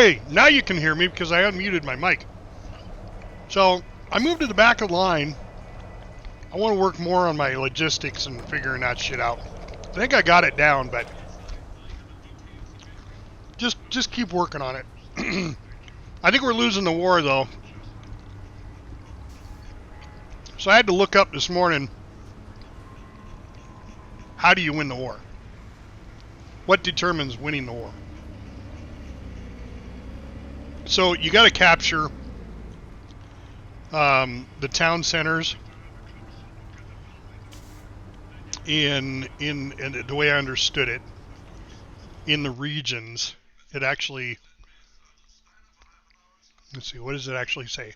Hey, now you can hear me because I unmuted my mic. So I moved to the back of the line. I want to work more on my logistics and figuring that shit out. I think I got it down, but just keep working on it. I think we're losing the war, though. So I had to look up this morning, how do you win the war? What determines winning the war? So you got to capture the town centers in the way I understood it, in the regions. It actually, let's see, what does it actually say?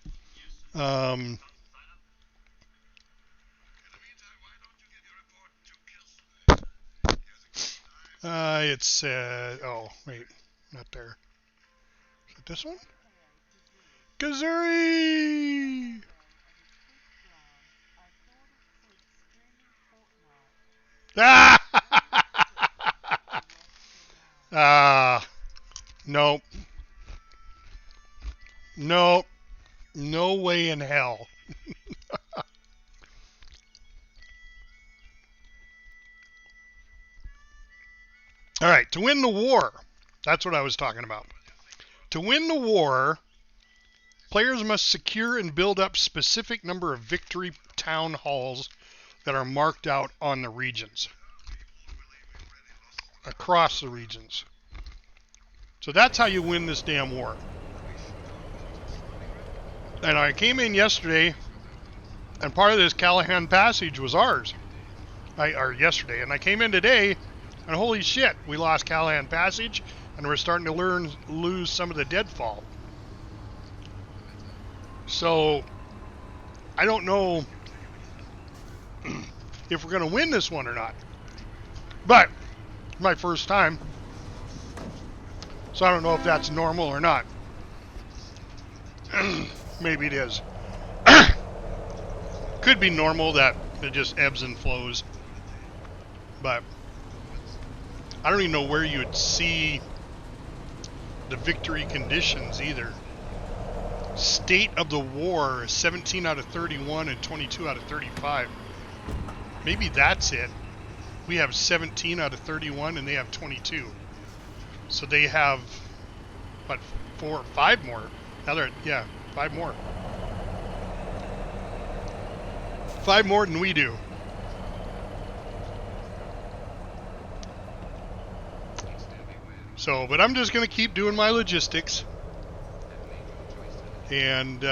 It's oh wait, not there. Is it this one? Kazuri! Nope. Nope. No way in hell. All right, to win the war, that's what I was talking about. To win the war, players must secure and build up specific number of victory town halls that are marked out on the regions, across the regions. So that's how you win this damn war. And I came in yesterday, and part of this Callahan Passage was ours. Yesterday, and I came in today, and holy shit, we lost Callahan Passage, and we're starting to lose some of the deadfall. So I don't know if we're going to win this one or not. But my first time, so I don't know if that's normal or not. Maybe it is. Could be normal that it just ebbs and flows. But I don't even know where you would see the victory conditions either. State of the war is 17 out of 31 and 22 out of 35. Maybe that's it. We have 17 out of 31 and they have 22. So they have, what, 5 more. Now they're, yeah, 5 more. 5 more than we do. So, but I'm just going to keep doing my logistics. And,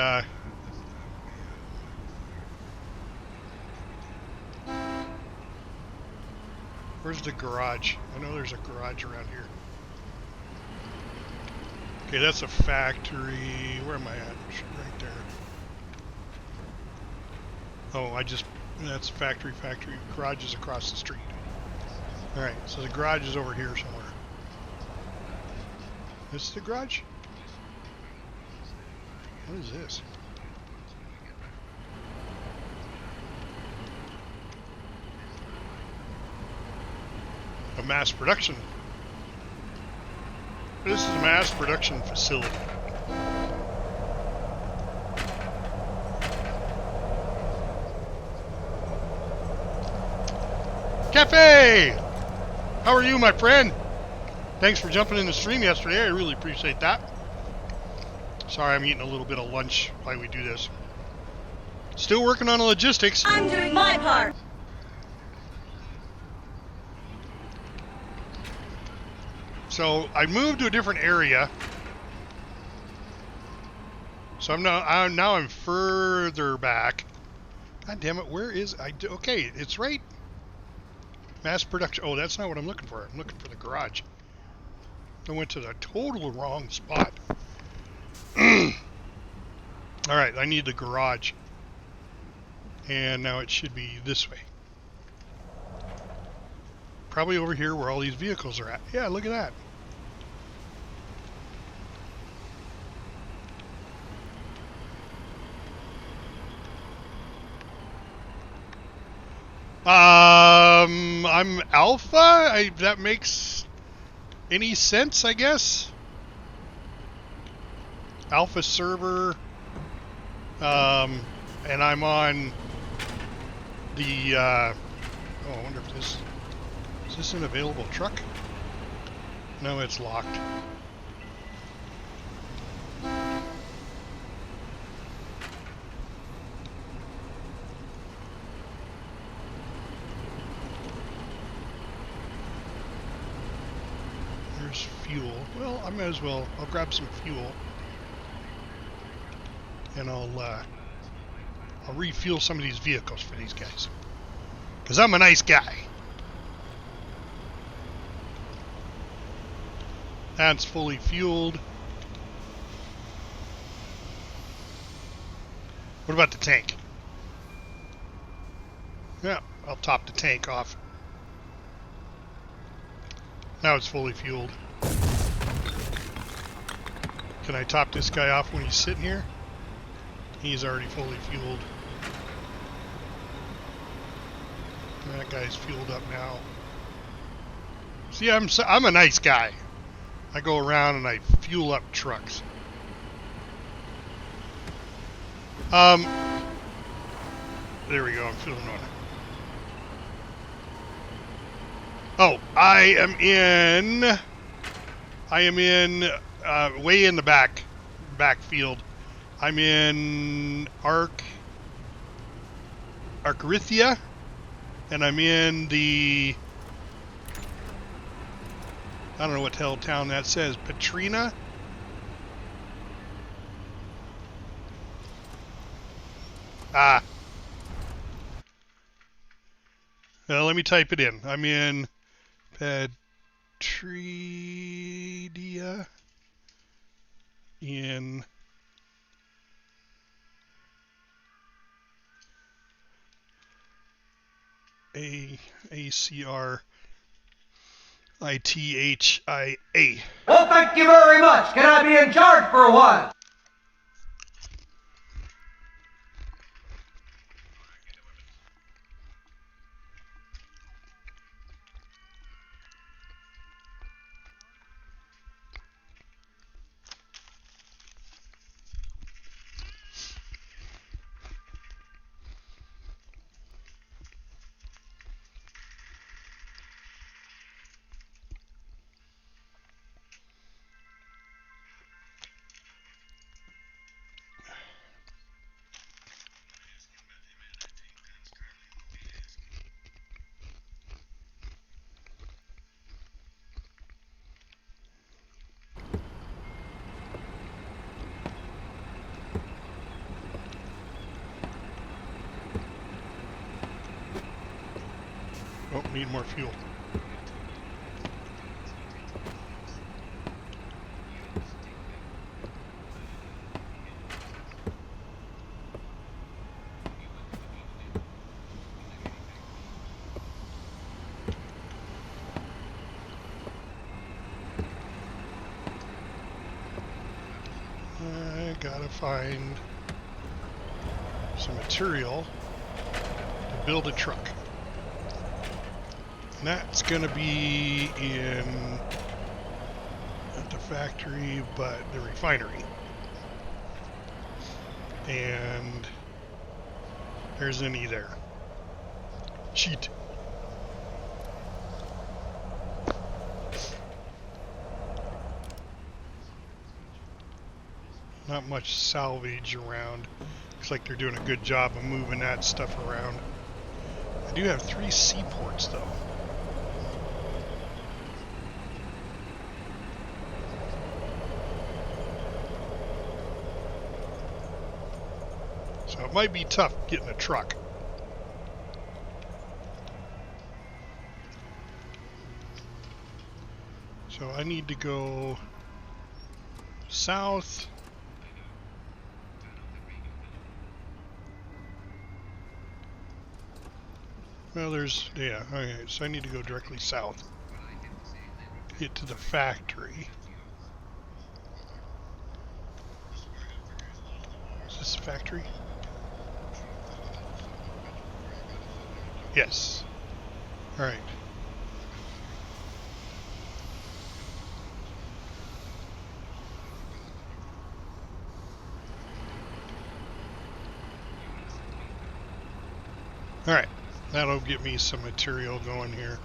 where's the garage? I know there's a garage around here. Okay, that's a factory. Where am I at? Right there. Oh, that's factory. Garage is across the street. Alright, so the garage is over here somewhere. This is the garage? What is this? A mass production. This is a mass production facility. Cafe! How are you, my friend? Thanks for jumping in the stream yesterday. I really appreciate that. Sorry, I'm eating a little bit of lunch while we do this. Still working on the logistics. I'm doing my part. So I moved to a different area. So I'm further back. God damn it! Where is okay, it's right. Mass production. Oh, that's not what I'm looking for. I'm looking for the garage. I went to the total wrong spot. Alright, I need the garage. And now it should be this way. Probably over here where all these vehicles are at. Yeah, look at that. I'm Alpha? That makes any sense, I guess? Alpha server, and I'm on the, oh, I wonder if this, is this an available truck? No, it's locked. There's fuel. Well, I might as well, I'll grab some fuel. And I'll refuel some of these vehicles for these guys. Because I'm a nice guy. That's fully fueled. What about the tank? Yeah, I'll top the tank off. Now it's fully fueled. Can I top this guy off when he's sitting here? He's already fully fueled. That guy's fueled up now. See, I'm a nice guy. I go around and I fuel up trucks. There we go. I'm fueling on it. Oh, I am in way in the backfield. I'm in Arcarithia, and I'm in the, I don't know what the hell town that says, Petrina? Ah. Well, let me type it in. I'm in Petridia in ACRITHIA. Well, thank you very much. Can I be in charge for a while? Oh, need more fuel. I gotta find some material to build a truck. And that's gonna be in, not the factory, but the refinery. And there's any there. Cheat. Not much salvage around. Looks like they're doing a good job of moving that stuff around. I do have 3 seaports though. So it might be tough getting a truck. So I need to go south. Well, there's, yeah, okay, so I need to go directly south to get to the factory. Is this the factory? Yes. All right. Alright, that'll get me some material going here.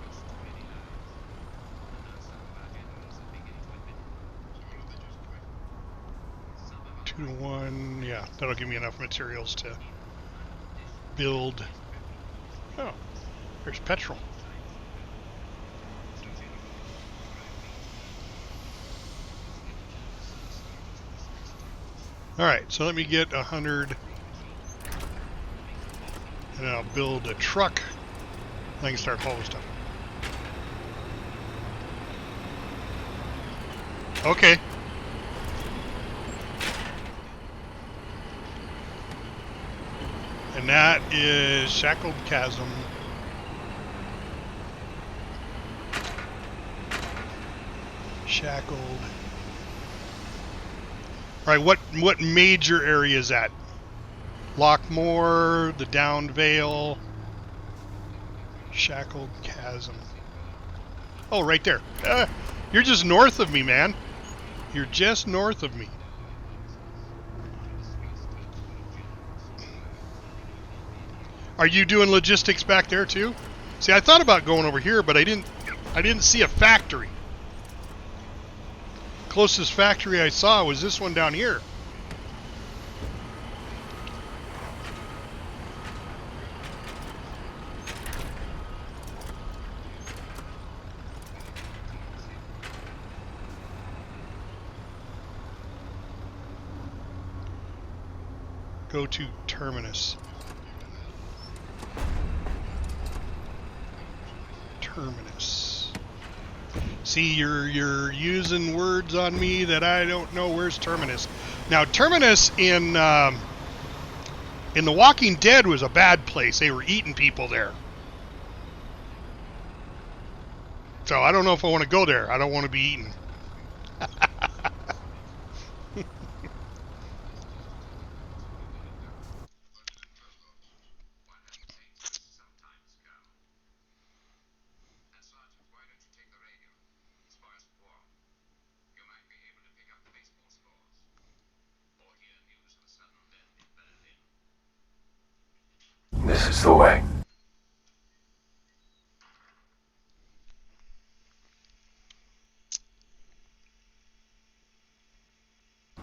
Two to one, yeah, that'll give me enough materials to build. Oh, there's petrol. Alright, so let me get 100, and then I'll build a truck, and I can start hauling stuff. Okay. And that is Shackled Chasm. Shackled. Alright, what major area is that? Lockmore, the Downed Vale, Shackled Chasm. Oh, right there. You're just north of me, man. You're just north of me. Are you doing logistics back there too? See, I thought about going over here, but I didn't see a factory. Closest factory I saw was this one down here. Go to Terminus. Terminus. See, you're using words on me that I don't know. Where's Terminus? Now, Terminus in The Walking Dead was a bad place. They were eating people there. So I don't know if I want to go there. I don't want to be eaten. This is the way. I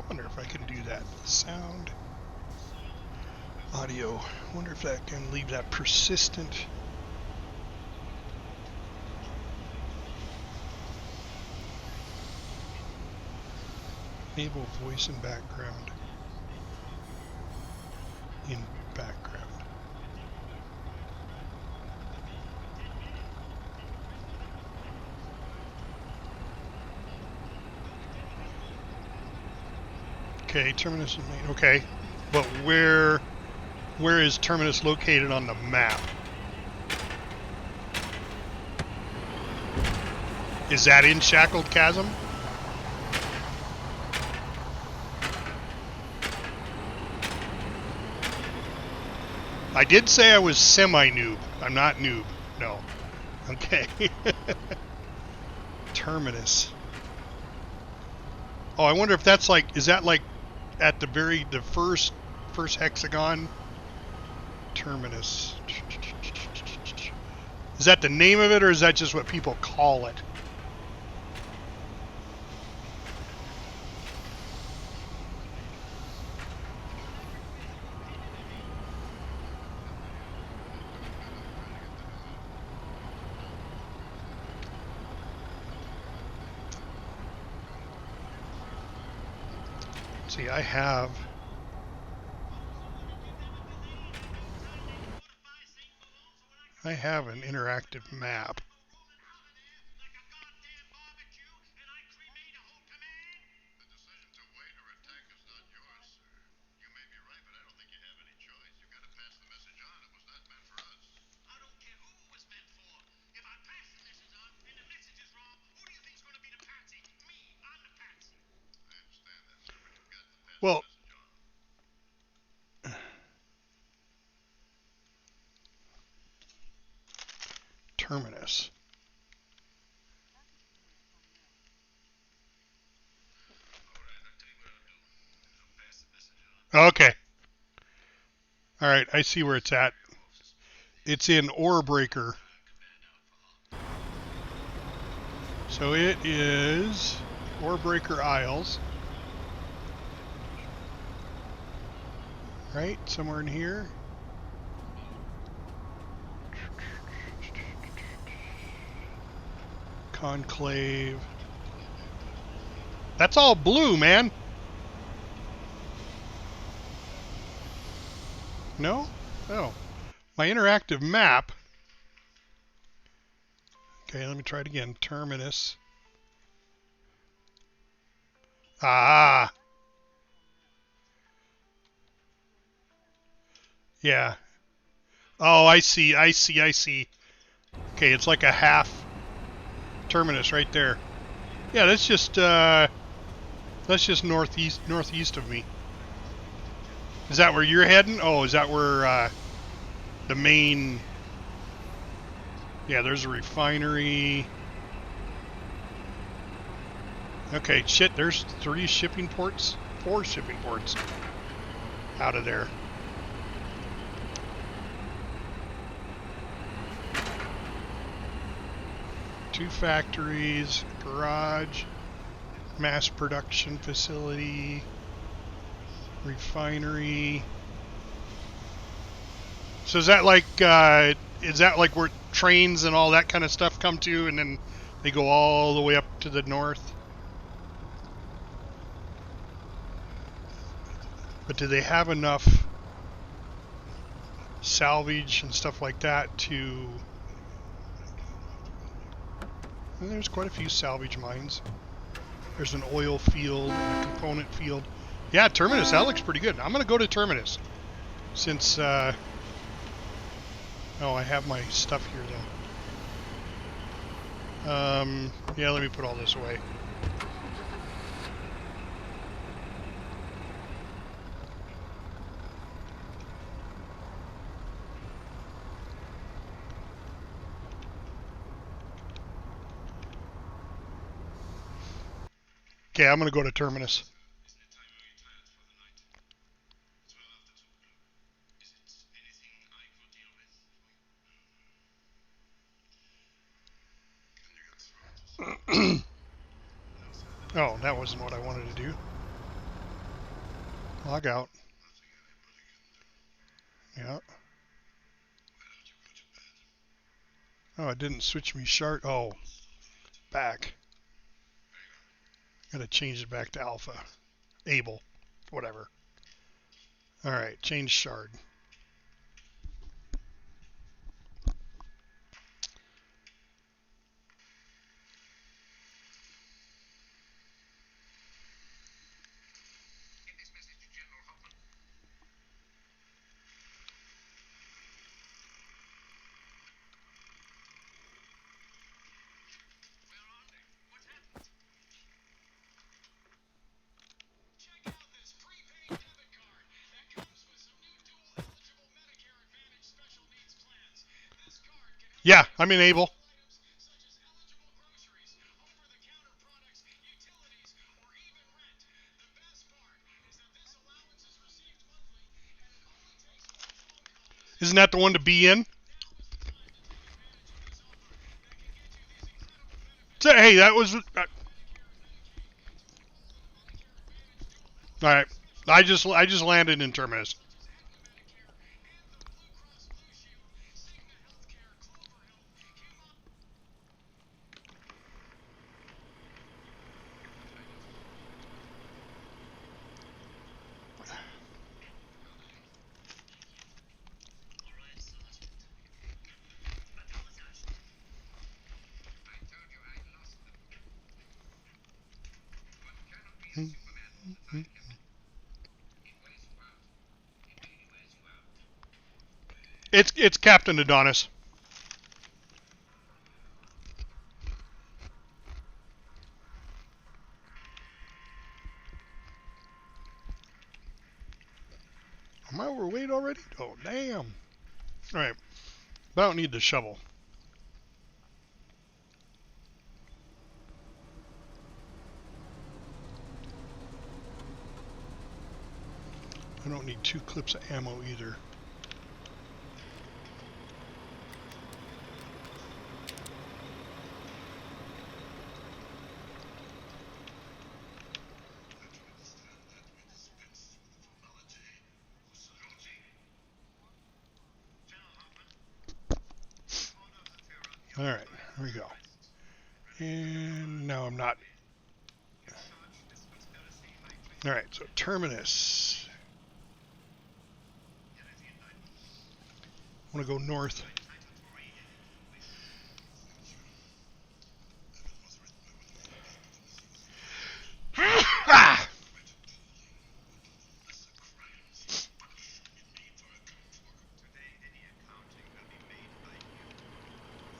wonder if I can do that. Sound, audio. I wonder if that can leave that persistent. Enable voice and background. In background. Okay, Terminus is made. Okay, but where is Terminus located on the map? Is that in Shackled Chasm? I did say I was semi-noob. I'm not noob. No. Okay. Terminus. Oh, I wonder if that's like, is that like at the first hexagon? Terminus. Is that the name of it, or is that just what people call it? See, I have an interactive map. Well, Terminus. Okay. All right, I see where it's at. It's in Ore Breaker. So it is Ore Breaker Isles. Right? Somewhere in here. Conclave. That's all blue, man. No? Oh. My interactive map. Okay, let me try it again. Terminus. Ah. Yeah. Oh, I see. Okay, it's like a half terminus right there. Yeah, that's just northeast of me. Is that where you're heading? Oh, is that where the main? Yeah, there's a refinery. Okay, shit. There's 4 shipping ports out of there. Two factories, garage, mass production facility, refinery. So is that like where trains and all that kind of stuff come to, and then they go all the way up to the north? But do they have enough salvage and stuff like that to? And there's quite a few salvage mines. There's an oil field and a component field. Yeah, Terminus. That looks pretty good. I'm gonna go to Terminus since. Oh, I have my stuff here though. Yeah, let me put all this away. Okay, I'm gonna go to Terminus. Oh, that wasn't what I wanted to do. Log out. Yeah. Oh, it didn't switch me shard. Oh, back. Gotta change it back to alpha. Able. Whatever. Alright, change shard. Yeah, I'm in able. Isn't that the one to be in? So, hey, that was. Alright. I just landed in Terminus. It's Captain Adonis. Am I overweight already? Oh, damn. Alright. But I don't need the shovel. I don't need 2 clips of ammo either. Alright, here we go. And now I'm not. Alright, so Terminus. I want to go north.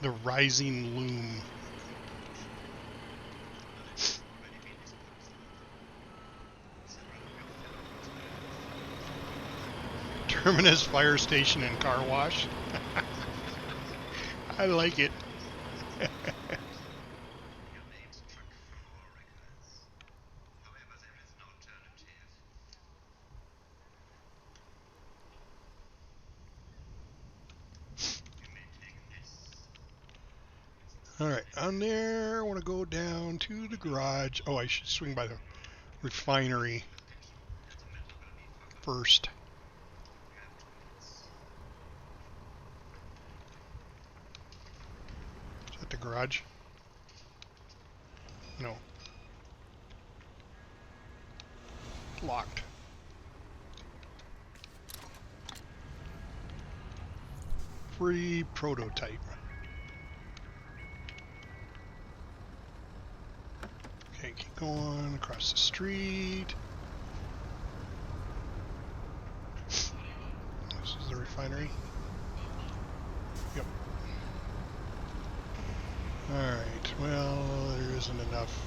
The rising loom. Terminus fire station and car wash. I like it. Alright, on there, I want to go down to the garage. Oh, I should swing by the refinery first. Is that the garage? No. Locked. Free prototype. Okay, keep going across the street. This is the refinery. Yep. Alright, well, there isn't enough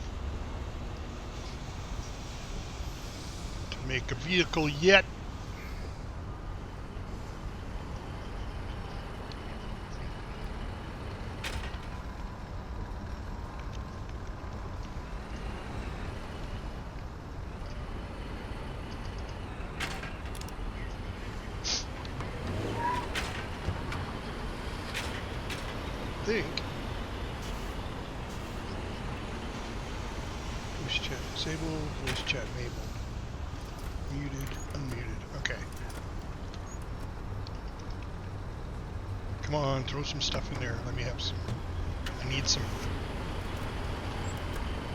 to make a vehicle yet. Think. Voice chat disabled, voice chat enabled. Muted, unmuted. Okay. Come on, throw some stuff in there. Let me have some. I need some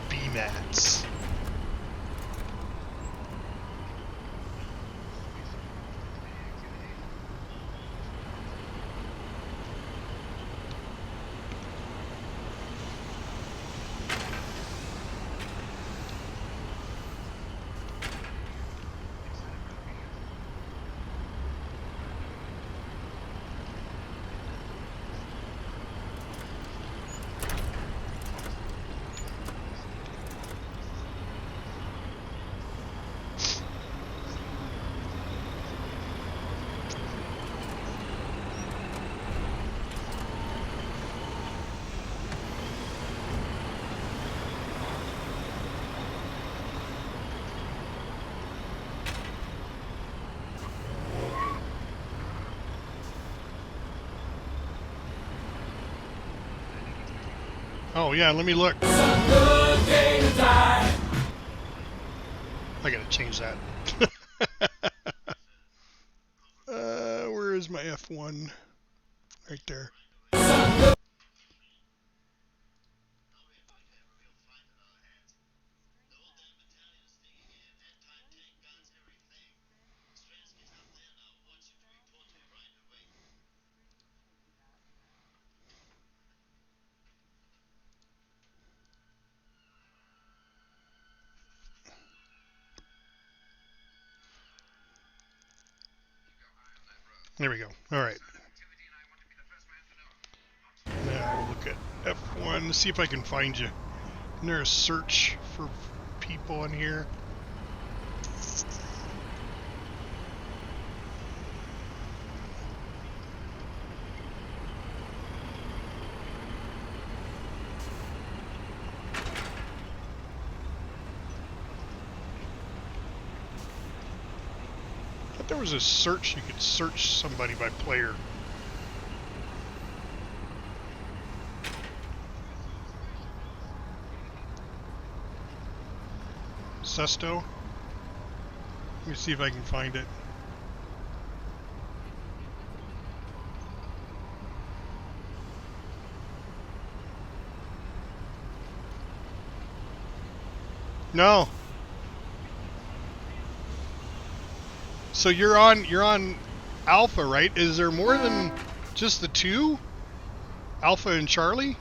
B-mats. Oh yeah, let me look. Good day to die. I gotta change that. Where is my F1? Right there. There we go. Alright. Now we'll look at F1 to see if I can find you. Isn't there a search for people in here? But there was a search, you could search somebody by player. Sesto. Let me see if I can find it. No. So you're on Alpha, right? Is there more than just the two? Alpha and Charlie?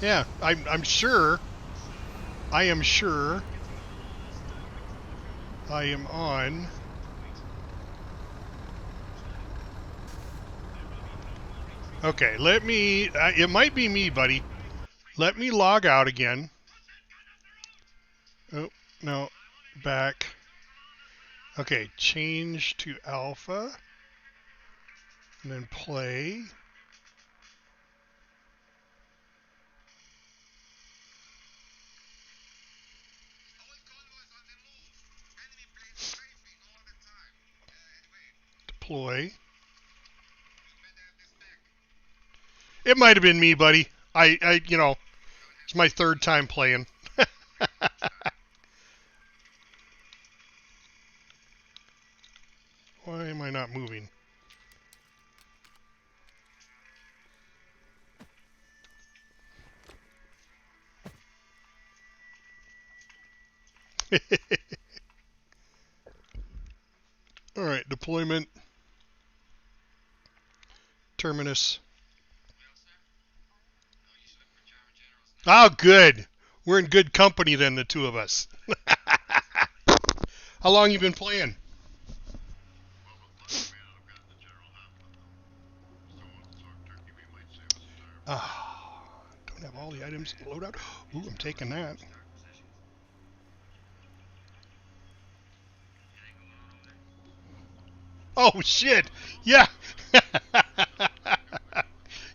Yeah, I'm sure. I am sure. I am on. Okay, let me. It might be me, buddy. Let me log out again. Oh no, back. Okay, change to Alpha, and then play. Deploy. It might have been me, buddy. You know, it's my third time playing. Why am I not moving? All right, deployment. Terminus. Oh, good. We're in good company then, the two of us. How long you been playing? Ah, don't have all the items in the loadout. Ooh, I'm taking that. Oh shit! Yeah,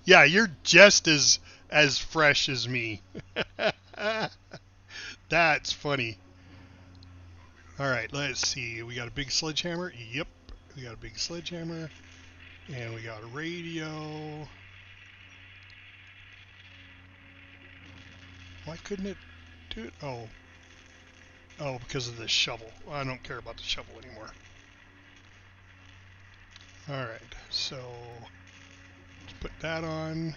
yeah. You're just as fresh as me. That's funny. All right, let's see. We got a big sledgehammer. Yep, we got a big sledgehammer, and we got a radio. Why couldn't it do it? Oh, because of the shovel. Well, I don't care about the shovel anymore. All right, so let's put that on.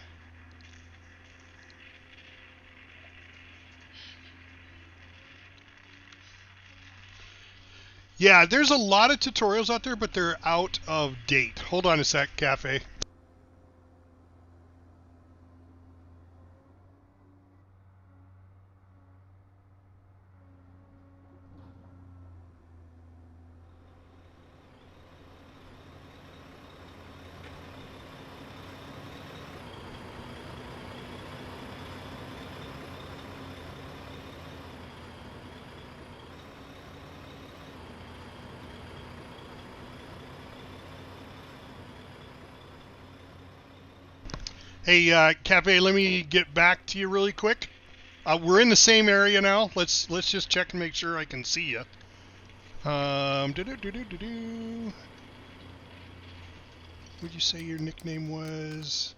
Yeah, there's a lot of tutorials out there, but they're out of date. Hold on a sec, Cafe. Hey, Cafe, let me get back to you really quick. We're in the same area now. Let's just check and make sure I can see you. What'd you say your nickname was?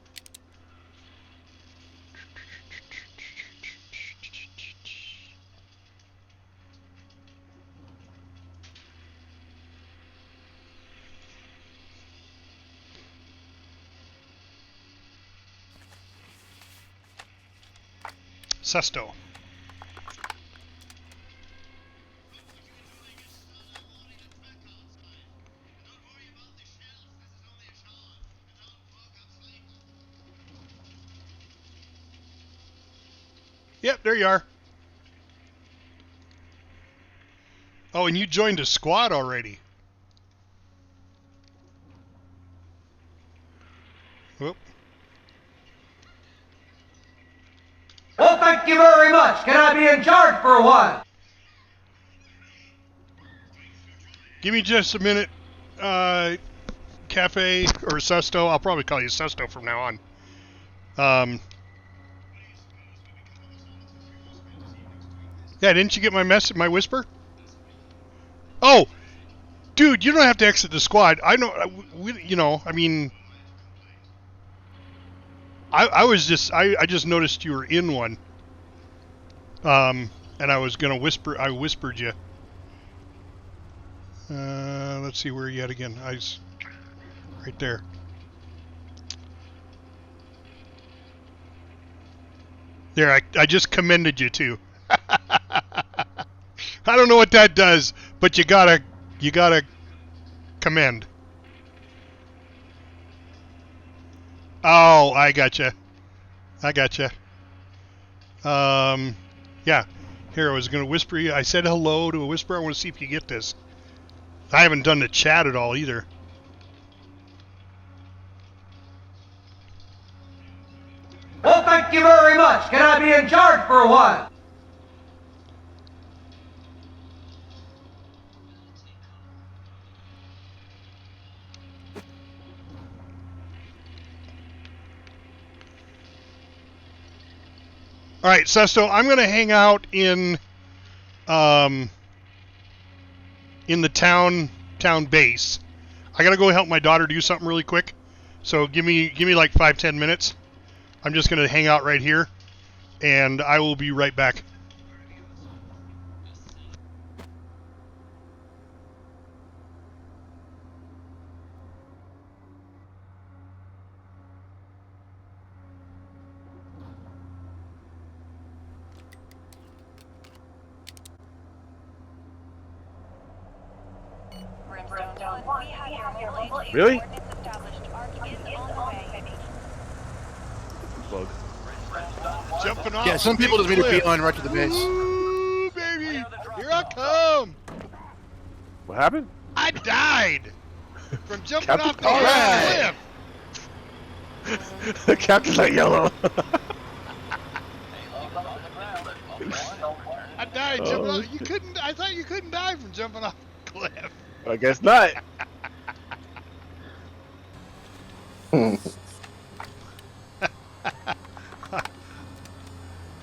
Sesto. Yep, there you are. Oh, and you joined a squad already. Whoop. Well, thank thank you very much. Can I be in charge for one? Give me just a minute, Cafe or Sesto. I'll probably call you Sesto from now on. Yeah, didn't you get my message, my whisper? Oh, dude, you don't have to exit the squad. I know, you know, I mean, I just noticed you were in one. And I was gonna whisper. I whispered you. Let's see where are you at again. Right there. There, I just commended you too. I don't know what that does, but you gotta commend. Oh, I gotcha. Yeah. Here, I was gonna whisper you. I said hello to a whisper. I want to see if you get this. I haven't done the chat at all either. Well, thank you very much. Can I be in charge for one? All right, Sesto, I'm gonna hang out in the town base. I gotta go help my daughter do something really quick. So give me like 5-10 minutes. I'm just gonna hang out right here, and I will be right back. Really? Bug. Jumping off. Yeah, some people just need to be on right to the base. Ooh, baby, here I come. What happened? I died from jumping Captain? off the Alright. cliff. The captain's like yellow. I died jumping off. You couldn't. I thought you couldn't die from jumping off the cliff. I guess not.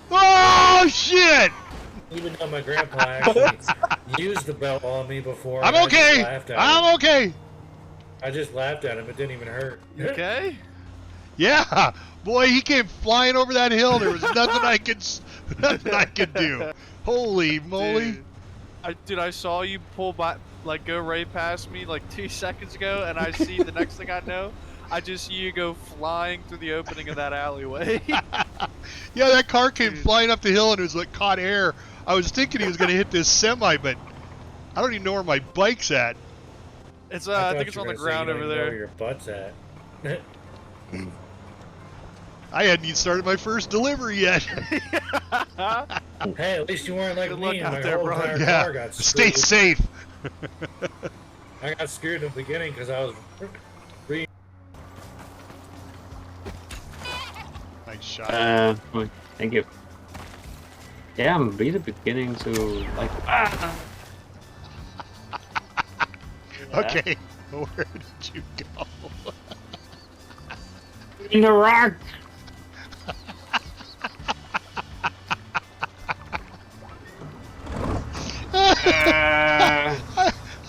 Oh shit! Even though my grandpa actually used the belt on me before, I'm I okay. just laughed at him. I'm okay. I just laughed at him. It didn't even hurt. Okay. Yeah, boy, he came flying over that hill. There was nothing I could do. Holy moly! Dude, I saw you pull by, like, go right past me like 2 seconds ago, and I see the next thing I know, I just see you go flying through the opening of that alleyway. Yeah, that car came flying up the hill and it was like caught air. I was thinking he was going to hit this semi, but I don't even know where my bike's at. It's I I think thought it's you on were the gonna say ground you don't over even know where there. your butt's at. I hadn't even started my first delivery yet. Hey, at least you weren't like Good me luck and out my there, whole bro. entire Yeah, car got stay screwed. safe. I got scared in the beginning because I was Nice shot. Thank you. Yeah, I'm really beginning to like. Okay, where did you go? In the rock.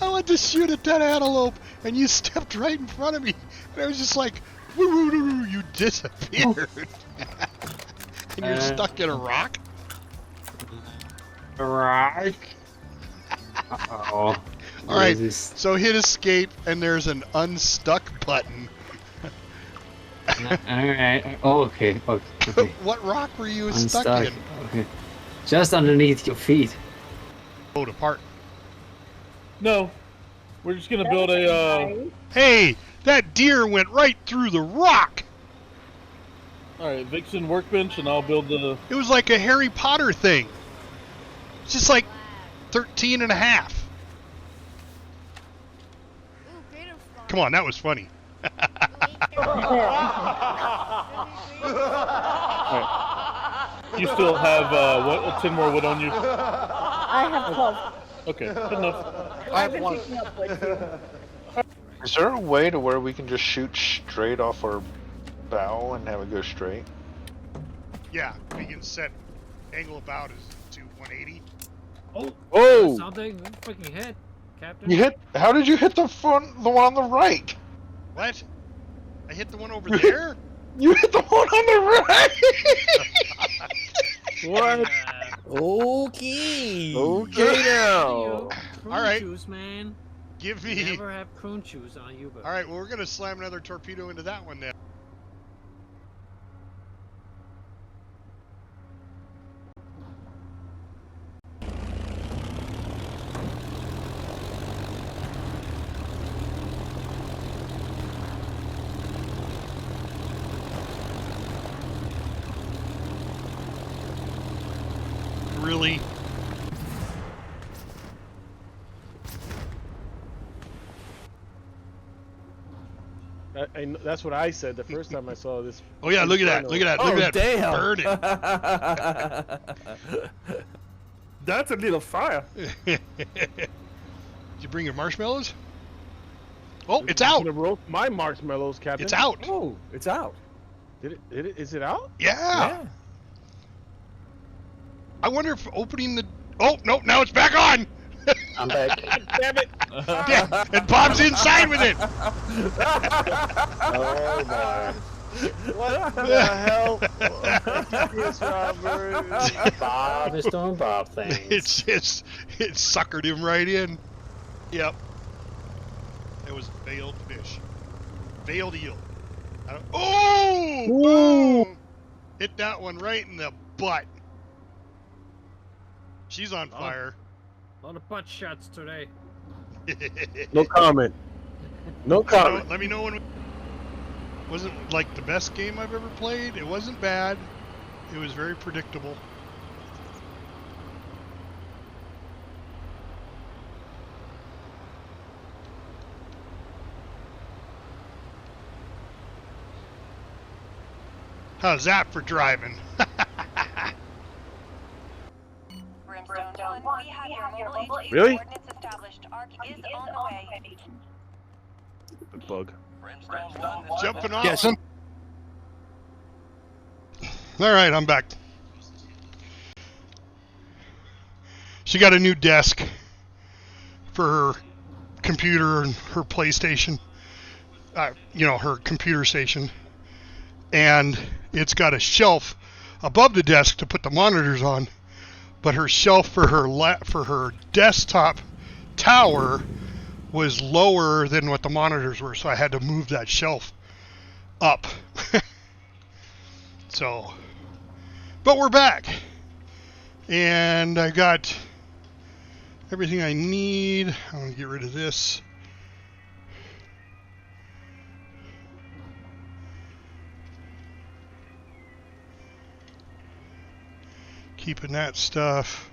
I went to shoot at that antelope, and you stepped right in front of me, and I was just like, woo, woo, woo, woo, you disappeared. And you're stuck in a rock? Rock. Uh-oh. Alright, so hit escape, and there's an unstuck button. Alright. Oh, okay. Okay. What rock were you Unstuck. stuck in? Okay. Just underneath your feet. Hold apart. No, we're just gonna build a. Hey, that deer went right through the rock! All right, Vixen workbench, and I'll build the. It was like a Harry Potter thing. It's just like 13 and a half. Come on, that was funny. You still have what? 10 more wood on you? I have 12. Okay, good enough. I've been picking up wood too. Is there a way to where we can just shoot straight off our bow and have it go straight? Yeah, we can set angle of bow to 180. Oh! Oh! Something fucking hit, Captain. You hit? How did you hit the one on the right? What? I hit the one over there? You hit the one on the right. What? Okay. Okay now. Prune All right. Juice, man. Give me. Never have prune juice on you, but. All right, well, we're gonna slam another torpedo into that one then. Really? That's what I said the first time I saw this. Oh yeah, look at that! Look at that! Look at that! Damn. Burning. That's a little fire. Did you bring your marshmallows? Oh, it's out! I'm gonna roast my marshmallows, Captain. It's out! Oh, it's out. Is it out? Yeah! I wonder if opening the... Oh, no, now it's back on! I'm back. Damn it! Yeah, and Bob's inside with it! Oh my. What the hell? Yes, Robert. Bob is doing Bob things. It suckered him right in. Yep. It was veiled fish. Veiled eel. Oh! Boom! Hit that one right in the butt. She's on fire. A lot of butt shots today. No comment. No comment. Let me know when. Wasn't like the best game I've ever played. It wasn't bad. It was very predictable. How's that for driving? Really? The bug. Jumping off. Yes. All right, I'm back. She got a new desk for her computer and her PlayStation. You know, her computer station. And it's got a shelf above the desk to put the monitors on. But her shelf for her desktop tower was lower than what the monitors were, so I had to move that shelf up. So, but we're back, and I got everything I need. I'm gonna get rid of this. Keeping that stuff.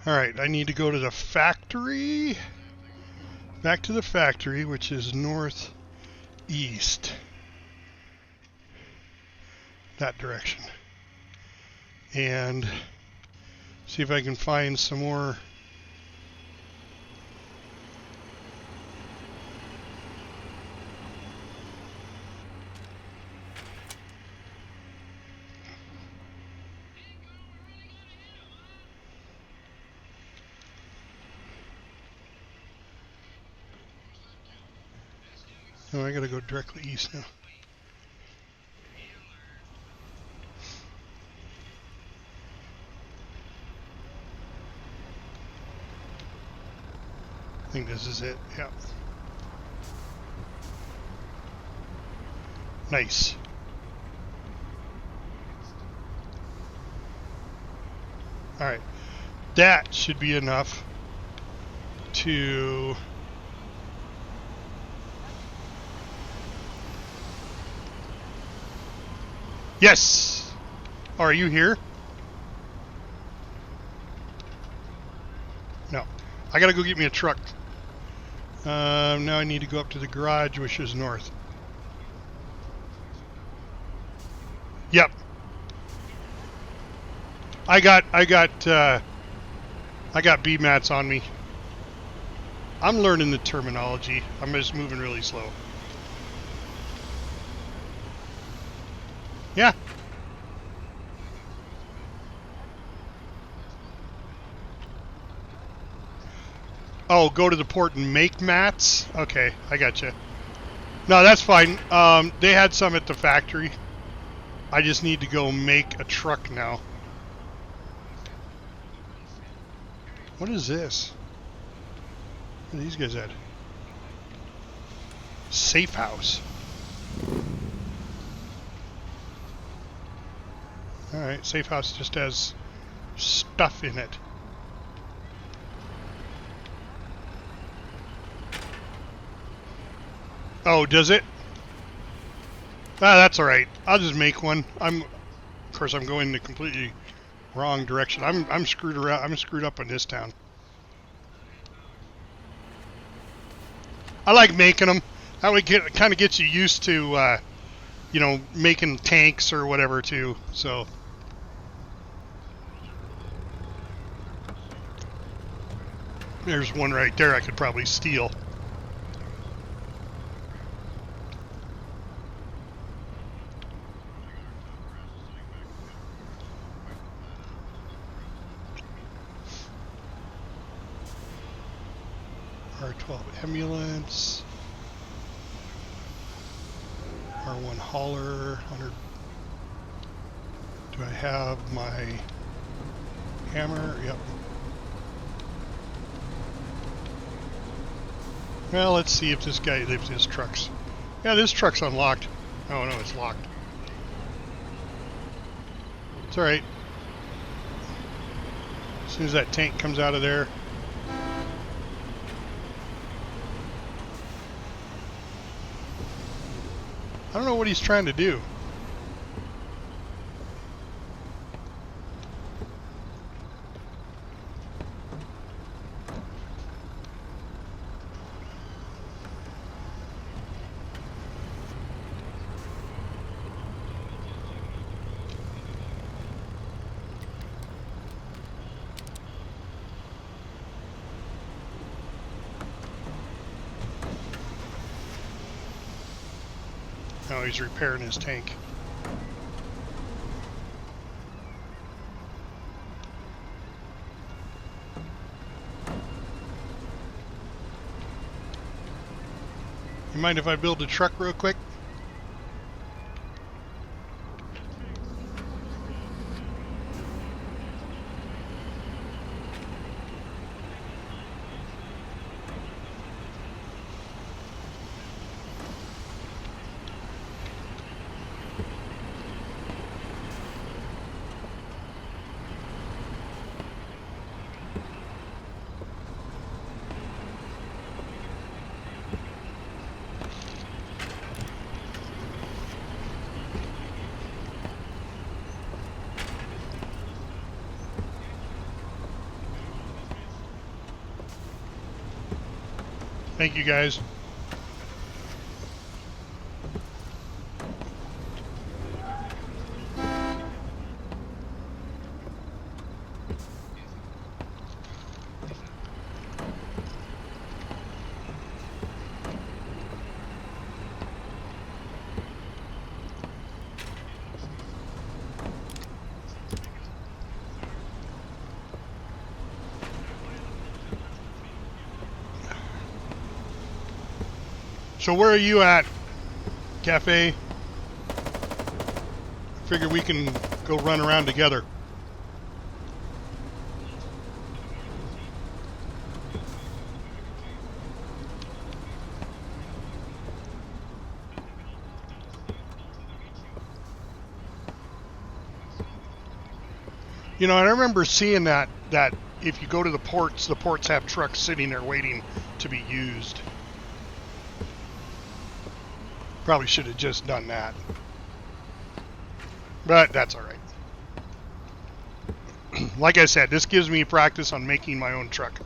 Alright, I need to go to the factory. Back to the factory, which is northeast. That direction. And see if I can find some more. Oh, I gotta go directly east now. I think this is it, yeah. Nice. Alright. That should be enough to... Yes! Oh, are you here? No. I gotta go get me a truck. Now I need to go up to the garage, which is north. Yep. I got B mats on me. I'm learning the terminology. I'm just moving really slow. Yeah. Oh, go to the port and make mats? Okay, I gotcha. No, that's fine. They had some at the factory. I just need to go make a truck now. What is this? Where are these guys at? Safe house. Alright, safe house just has stuff in it. Oh, does it? Ah, that's alright. I'll just make one. Of course, I'm going the completely wrong direction. I'm screwed around. I'm screwed up in this town. I like making them. That way, kind of gets you used to, you know, making tanks or whatever too. So. There's one right there I could probably steal. R12 ambulance. R1 hauler. 100. Do I have my hammer? Yep. Well, let's see if this guy, if this truck's... Yeah, this truck's unlocked. Oh, no, it's locked. It's alright. As soon as that tank comes out of there... I don't know what he's trying to do. Oh, he's repairing his tank. You mind if I build a truck real quick? Thank you, guys. So where are you at, Cafe? Figure we can go run around together. You know, I remember seeing that if you go to the ports have trucks sitting there waiting to be used. Probably should have just done that. But that's alright. Like I said, this gives me practice on making my own truck.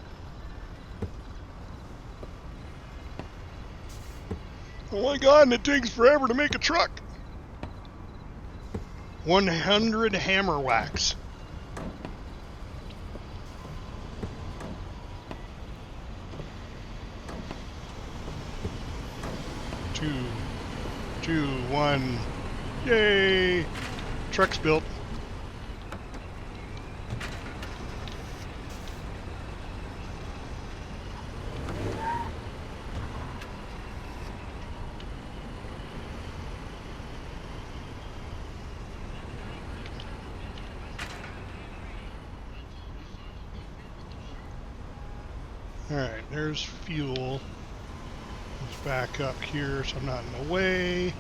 Oh my god, and it takes forever to make a truck. 100 hammer wax. 2, 1. Yay! Truck's built. Alright, there's fuel. Let's back up here so I'm not in the way.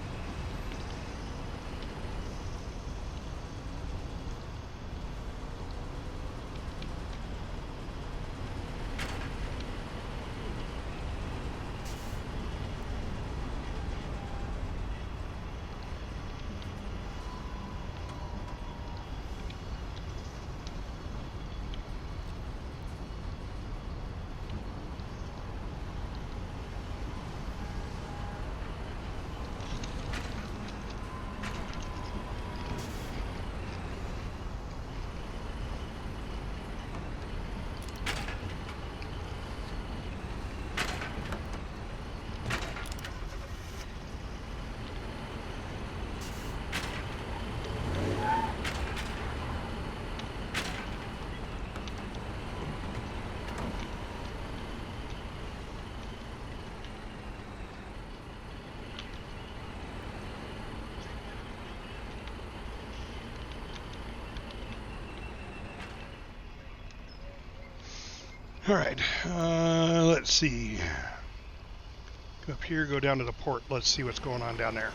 Alright, let's see. Go up here, go down to the port. Let's see what's going on down there.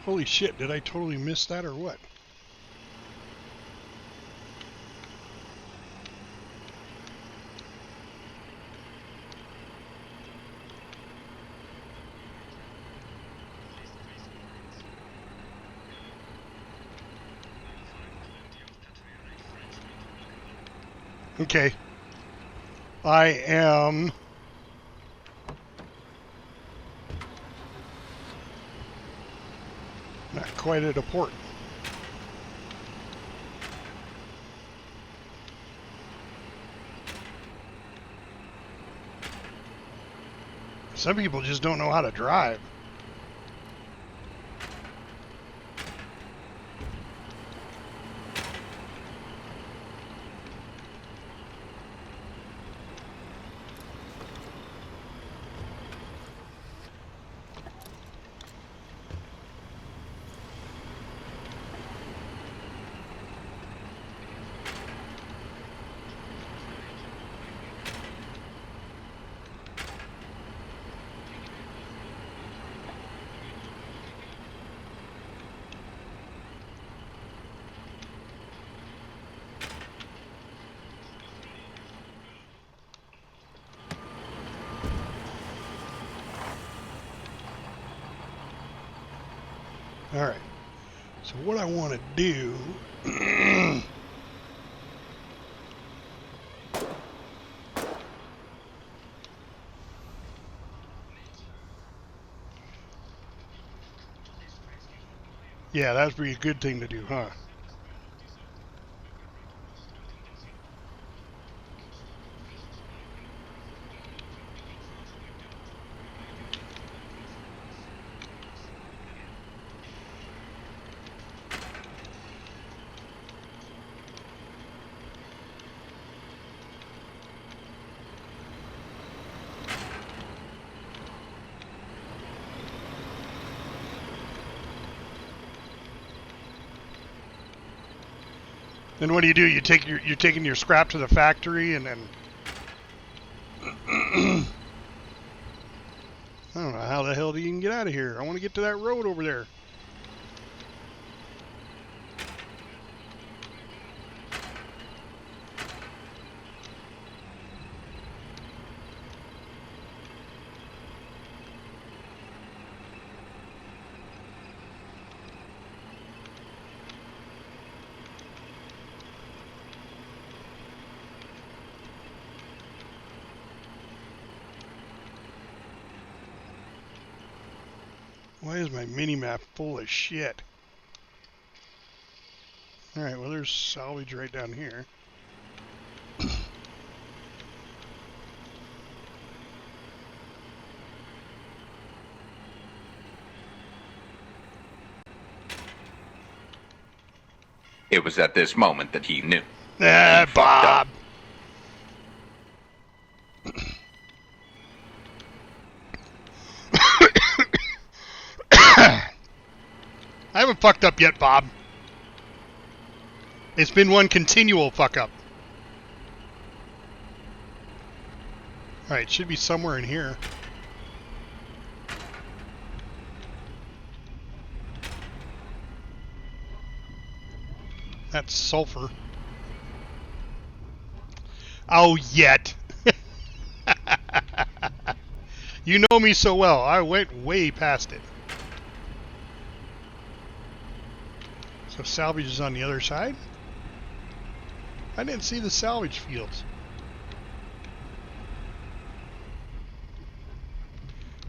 Holy shit, did I totally miss that or what? Okay. I am not quite at a port. Some people just don't know how to drive. All right, so what I want to do yeah, that would be a good thing to do, huh? Then what do? You're taking your scrap to the factory, and then I don't know how the hell do you can get out of here. I want to get to that road over there. Why is my mini-map full of shit? Alright, well there's salvage right down here. It was at this moment that he knew. Ah, Bob! I haven't fucked up yet, Bob. It's been one continual fuck up. Alright, should be somewhere in here. That's sulfur. Oh, yet. You know me so well. I went way past it. So salvage is on the other side? I didn't see the salvage fields.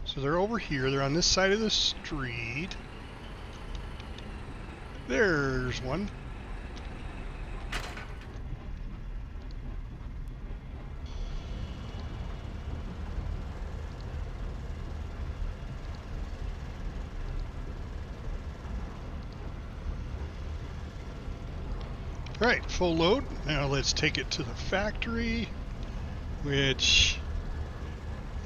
So they're over here. They're on this side of the street. There's one. Alright, full load. Now let's take it to the factory, which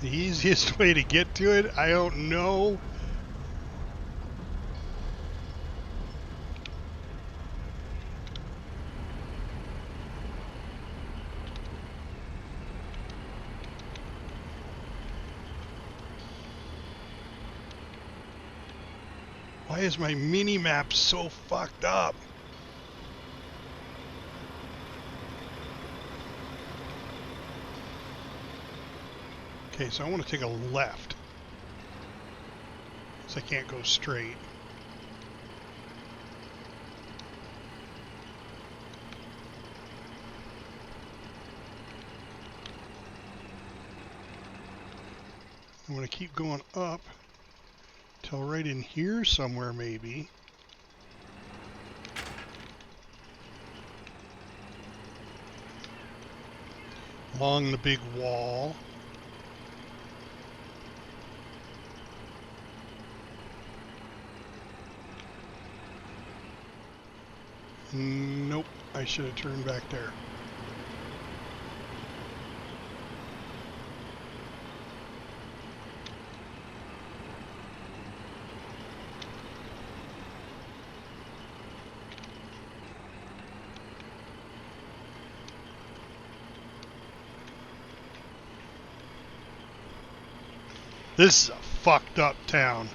the easiest way to get to it, I don't know. Why is my mini-map so fucked up? Okay, so I want to take a left, so I can't go straight. I'm going to keep going up till right in here somewhere, maybe. Along the big wall. Nope, I should have turned back there. This is a fucked up town.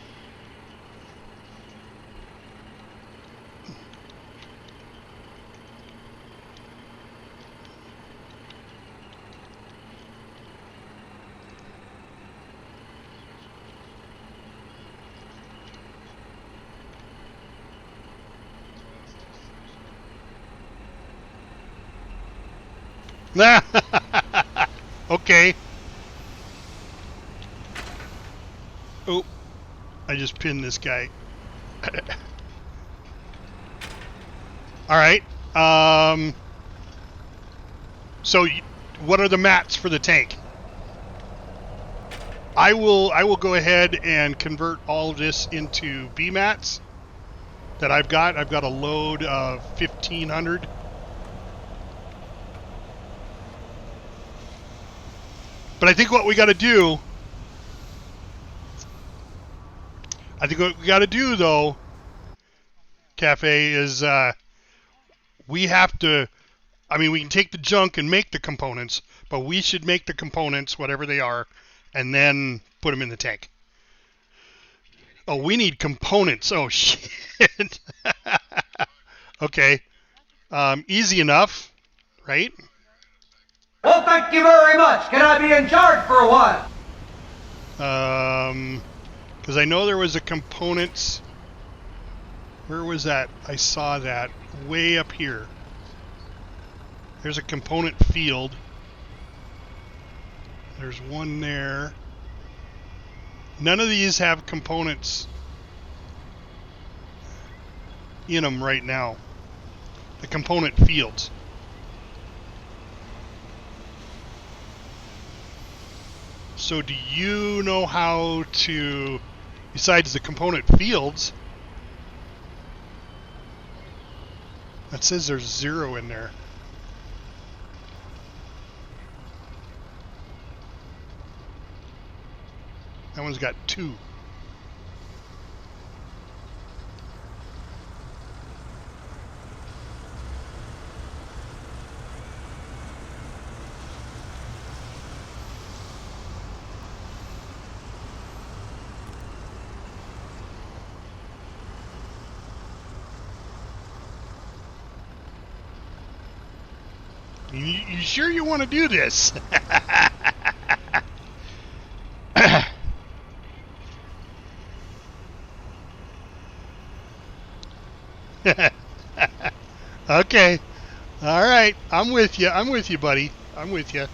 Okay. Oh, I just pinned this guy. All right. So, what are the mats for the tank? I will go ahead and convert all of this into B mats that I've got. I've got a load of 1,500. But I think what we got to do, though, Cafe, is we have to, I mean, we can take the junk and make the components, but we should make the components, whatever they are, and then put them in the tank. Oh, we need components. Oh, shit. Okay. Easy enough, right? Well, thank you very much. Can I be in charge for a while? Because I know there was a components. Where was that? I saw that way up here. There's a component field. There's one there. None of these have components in them right now. The component fields. So do you know how to, besides the component fields, that says there's 0 in there. That one's got 2. You sure you want to do this? Okay. All right. I'm with you. I'm with you, buddy. I'm with you.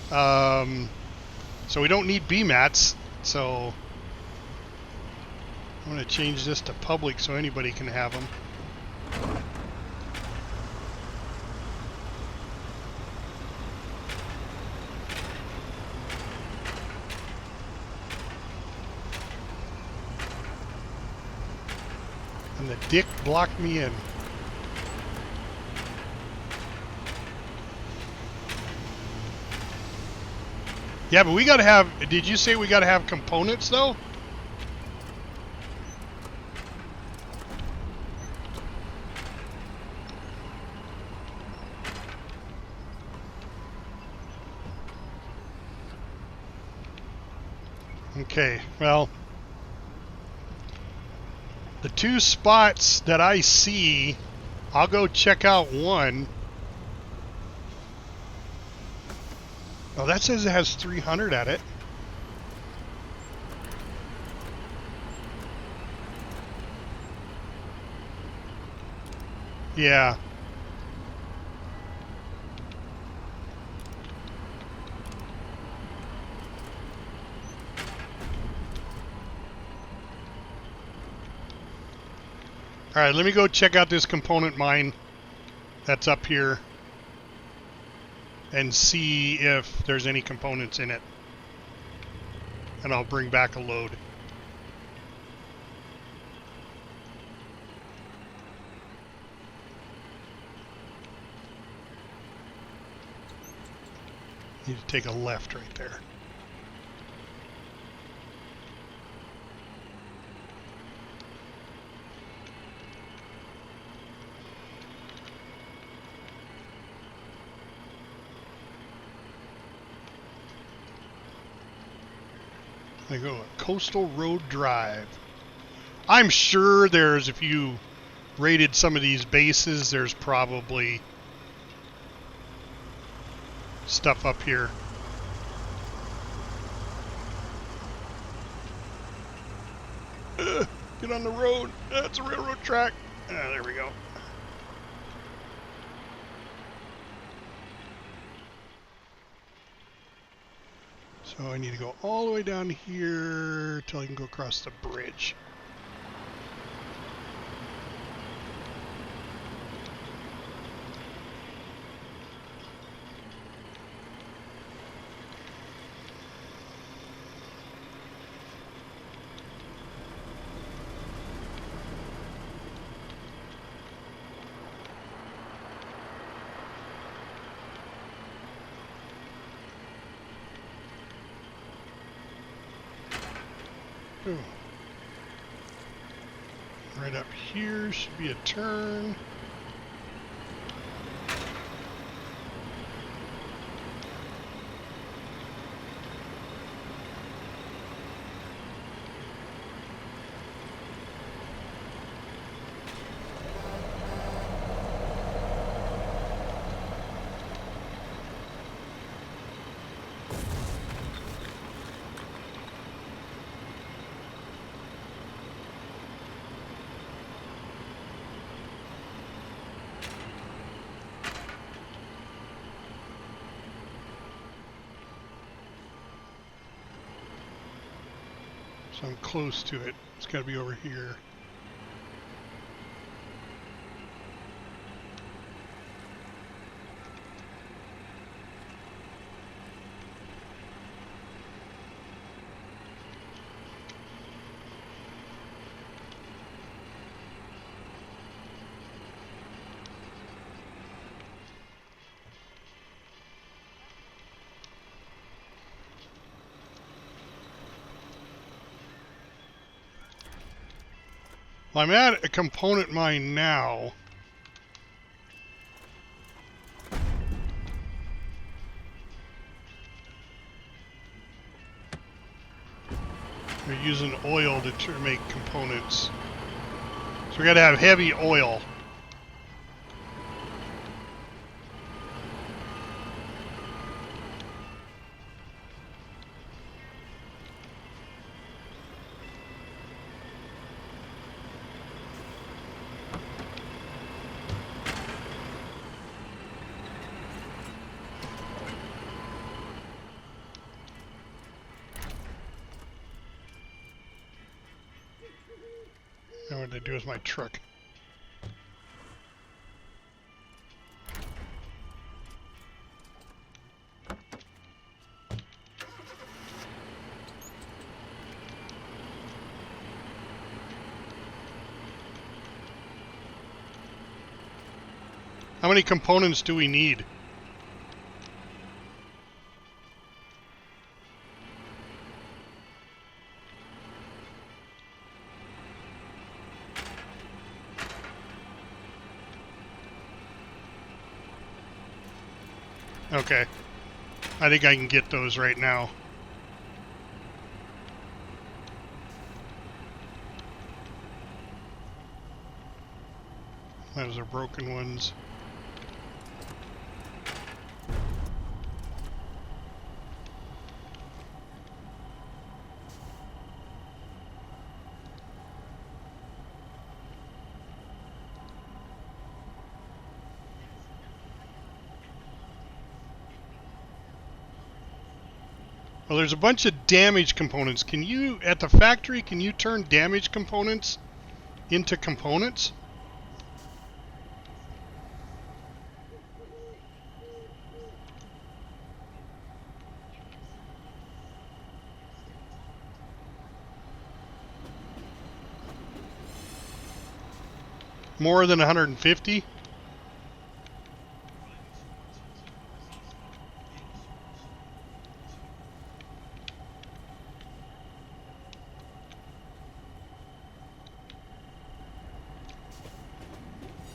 So we don't need BMATs. So I'm going to change this to public so anybody can have them. And the dick blocked me in. Yeah, but we gotta have, did you say we gotta have components though? Okay, well, the 2 spots that I see, I'll go check out one. Oh, that says it has 300 at it. Yeah. All right, let me go check out this component mine that's up here and see if there's any components in it. And I'll bring back a load. Need to take a left right there. They go Coastal Road Drive. I'm sure there's, if you raided some of these bases, there's probably stuff up here. Get on the road. That's a railroad track. There we go. So I need to go all the way down here till I can go across the bridge. Ooh. Right up here should be a turn. So I'm close to it. It's got to be over here. Well, I'm at a component mine now. We're using oil to make components. So we gotta have heavy oil. Now what did I do with my truck? How many components do we need? Okay. I think I can get those right now. Those are broken ones. Well, there's a bunch of damaged components. Can you, at the factory, can you turn damaged components into components? More than 150?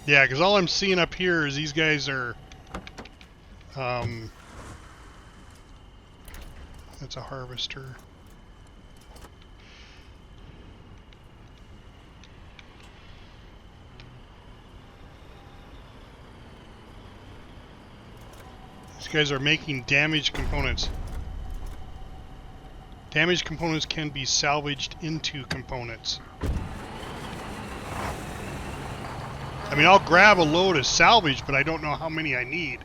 Yeah, because all I'm seeing up here is these guys are, that's a harvester. These guys are making damaged components. Damaged components can be salvaged into components. I mean, I'll grab a load of salvage, but I don't know how many I need.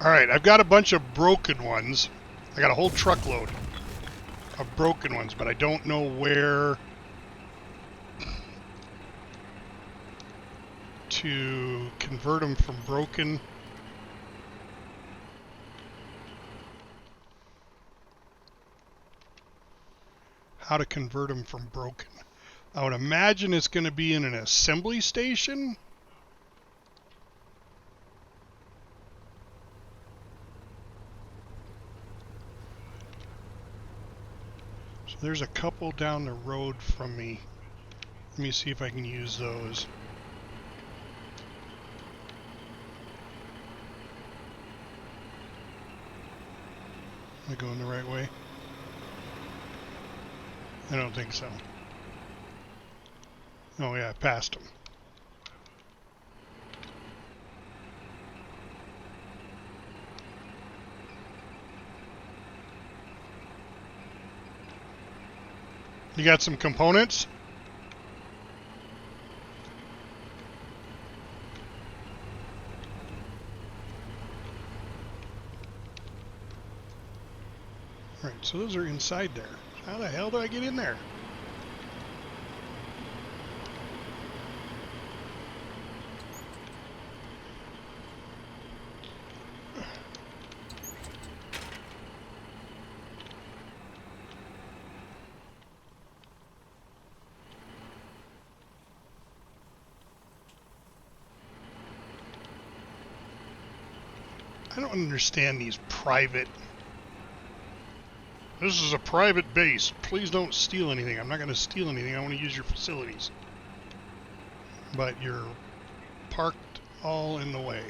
Alright, I've got a bunch of broken ones. I got a whole truckload of broken ones, but I don't know where to convert them from broken. How to convert them from broken. I would imagine it's going to be in an assembly station. So there's a couple down the road from me. Let me see if I can use those. Am I going the right way? I don't think so. Oh yeah, I passed them. You got some components? Right, so those are inside there. How the hell do I get in there? I don't understand these private... This is a private base. Please don't steal anything. I'm not going to steal anything. I want to use your facilities. But you're parked all in the way.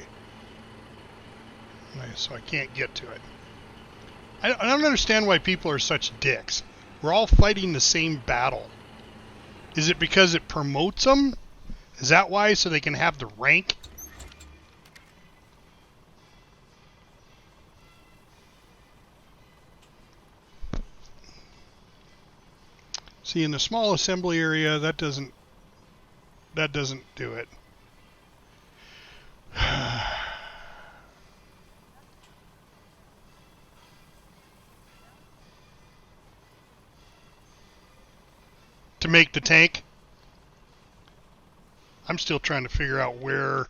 So I can't get to it. I don't understand why people are such dicks. We're all fighting the same battle. Is it because it promotes them? Is that why? So they can have the rank? See, in the small assembly area, that doesn't do it. To make the tank, I'm still trying to figure out where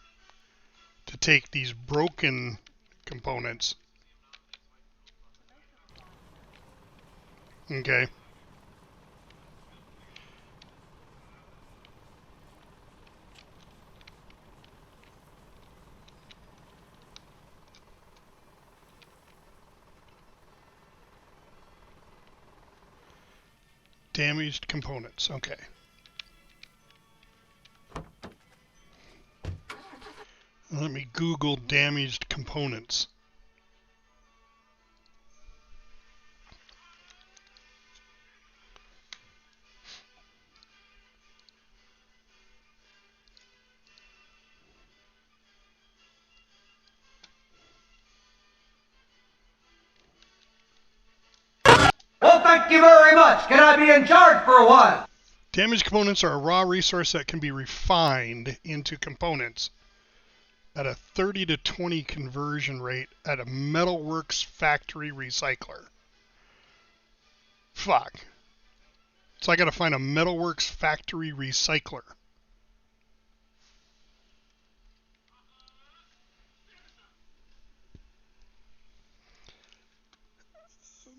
to take these broken components. Okay. Damaged components. Okay. Let me Google damaged components. Well, thank you very much. Can I be in charge for a while? Damaged components are a raw resource that can be refined into components at a 30 to 20 conversion rate at a metalworks factory recycler. Fuck. So I gotta find a metalworks factory recycler.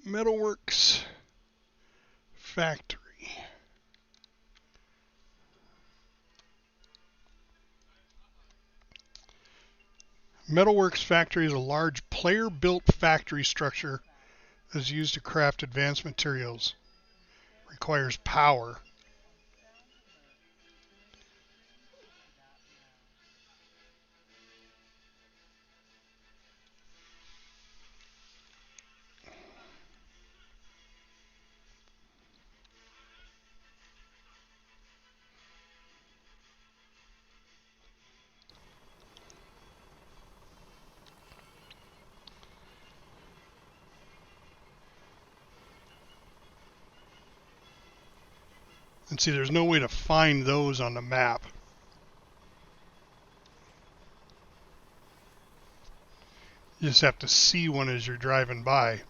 Metalworks factory. Metalworks factory is a large player-built factory structure that is used to craft advanced materials. Requires power. And see, there's no way to find those on the map. You just have to see one as you're driving by.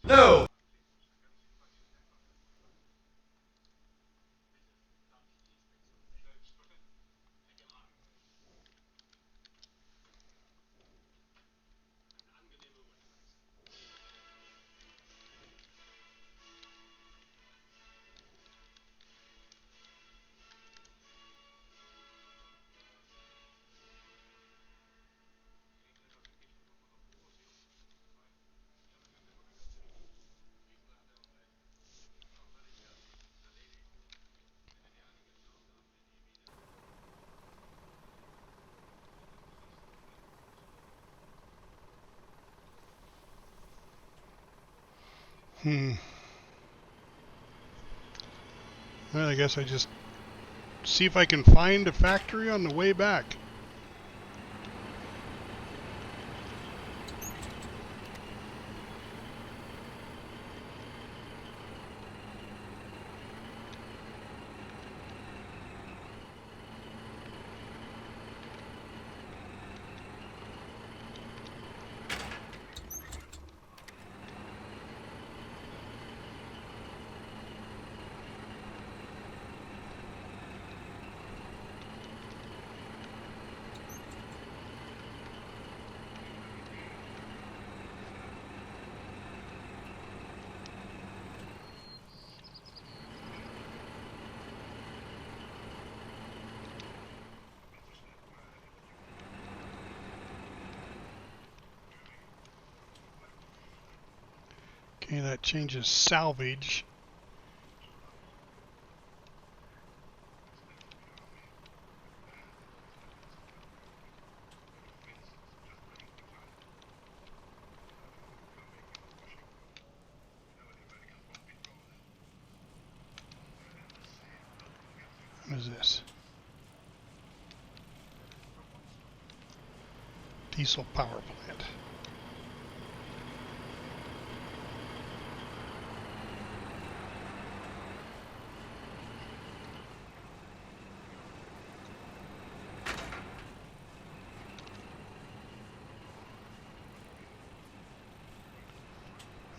No! Well, I guess I just see if I can find a factory on the way back. Okay, that changes salvage. What is this? Diesel power plant.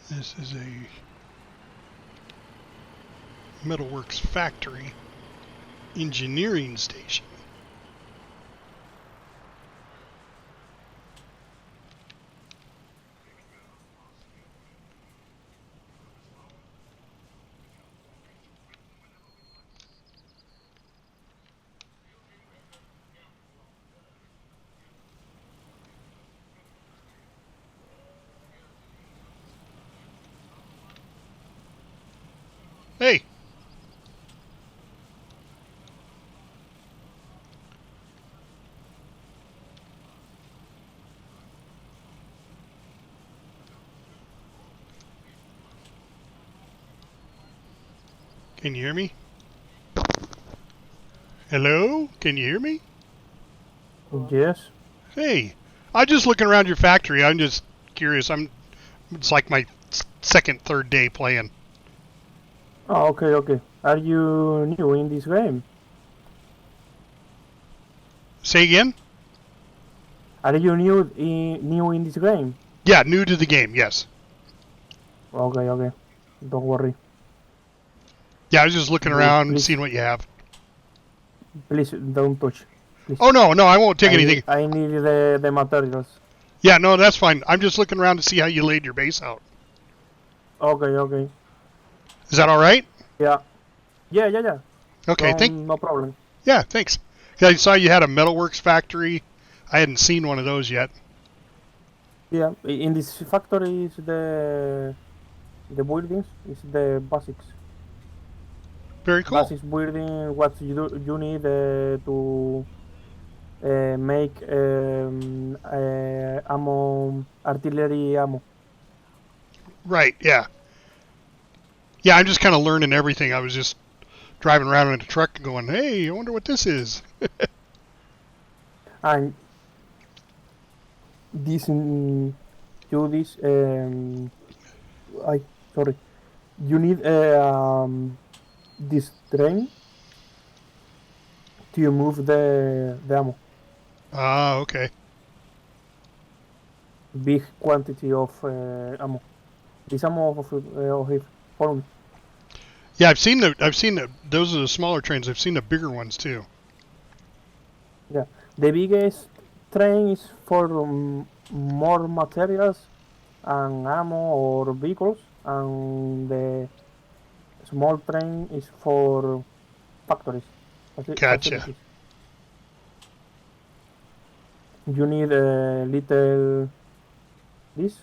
This is a metalworks factory engineering station. Hey! Can you hear me? Hello? Can you hear me? Yes. Hey, I'm just looking around your factory. I'm just curious. It's like my second, third day playing. Oh, okay. Are you new in this game? Say again? Are you new in this game? Yeah, new to the game, yes. Okay. Don't worry. Yeah, I was just looking around and seeing what you have. Please don't touch. Please. Oh, no, I won't take anything. I need the materials. Yeah, no, that's fine. I'm just looking around to see how you laid your base out. Okay. Is that all right? Yeah. Okay, No problem. Yeah, thanks. I saw you had a metalworks factory. I hadn't seen one of those yet. Yeah, in this factory is the buildings, is the basics. Very cool. Basics building, what you need to make ammo, artillery ammo. Right, yeah. Yeah, I'm just kind of learning everything. I was just driving around in a truck and going, hey, I wonder what this is. And this, you this, sorry, you need this train to move the ammo. Ah, okay. Big quantity of ammo. This ammo of it, follow me. Yeah, I've seen the. Those are the smaller trains. I've seen the bigger ones too. Yeah, the biggest train is for more materials and ammo or vehicles, and the small train is for factories. Gotcha. Facilities. You need a little this.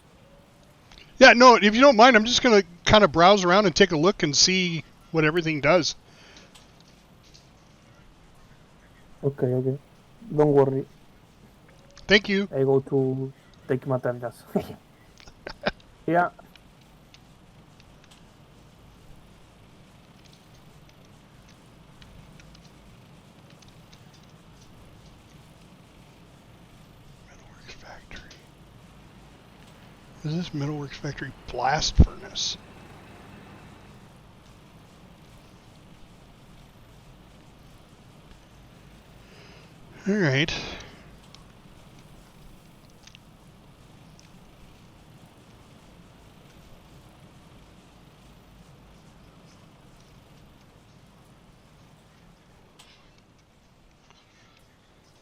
Yeah, no, if you don't mind, I'm just gonna kind of browse around and take a look and see what everything does. Okay, okay. Don't worry. Thank you. I go to take materials. Yeah. Metalworks factory. Is this metalworks factory blast furnace? All right.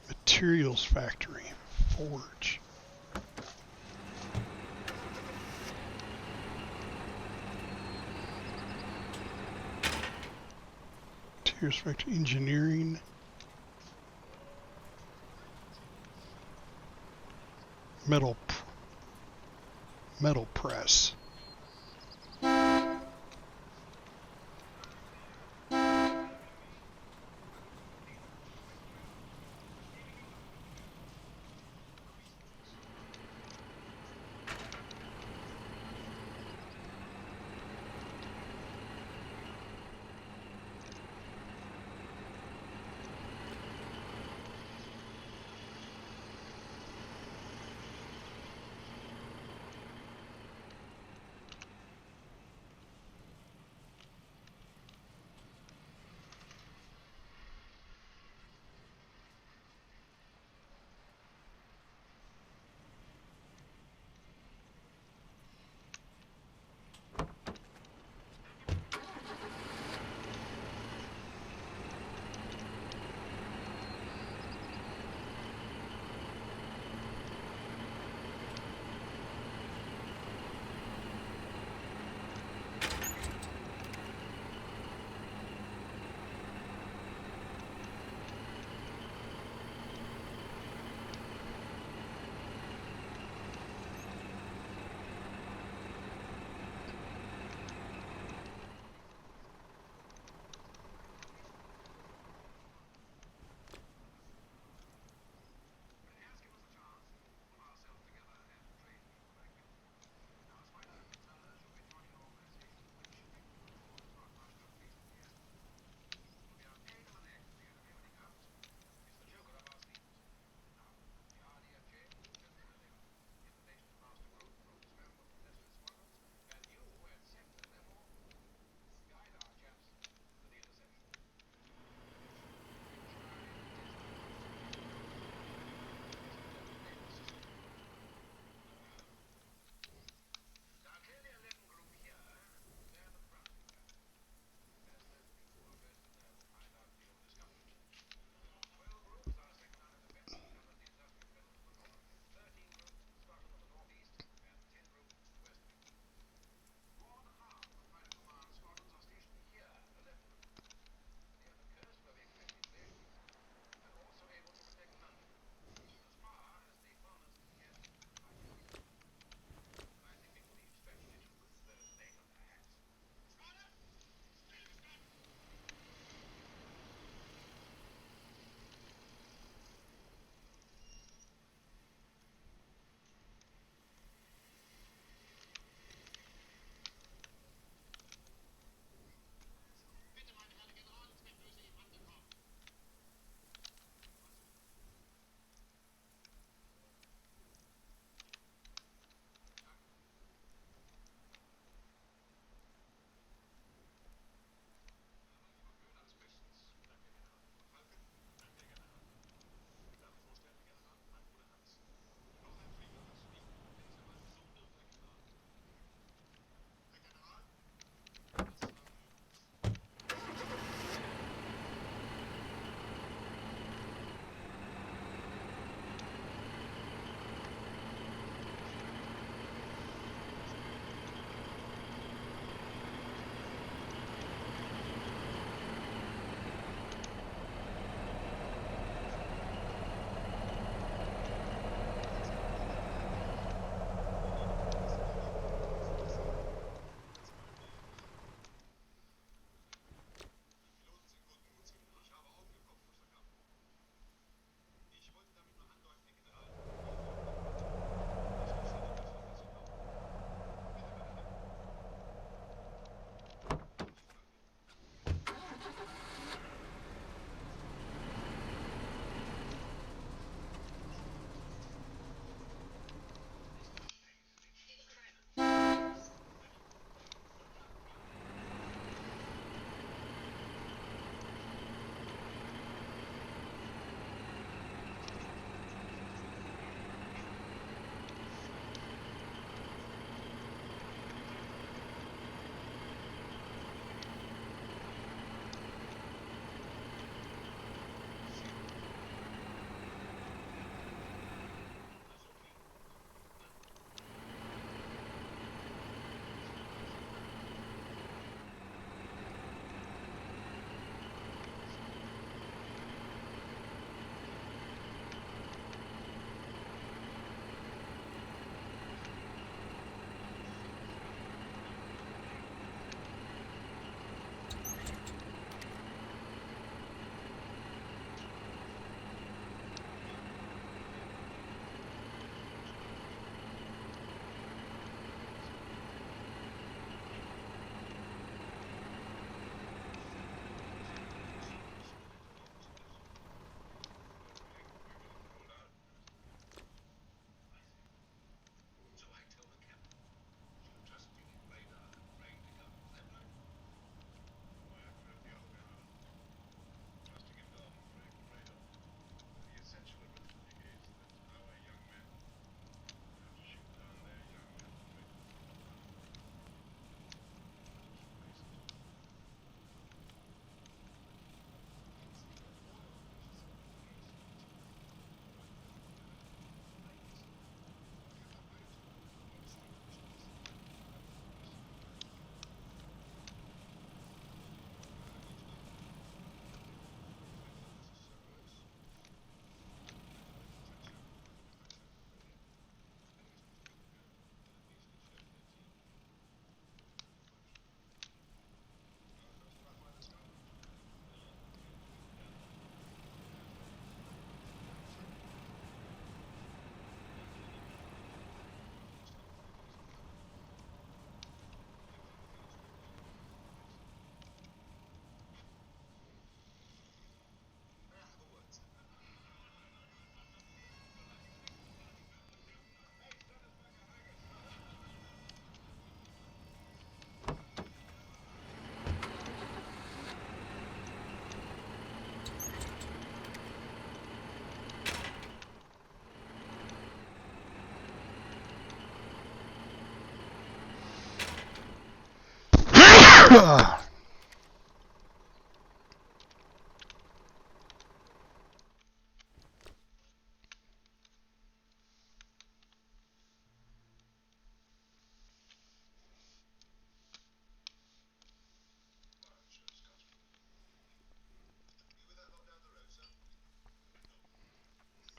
Materials factory, forge. Materials factory, engineering. Metal press.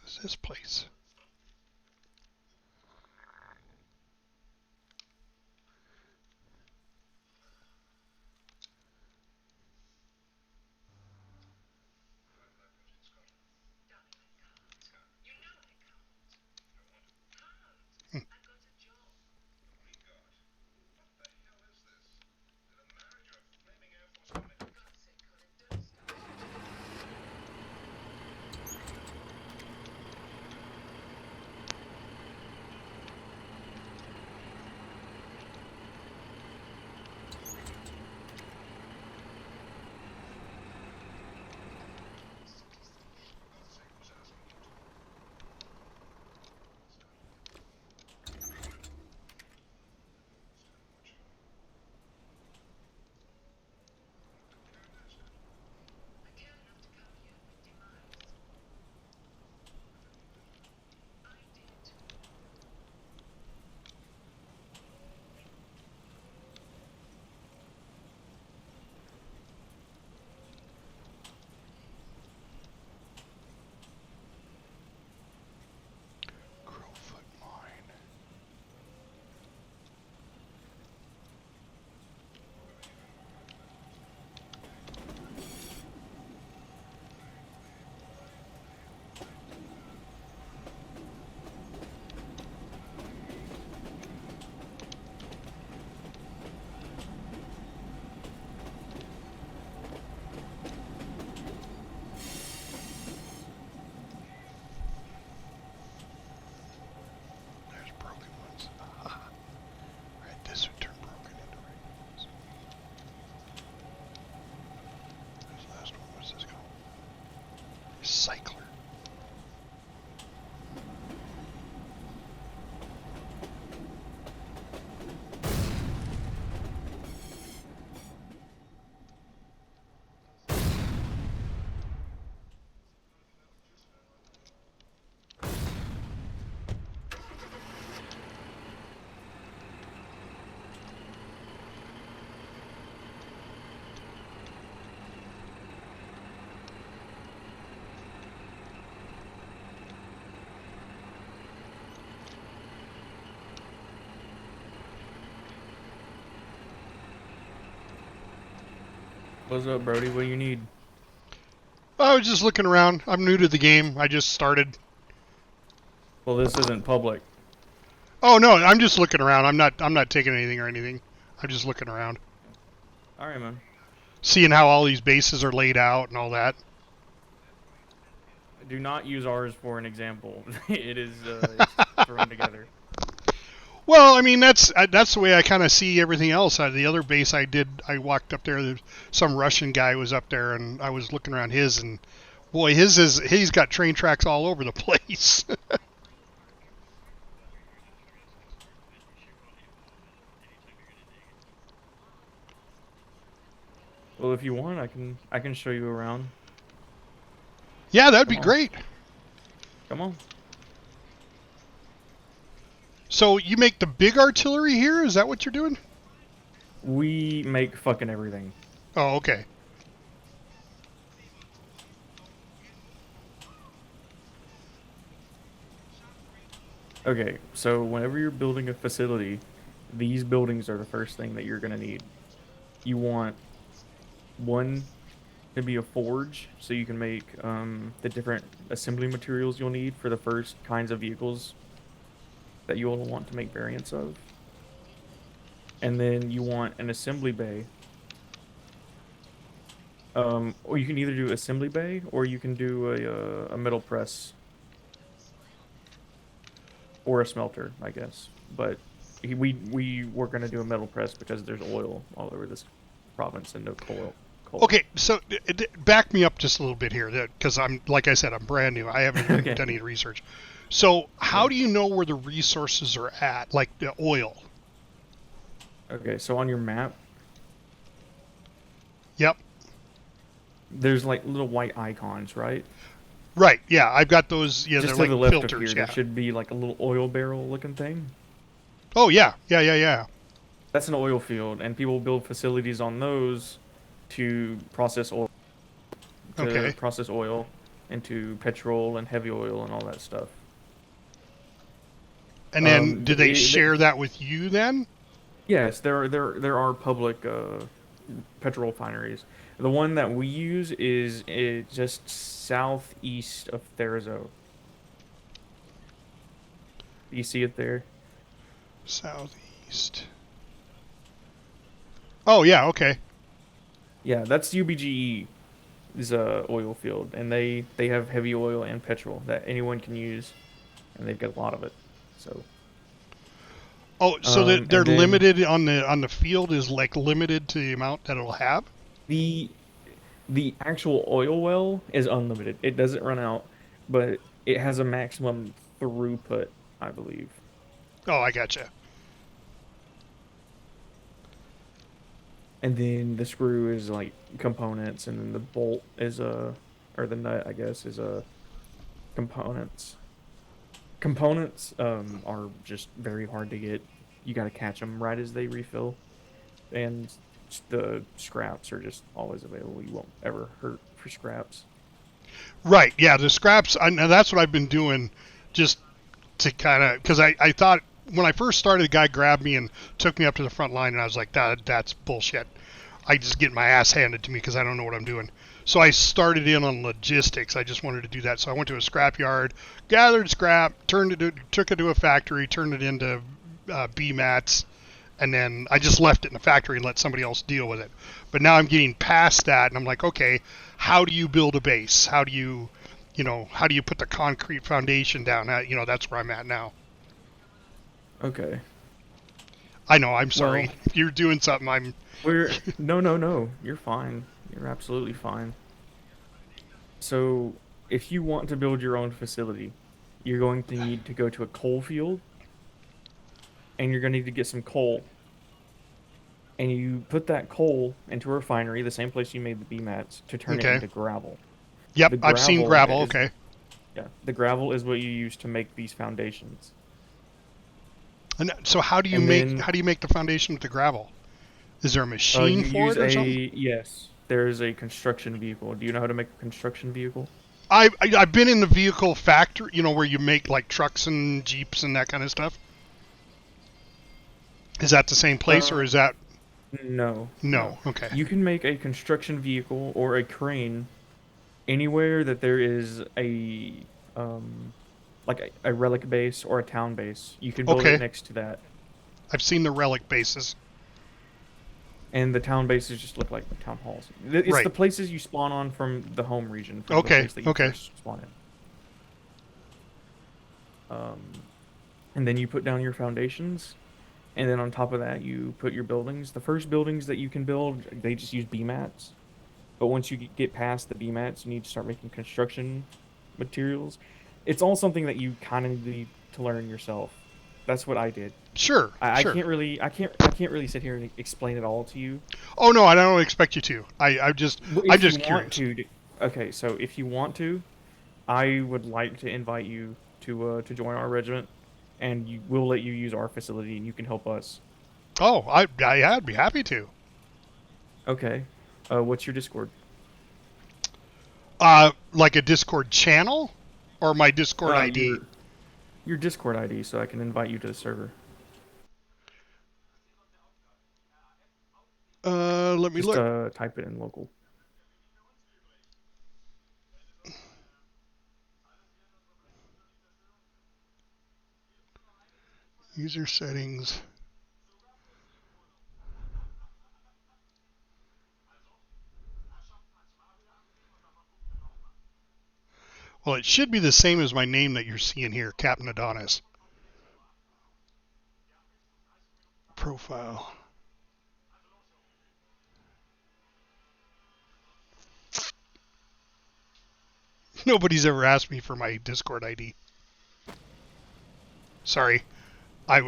What's this place? Cycler. What's up, Brody? What do you need? I was just looking around. I'm new to the game. I just started. Well, this isn't public. Oh no, I'm just looking around. I'm not taking anything or anything. I'm just looking around. All right, man. Seeing how all these bases are laid out and all that. Do not use ours for an example. It is it's thrown together. Well, I mean that's the way I kind of see everything else. The other base I walked up there. Some Russian guy was up there, and I was looking around his, and boy, he's got train tracks all over the place. Well, if you want, I can show you around. Yeah, that'd be great. Come on. So you make the big artillery here? Is that what you're doing? We make fucking everything. Oh, okay. Okay, so whenever you're building a facility, these buildings are the first thing that you're gonna need. You want one to be a forge, so you can make the different assembly materials you'll need for the first kinds of vehicles that you'll want to make variants of. And then you want an assembly bay. Or you can either do assembly bay, or you can do a metal press. Or a smelter, I guess. But we were going to do a metal press because there's oil all over this province and no coal. Okay, so back me up just a little bit here, because like I said, I'm brand new. I haven't done any research. So how do you know where the resources are at, like the oil? Okay, so on your map, Yep. There's like little white icons, right? Right. Yeah, I've got those. Yeah, Just they're to the like left of filters. here, Yeah. there should be like a little oil barrel looking thing. Oh yeah. Yeah. That's an oil field, and people build facilities on those to process oil. Okay. Process oil into petrol and heavy oil and all that stuff. And then, do they share that with you then? Yes, there are public petrol refineries. The one that we use is just southeast of Therizo. Do you see it there? Southeast. Oh yeah, okay. Yeah, that's UBGE. Is a oil field, and they have heavy oil and petrol that anyone can use, and they've got a lot of it. So. Oh, so they're limited on the field is like limited to the amount that it'll have. The actual oil well is unlimited. It doesn't run out, but it has a maximum throughput, I believe. Oh, I gotcha. And then the screw is like components, and then the bolt is or the nut, I guess, is components. Components are just very hard to get. You got to catch them right as they refill, and the scraps are just always available. You won't ever hurt for scraps. Right. Yeah, the scraps. That's what I've been doing, just to kind of because I thought when I first started, the guy grabbed me and took me up to the front line, and I was like, that's bullshit. I just get my ass handed to me because I don't know what I'm doing. So I started in on logistics. I just wanted to do that. So I went to a scrap yard, gathered scrap, took it to a factory, turned it into B mats, and then I just left it in the factory and let somebody else deal with it. But now I'm getting past that, and I'm like, okay, how do you build a base? How do you put the concrete foundation down? That's where I'm at now. Okay. I know. I'm sorry. Well, if you're doing something, No. You're fine. You're absolutely fine. So, if you want to build your own facility, you're going to need to go to a coal field, and you're going to need to get some coal. And you put that coal into a refinery, the same place you made the B-mats, to turn it into gravel. Yep, I've seen gravel, okay. Yeah, the gravel is what you use to make these foundations. And so how do you make the foundation with the gravel? Is there a machine for it or something? Yes, there is a construction vehicle. Do you know how to make a construction vehicle? I've been in the vehicle factory, where you make like trucks and Jeeps and that kind of stuff. Is that the same place or is that? No. No. Okay. You can make a construction vehicle or a crane anywhere that there is a like a relic base or a town base. You can build it next to that. I've seen the relic bases. And the town bases just look like town halls. It's the places you spawn on from the home region. From the place that you first spawn in. And then you put down your foundations. And then on top of that, you put your buildings. The first buildings that you can build, they just use B-mats. But once you get past the B-mats, you need to start making construction materials. It's all something that you kind of need to learn yourself. That's what I did. Sure. I can't really sit here and explain it all to you. Oh no, I don't expect you to. I'm just curious. Okay, so if you want to, I would like to invite you to join our regiment, and we'll let you use our facility, and you can help us. Oh, I'd be happy to. Okay. What's your Discord? Like a Discord channel, or my Discord ID? Your Discord ID, so I can invite you to the server. Let me look. Just type it in local. User settings. Well, it should be the same as my name that you're seeing here, Captain Adonis. Profile. Nobody's ever asked me for my Discord ID. Sorry, I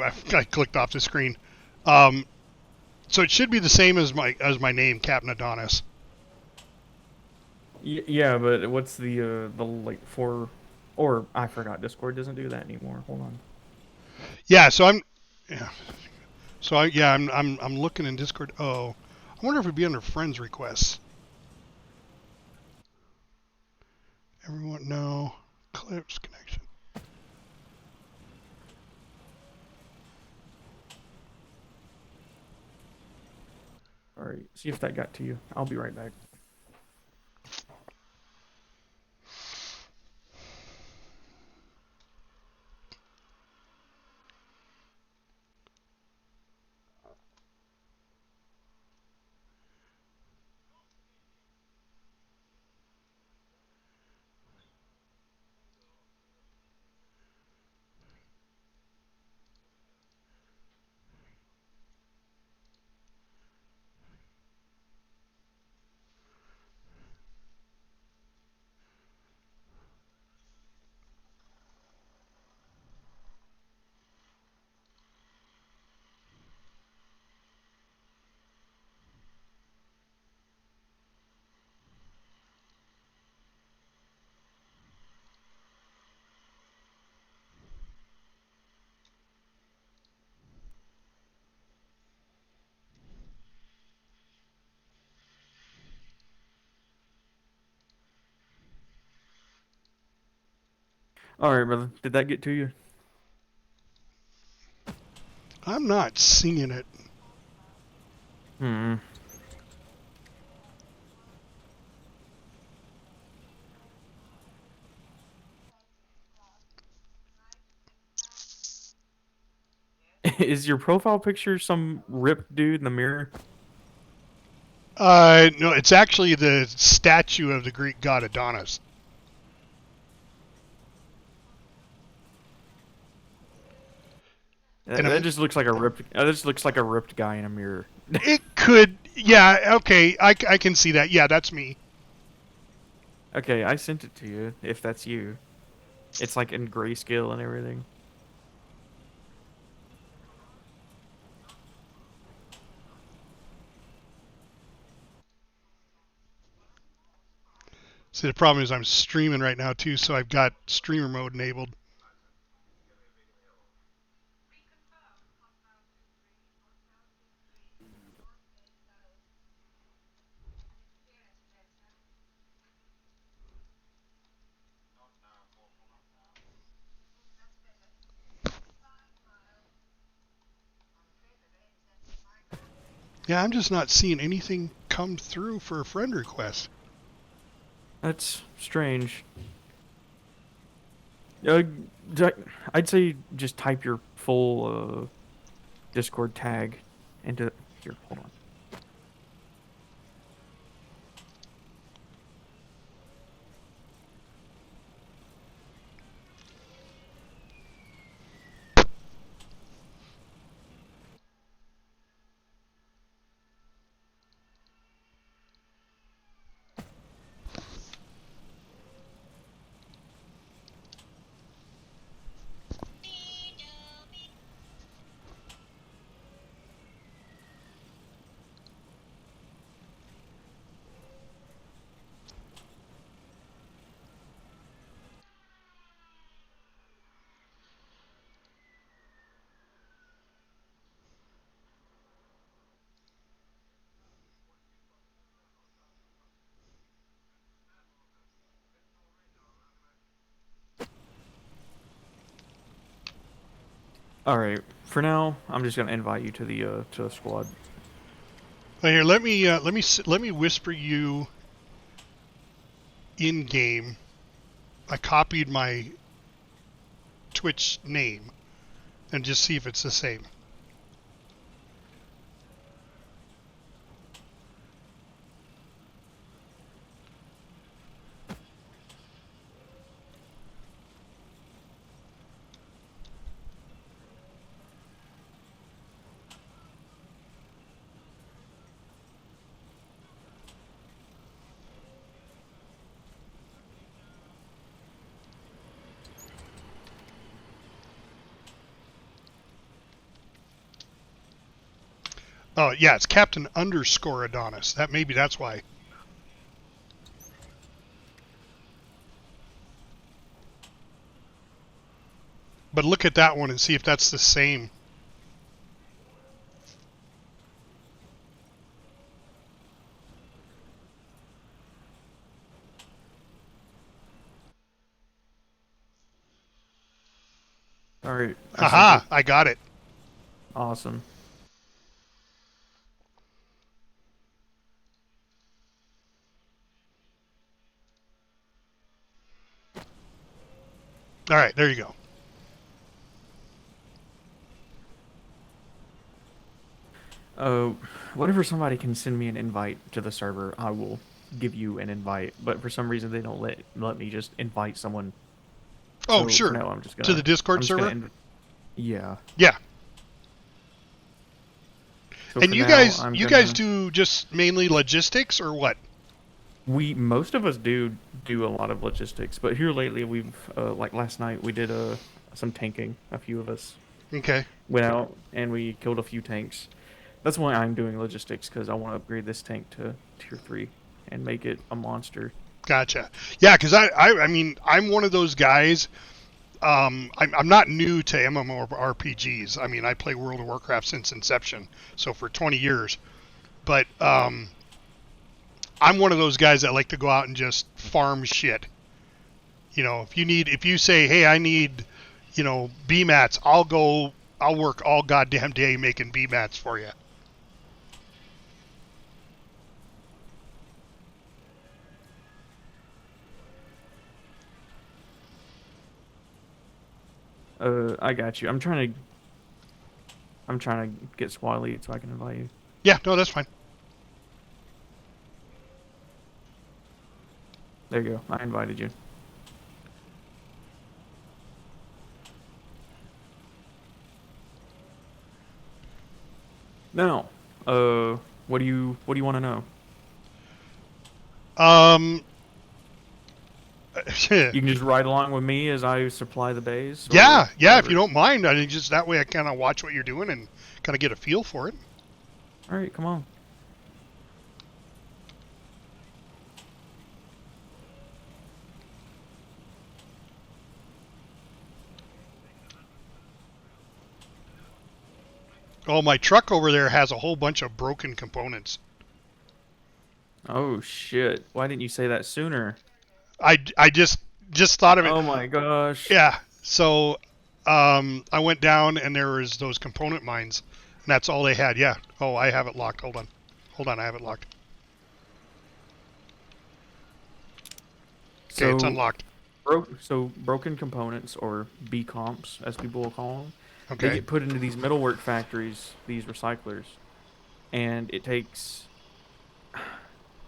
clicked off the screen. So it should be the same as my name, Captain Adonis. Yeah, but what's the like for? Or I forgot. Discord doesn't do that anymore. Hold on. Yeah, so I'm. Yeah. So I'm looking in Discord. Oh, I wonder if it'd be under friends requests. Everyone, no. Clips connection. All right, see if that got to you. I'll be right back. All right, brother. Did that get to you? I'm not seeing it. Hmm. Is your profile picture some ripped dude in the mirror? No, it's actually the statue of the Greek god Adonis. That just looks like a ripped. That just looks like a ripped guy in a mirror. It could, yeah, okay, I can see that. Yeah, that's me. Okay, I sent it to you. If that's you, it's like in grayscale and everything. See, the problem is I'm streaming right now too, so I've got streamer mode enabled. Yeah, I'm just not seeing anything come through for a friend request. That's strange. I'd say just type your full Discord tag into here. Hold on. All right. For now, I'm just gonna invite you to the squad. Well, here, let me whisper you in game. I copied my Twitch name and just see if it's the same. Oh, yeah, it's Captain _ Adonis. Maybe that's why. But look at that one and see if that's the same. All right. Aha! I got it. Awesome. All right, there you go. Whenever somebody can send me an invite to the server, I will give you an invite. But for some reason, they don't let me just invite someone. Oh, So sure. for now, I'm just gonna, to the Discord I'm just server? gonna yeah. Yeah. So And for you now, guys, I'm you gonna- guys do just mainly logistics or what? Most of us do a lot of logistics, but here lately we've like last night we did some tanking. A few of us Okay. went out and we killed a few tanks. That's why I'm doing logistics, because I want to upgrade this tank to tier 3 and make it a monster. Gotcha. Yeah, because I mean, I'm one of those guys. I'm not new to MMORPGs. I mean, I play World of Warcraft since inception, so for 20 years. But I'm one of those guys that like to go out and just farm shit. You know, if you say, hey, I need, B mats, I'll work all goddamn day making B mats for you. I got you. I'm trying to get squad lead so I can invite you. Yeah, no, that's fine. There you go. I invited you. Now, what do you want to know? You can just ride along with me as I supply the base. Yeah, if you don't mind. I mean, just that way I kind of watch what you're doing and kind of get a feel for it. All right, come on. Oh, my truck over there has a whole bunch of broken components. Oh shit! Why didn't you say that sooner? I just thought of it. Oh my gosh. Yeah. So, I went down and there was those component mines, and that's all they had. Yeah. Oh, I have it locked. Hold on, I have it locked. Okay, it's unlocked. So broken components, or B comps, as people will call them, Okay. they get put into these metalwork factories, these recyclers, and it takes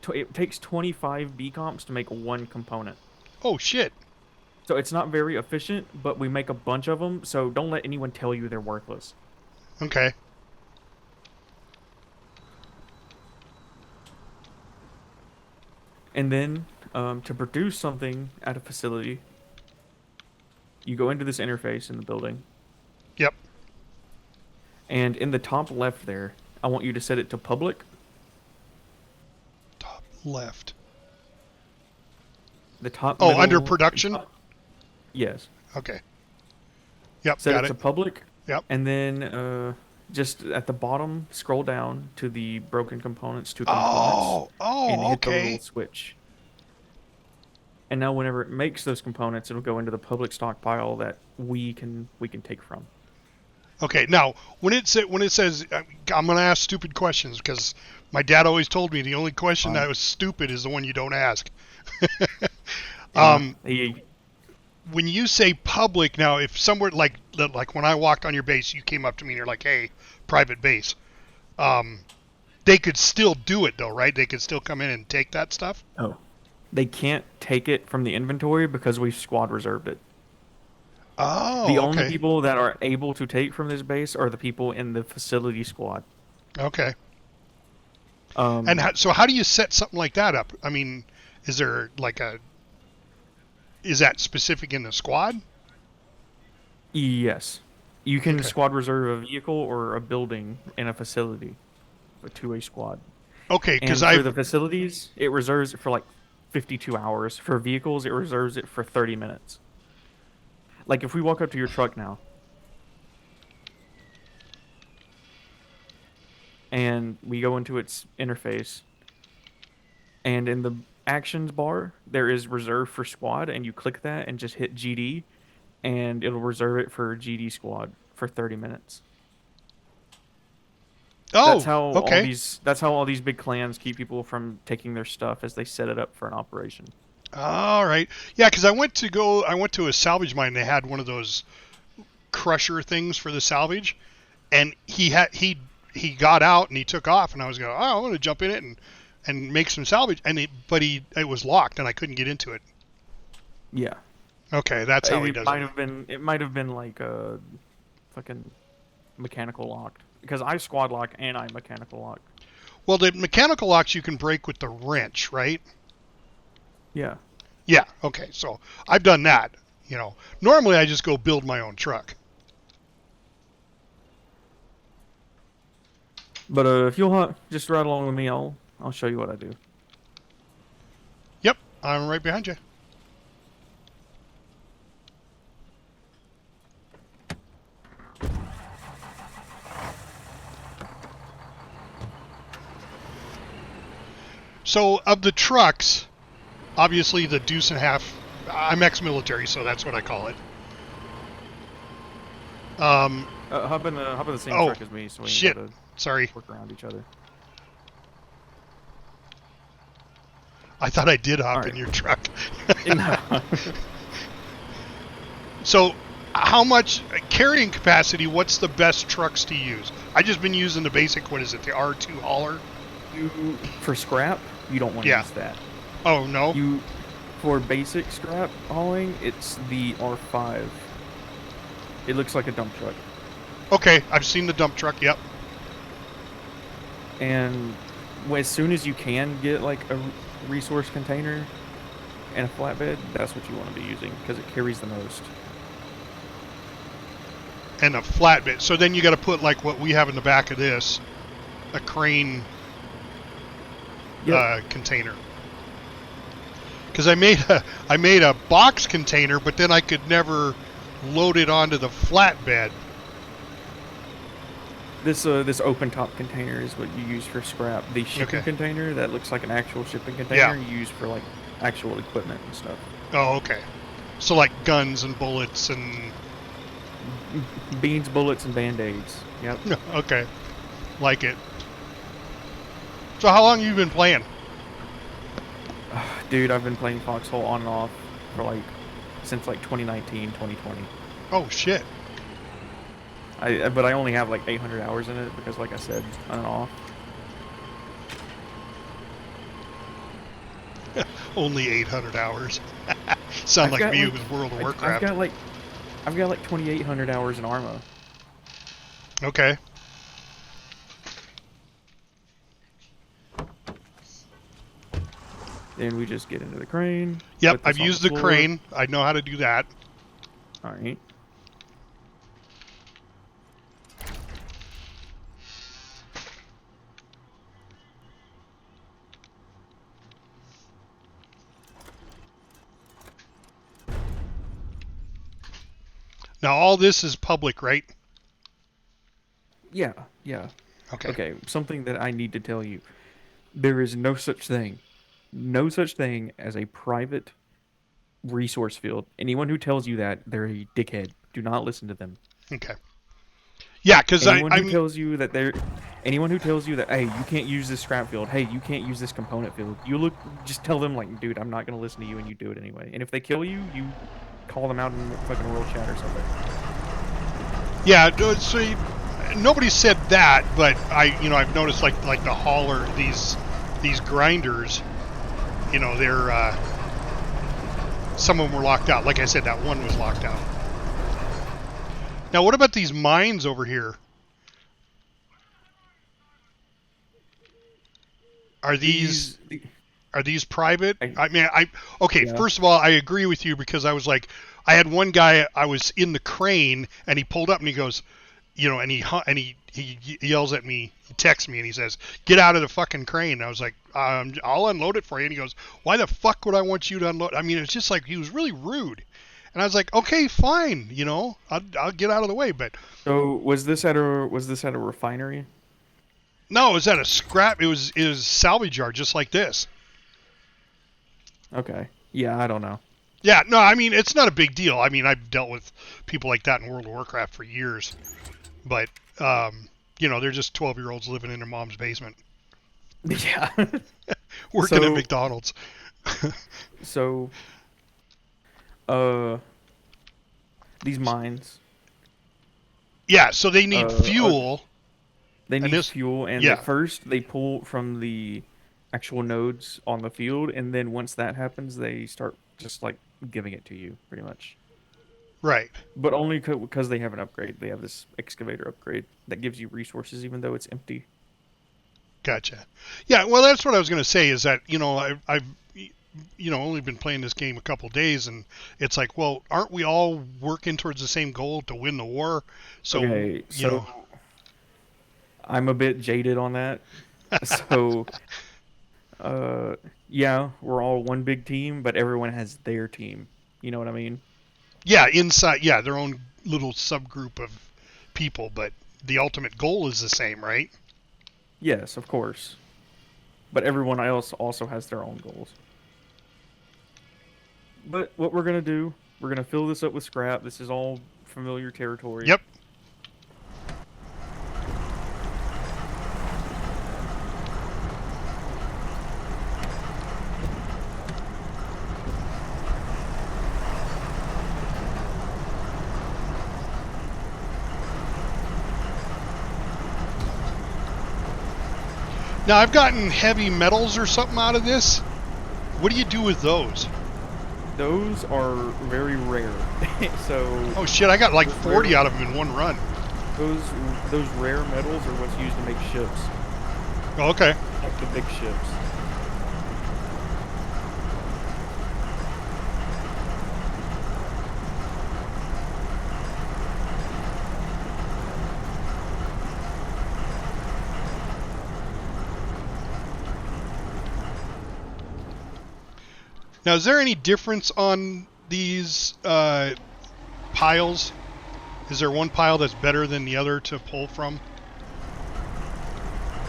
25 B comps to make one component. Oh shit. So it's not very efficient, but we make a bunch of them. So don't let anyone tell you they're worthless. Okay. And then to produce something at a facility, you go into this interface in the building. Yep. And in the top left there, I want you to set it to public. Top left. The top. Oh, middle, under production? Yes. Okay. Yep, Set got it to it. public. Yep. And then just at the bottom, scroll down to the broken components to components. And hit the little switch. And now whenever it makes those components, it'll go into the public stockpile that we can take from. Okay, now when it says I'm going to ask stupid questions, because my dad always told me the only question that was stupid is the one you don't ask. When you say public, now if somewhere like when I walked on your base, you came up to me and you're like, "Hey, private base," they could still do it though, right? They could still come in and take that stuff. Oh, they can't take it from the inventory because we've squad reserved it. Oh, the only people that are able to take from this base are the people in the facility squad. Okay. And so how do you set something like that up? I mean, is there like is that specific in the squad? Yes. You can squad reserve a vehicle or a building in a facility to a squad. Okay, because for the facilities, it reserves it for like 52 hours. For vehicles, it reserves it for 30 minutes. Like if we walk up to your truck now, and we go into its interface, and in the actions bar there is reserved for squad, and you click that and just hit GD, and it'll reserve it for GD squad for 30 minutes. Oh, that's how okay. all these big clans keep people from taking their stuff as they set it up for an operation. All right. Yeah, because I went to a salvage mine. They had one of those crusher things for the salvage, and he got out and he took off, and I was going, oh, I want to jump in it and make some salvage, but it was locked and I couldn't get into it. Yeah. Okay, that's how he does it. It might have been like a fucking mechanical locked, because I squad lock and I mechanical lock. Well, the mechanical locks you can break with the wrench, right? Yeah. Yeah. Okay. So I've done that. You know, normally I just go build my own truck. But if you'll just ride along with me, I'll show you what I do. Yep, I'm right behind you. So of the trucks, obviously the deuce and a half, I'm ex-military, so that's what I call it. Hop in the same truck as me, so we shit. can Sorry. work around each other. I thought I did hop in your truck. No. So, how much carrying capacity? What's the best trucks to use? I just been using the basic. What is it? The R2 hauler. For scrap, you don't want to use that. Oh no. For basic scrap hauling, it's the R5. It looks like a dump truck. Okay, I've seen the dump truck. Yep. And as soon as you can get like a resource container and a flatbed, that's what you want to be using, because it carries the most. And a flatbed. So then you got to put like what we have in the back of this, a crane container. Because I made a box container, but then I could never load it onto the flatbed. This open top container is what you use for scrap. The shipping container that looks like an actual shipping container you use for like actual equipment and stuff. Oh, okay. So like guns and bullets and beans, bullets, and band-aids. Yep. Okay. Like it. So how long have you been playing? Dude, I've been playing Foxhole on and off for since 2019, 2020. Oh shit. But I only have like 800 hours in it because, like I said, on and off. Only 800 hours. Sound like me with World of Warcraft. I've got like 2,800 hours in Arma. Okay. Then we just get into the crane. Yep, I've used the crane. I know how to do that. All right. Now all this is public, right? Yeah. Okay, something that I need to tell you. There is no such thing as a private resource field. anyone who tells you that, they're a dickhead. Do not listen to them. Okay. Yeah, because anyone who tells you that, hey, you can't use this scrap field, hey, you can't use this component field, just tell them, like, dude, I'm not going to listen to you, and you do it anyway. And if they kill you, you call them out in fucking world chat or something. Yeah, so nobody said that, but I've noticed like the hauler, these grinders, they're some of them were locked out. Like I said, that one was locked out. Now, what about these mines over here? Are these private? First of all, I agree with you, because I was like, I had one guy, I was in the crane, and he pulled up and he goes, and he yells at me, he texts me and he says, "Get out of the fucking crane." And I was like, I'll unload it for you. And he goes, "Why the fuck would I want you to unload?" I mean, it's just like, he was really rude. And I was like, okay, fine, you know, I'll get out of the way. But So was this at a refinery? no, it was at a scrap. It was salvage yard, just like this. Okay. Yeah, I don't know. Yeah, no, I mean, it's not a big deal. I mean, I've dealt with people like that in World of Warcraft for years. But, you know, they're just 12-year-olds living in their mom's basement. Yeah. Working at McDonald's. So, these mines. Yeah, so they need fuel. They need fuel, and yeah. at first they pull from the actual nodes on the field, and then once that happens, they start just like giving it to you, pretty much. Right. But only because they have an upgrade. They have this excavator upgrade that gives you resources even though it's empty. Gotcha. Yeah, well, that's what I was going to say is that, you know, I've you know, only been playing this game a couple days, and it's like, well, aren't we all working towards the same goal to win the war? So, okay, so you know. I'm a bit jaded on that. So, yeah, we're all one big team, but everyone has their team. You know what I mean? Yeah, inside, yeah, their own little subgroup of people, but the ultimate goal is the same, right? Yes, of course. But everyone else also has their own goals. But what we're going to do, we're going to fill this up with scrap. This is all familiar territory. Yep. Now, I've gotten heavy metals or something out of this. What do you do with those? Those are very rare. So. Oh shit! I got like 40 out of them in one run. Those rare metals are what's used to make ships. Oh, okay. Like the big ships. Now, is there any difference on these piles? Is there one pile that's better than the other to pull from?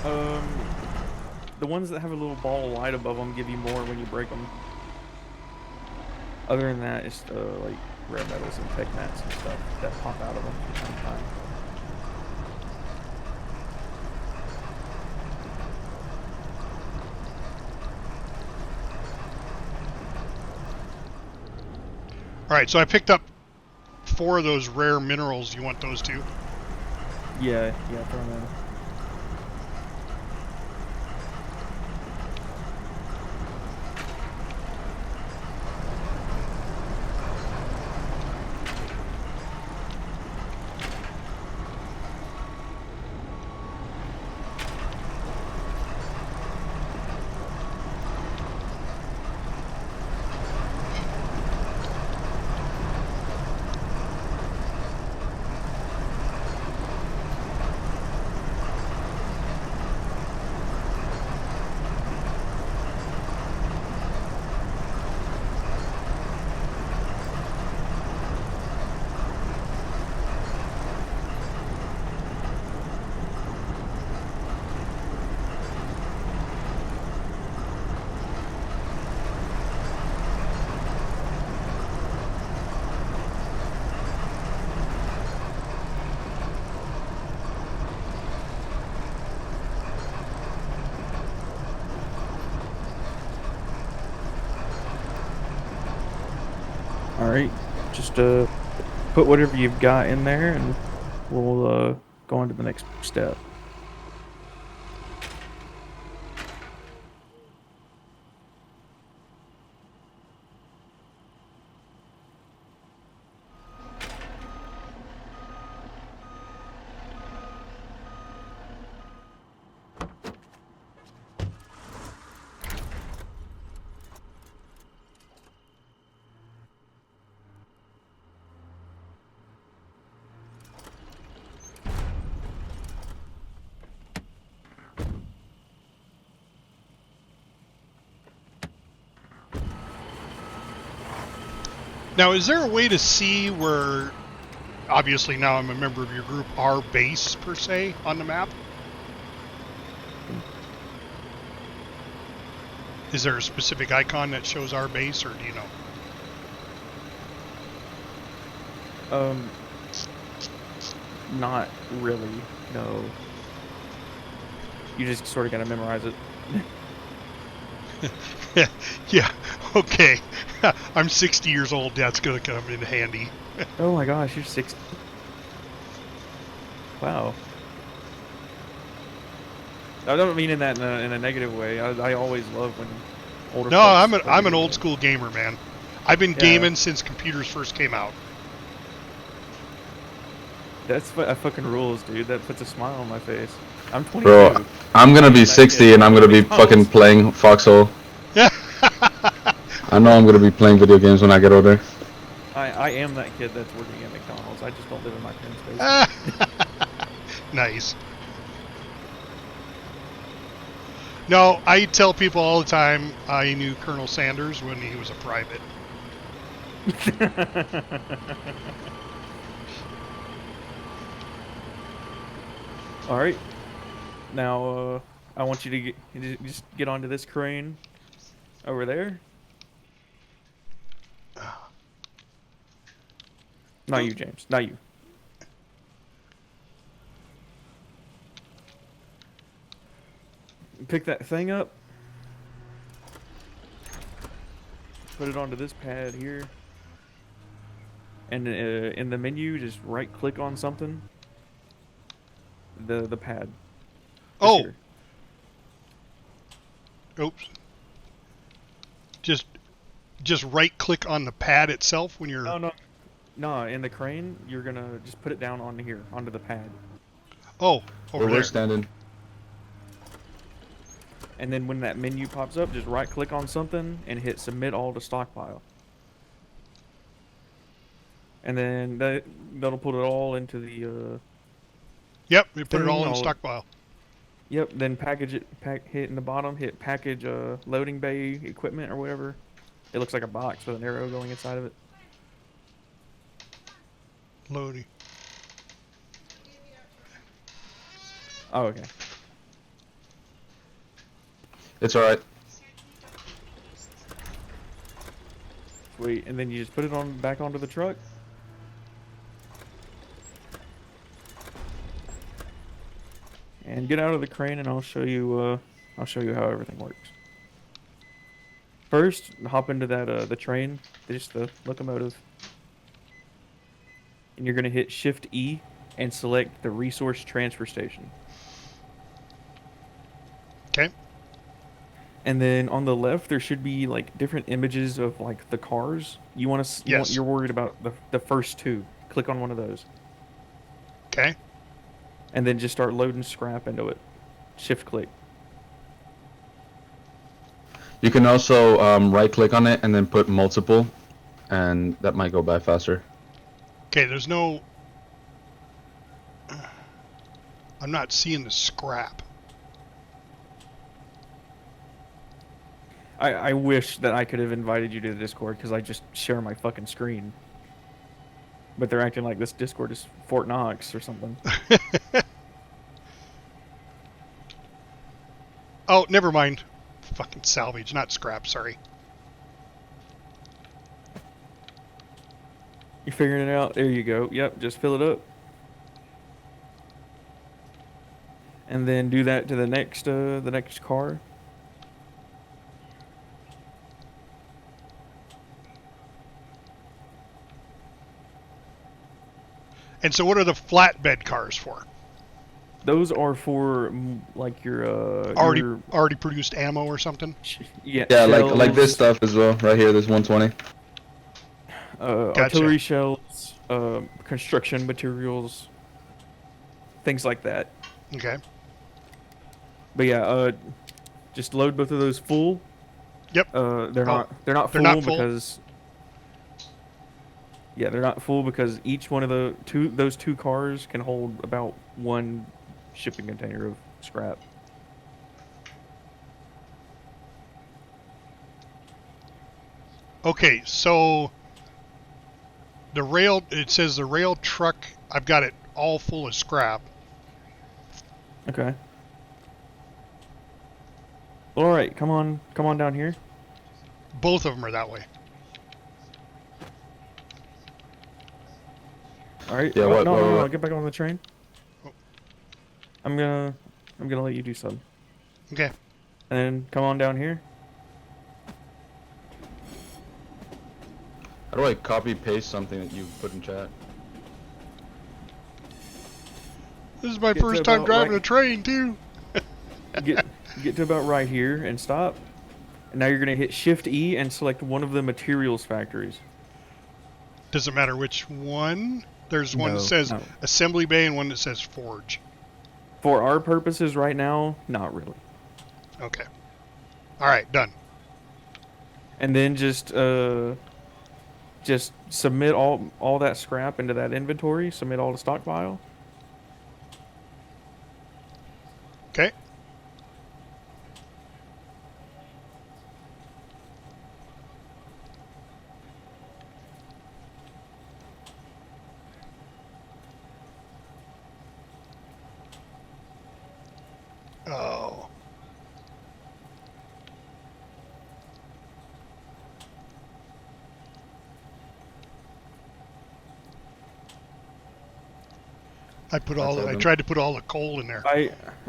The ones that have a little ball of light above them give you more when you break them. Other than that, it's like rare metals and tech mats and stuff that pop out of them from time to time. All right, so I picked up 4 of those rare minerals. You want those too? Yeah, throw them in. Alright, just put whatever you've got in there and we'll go on to the next step. Now, is there a way to see where, obviously now I'm a member of your group, our base per se on the map? Is there a specific icon that shows our base, or do you know? Not really, no. You just sort of gotta memorize it. Yeah, okay. I'm 60 years old, that's gonna come in handy. Oh my gosh, you're 60. Wow. I don't mean in that in a negative way. I always love when older. No, folks I'm an old school gamer, man. I've been gaming since computers first came out. That's fucking rules, dude. That puts a smile on my face. I'm 22. Bro, I'm gonna be 60 and I'm gonna be fucking playing Foxhole. Yeah. I know I'm gonna be playing video games when I get older. I am that kid that's working at McDonald's. I just don't live in my parents' basement. Nice. No, I tell people all the time I knew Colonel Sanders when he was a private. All right. Now, I want you to just get onto this crane over there. Not you, James. Not you. Pick that thing up. Put it onto this pad here. And in the menu, just right-click on something. The pad. Oh. Here. Oops. Just right-click on the pad itself when you're. No, in the crane, you're gonna just put it down onto here, onto the pad. Oh, over there. We're standing. And then when that menu pops up, just right-click on something and hit Submit All to Stockpile. And then that'll put it all into the. Yep, we put it all in stockpile. Yep. Then package it. Hit in the bottom. Hit package loading bay equipment or whatever. It looks like a box with an arrow going inside of it. Loading. Oh, okay. It's alright. Sweet, and then you just put it on back onto the truck. And get out of the crane, and I'll show you. I'll show you how everything works. First, hop into that the train, just the locomotive, and you're gonna hit Shift E and select the resource transfer station. Okay. And then on the left, there should be like different images of like the cars. You want to? Yes. You're worried about the first two. Click on one of those. Okay. And then just start loading scrap into it. Shift click. You can also right-click on it and then put multiple, and that might go by faster. Okay, there's no. I'm not seeing the scrap. I wish that I could have invited you to the Discord because I just share my fucking screen. But they're acting like this Discord is Fort Knox or something. Oh, never mind. Fucking salvage, not scrap, sorry. You figuring it out? There you go. Yep, just fill it up. And then do that to the next car. And so what are the flatbed cars for? Those are for like your already produced ammo or something? Yeah, like this stuff as well. Right here, this 120. Gotcha. Artillery shells, construction materials, things like that. Okay. But yeah, just load both of those full. Yep. They're not full because. Yeah, they're not full because each one of those two cars can hold about one shipping container of scrap. Okay, so The rail, it says the rail truck, I've got it all full of scrap. Okay. All right, come on down here. Both of them are that way. All right. Yeah, No, get back on the train. I'm gonna let you do something. Okay. And then come on down here. How do I copy paste something that you put in chat? This is my first time driving a train too. get to about right here and stop. And now you're gonna hit Shift E and select one of the materials factories. Doesn't matter which one. There's one that says assembly bay and one that says forge. For our purposes right now, not really. Okay. All right, done. And then just submit all that scrap into that inventory. Submit all the stockpile. Okay. Oh. I tried to put all the coal in there.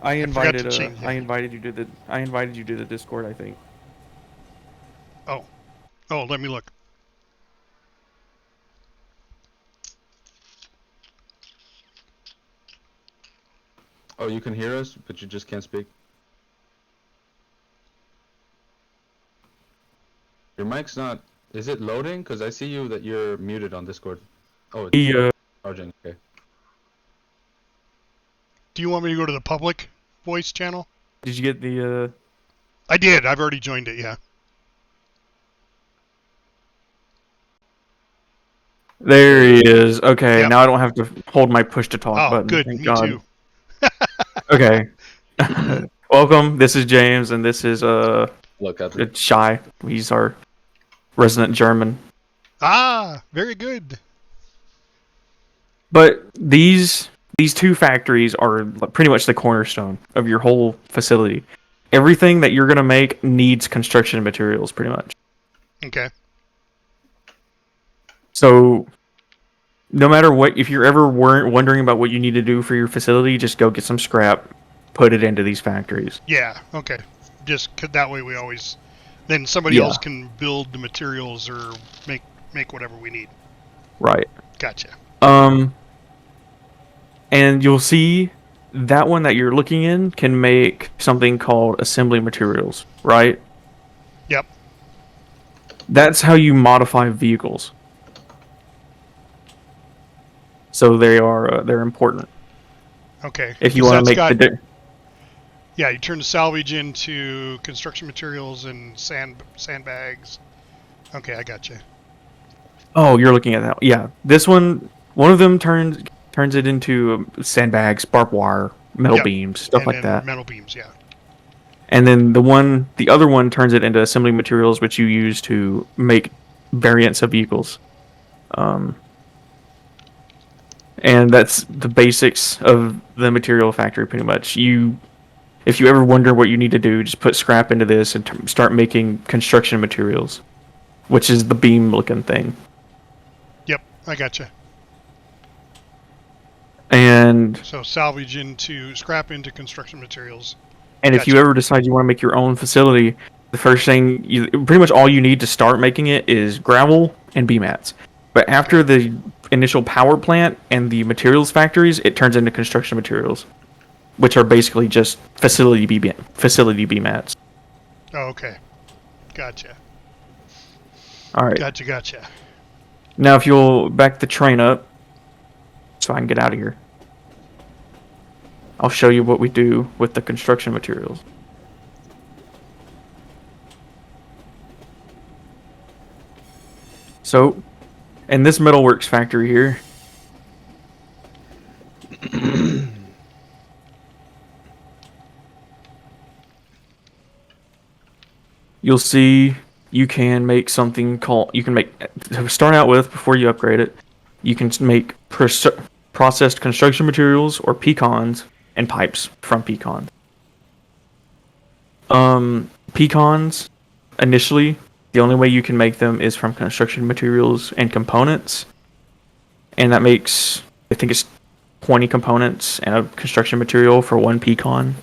I invited you to the Discord, I think. Oh, let me look. Oh, you can hear us, but you just can't speak. Your mic's not. Is it loading? Because I see you that you're muted on Discord. Oh, it's charging. Okay. Do you want me to go to the public voice channel? Did you get the? I did. I've already joined it. Yeah. There he is. Okay, now I don't have to hold my push to talk button. Good. Thank Me God. too. Okay. Welcome. This is James, and this is Look, Shy. He's our resident German. Ah, very good. But these two factories are pretty much the cornerstone of your whole facility. Everything that you're gonna make needs construction materials, pretty much. Okay. So, no matter what, if you're ever wondering about what you need to do for your facility, just go get some scrap, put it into these factories. Yeah. Okay. Just that way we always, then somebody else can build the materials or make whatever we need. Right. Gotcha. And you'll see that one that you're looking in can make something called assembly materials, right? Yep. That's how you modify vehicles. So they're important. Okay. If you want to make yeah, you turn the salvage into construction materials and sandbags. Okay, I gotcha. Oh, you're looking at that. Yeah, this one of them turns it into sandbags, barbed wire, metal beams, stuff like that. Metal beams, yeah. And then the other one turns it into assembly materials, which you use to make variants of vehicles. And that's the basics of the material factory, pretty much. If you ever wonder what you need to do, just put scrap into this and start making construction materials, which is the beam-looking thing. Yep, I gotcha. And so salvage into scrap into construction materials. And if you ever decide you want to make your own facility, the first thing pretty much all you need to start making it is gravel and B-mats. But after the initial power plant and the materials factories, it turns into construction materials, which are basically just facility B-mats. Oh, okay. Gotcha. All right. Gotcha. Now, if you'll back the train up, so I can get out of here, I'll show you what we do with the construction materials. So, in this metalworks factory here, you'll see you can make something called, to start out with, before you upgrade it, you can make processed construction materials or pecans and pipes from pecans. Pecans, initially, the only way you can make them is from construction materials and components. And that makes, I think it's 20 components and a construction material for one pecan.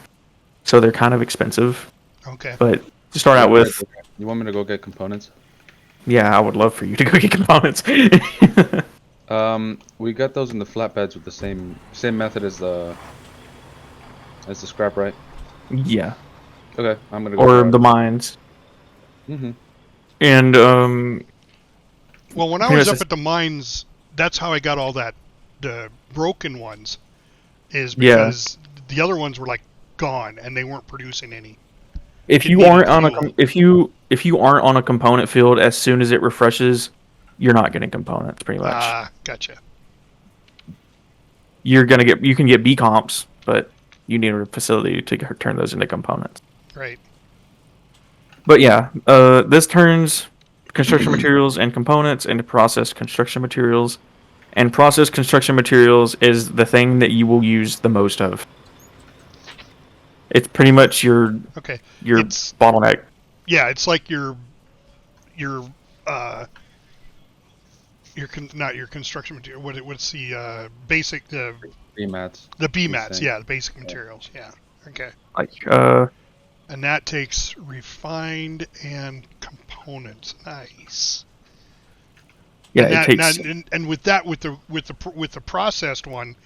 So they're kind of expensive. Okay. But to start out with... You want me to go get components? Yeah, I would love for you to go get components. We got those in the flatbeds with the same method as the scrap, right? Yeah. Okay, I'm gonna go. Or the mines. Mm-hmm. And well, when I was up at the mines, that's how I got all the broken ones, is because the other ones were like gone and they weren't producing any. If you aren't on if you aren't on a component field as soon as it refreshes, you're not getting components pretty much. Ah, gotcha. You can get B comps, but you need a facility to turn those into components. Right. But yeah, this turns construction materials and components into processed construction materials, and processed construction materials is the thing that you will use the most of. It's pretty much your bottleneck. Yeah, it's like not your construction material. What's the basic B-mats? The B-mats, yeah, the basic materials. Yeah. Okay. And that takes refined and components. Nice. Yeah, it takes. And with that, with the processed one,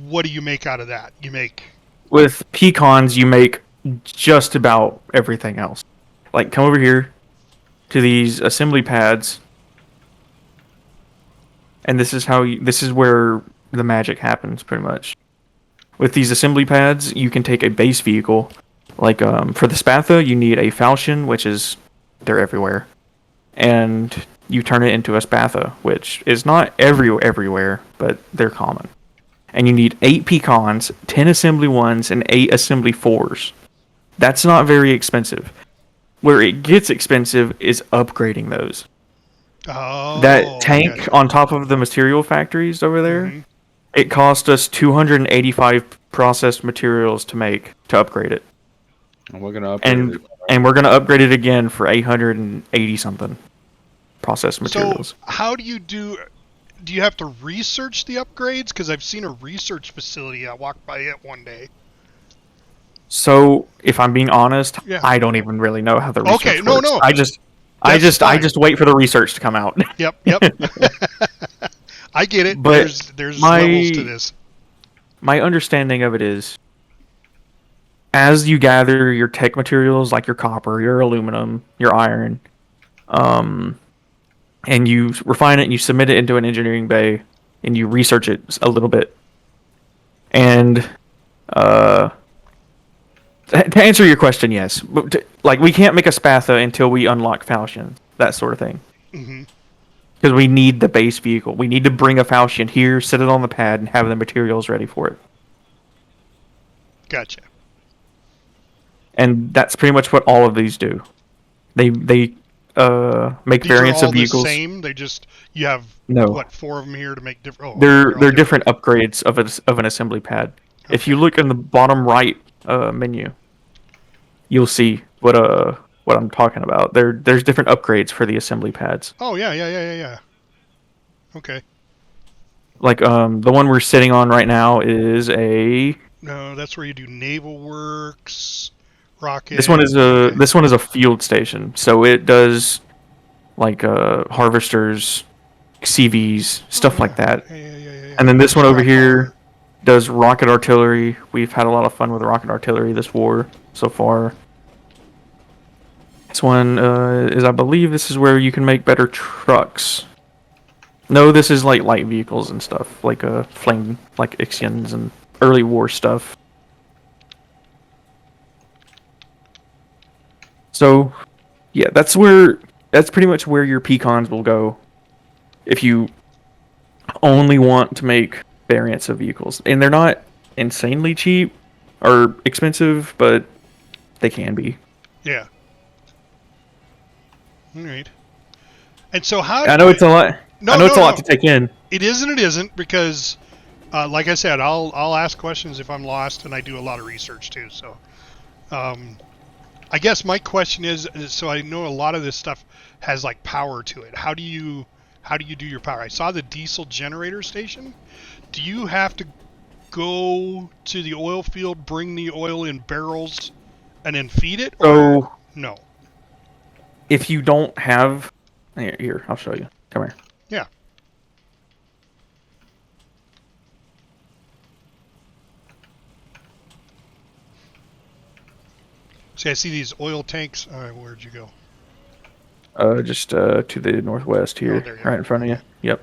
what do you make out of that? You make. With pecans, you make just about everything else. Like, come over here to these assembly pads, and this is where the magic happens, pretty much. With these assembly pads, you can take a base vehicle. Like, for the Spatha, you need a falchion, which is, they're everywhere. And you turn it into a Spatha, which is not everywhere, but they're common. And you need 8 pecans, 10 assembly 1s, and 8 assembly 4s. That's not very expensive. Where it gets expensive is upgrading those. Oh, that tank on top of the material factories over there, it cost us 285 processed materials to upgrade it. And we're gonna upgrade it. And we're gonna upgrade it again for 880 something processed materials. So how do you do? Do you have to research the upgrades? Because I've seen a research facility. I walked by it one day. So, if I'm being honest, I don't even really know how the research works. No. I just wait for the research to come out. Yep. I get it. But there's levels to this. My understanding of it is, as you gather your tech materials like your copper, your aluminum, your iron, and you refine it and you submit it into an engineering bay and you research it a little bit. And to answer your question, yes. But we can't make a Spatha until we unlock Falchion, that sort of thing. Because we need the base vehicle. We need to bring a Falchion here, sit it on the pad, and have the materials ready for it. Gotcha. And that's pretty much what all of these do. They make variants of vehicles. The same. They just you have 4 of them here to make different. They're different upgrades of an assembly pad. Okay. If you look in the bottom right menu, you'll see what I'm talking about. There's different upgrades for the assembly pads. Oh yeah. Okay. Like the one we're sitting on right now is a. No, that's where you do naval works. Rocket. This one is a field station, so it does harvesters, CVs, stuff like that. Yeah. And then this one over here does rocket artillery. We've had a lot of fun with rocket artillery this war so far. This one I believe this is where you can make better trucks. No, this is like light vehicles and stuff, like flame, like Ixions and early war stuff. So, yeah, that's pretty much where your pecans will go if you only want to make variants of vehicles. And they're not insanely cheap or expensive, but they can be. Yeah. All right. And so how? I know it's a lot. It's a lot to take in. It is and it isn't because, like I said, I'll ask questions if I'm lost, and I do a lot of research too. So, I guess my question is, so I know a lot of this stuff has like power to it. How do you do your power? I saw the diesel generator station. Do you have to go to the oil field, bring the oil in barrels, and then feed it, or no? If you don't have, here, I'll show you. Come here. Yeah. See, I see these oil tanks. All right, where'd you go? Just to the northwest here, right in front of you. Yep.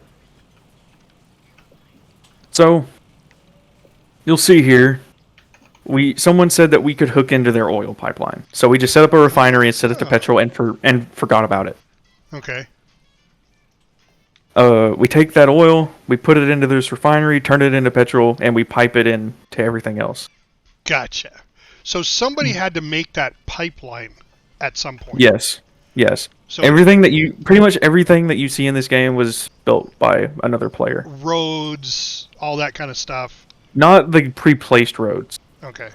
So, you'll see here, someone said that we could hook into their oil pipeline. So we just set up a refinery and set it to petrol and forgot about it. Okay. We take that oil, we put it into this refinery, turn it into petrol, and we pipe it in to everything else. Gotcha. So somebody had to make that pipeline at some point. Yes. Yes. So pretty much everything that you see in this game was built by another player. Roads, all that kind of stuff. Not the pre-placed roads. Okay.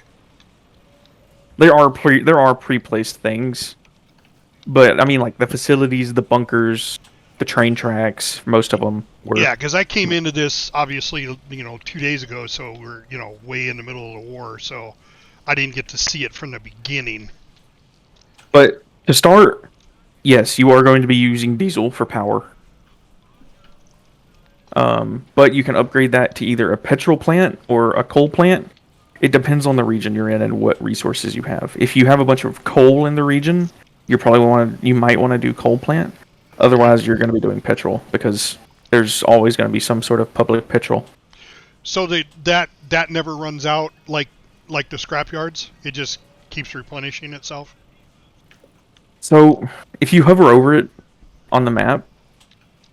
There are pre-placed things, but I mean, like the facilities, the bunkers, the train tracks, most of them were. Yeah, because I came into this obviously 2 days ago, so we're way in the middle of the war, so I didn't get to see it from the beginning. But to start, yes, you are going to be using diesel for power. But you can upgrade that to either a petrol plant or a coal plant. It depends on the region you're in and what resources you have. If you have a bunch of coal in the region, you might want to do coal plant. Otherwise, you're going to be doing petrol because there's always going to be some sort of public petrol. So that never runs out like the scrapyards. It just keeps replenishing itself. So if you hover over it on the map,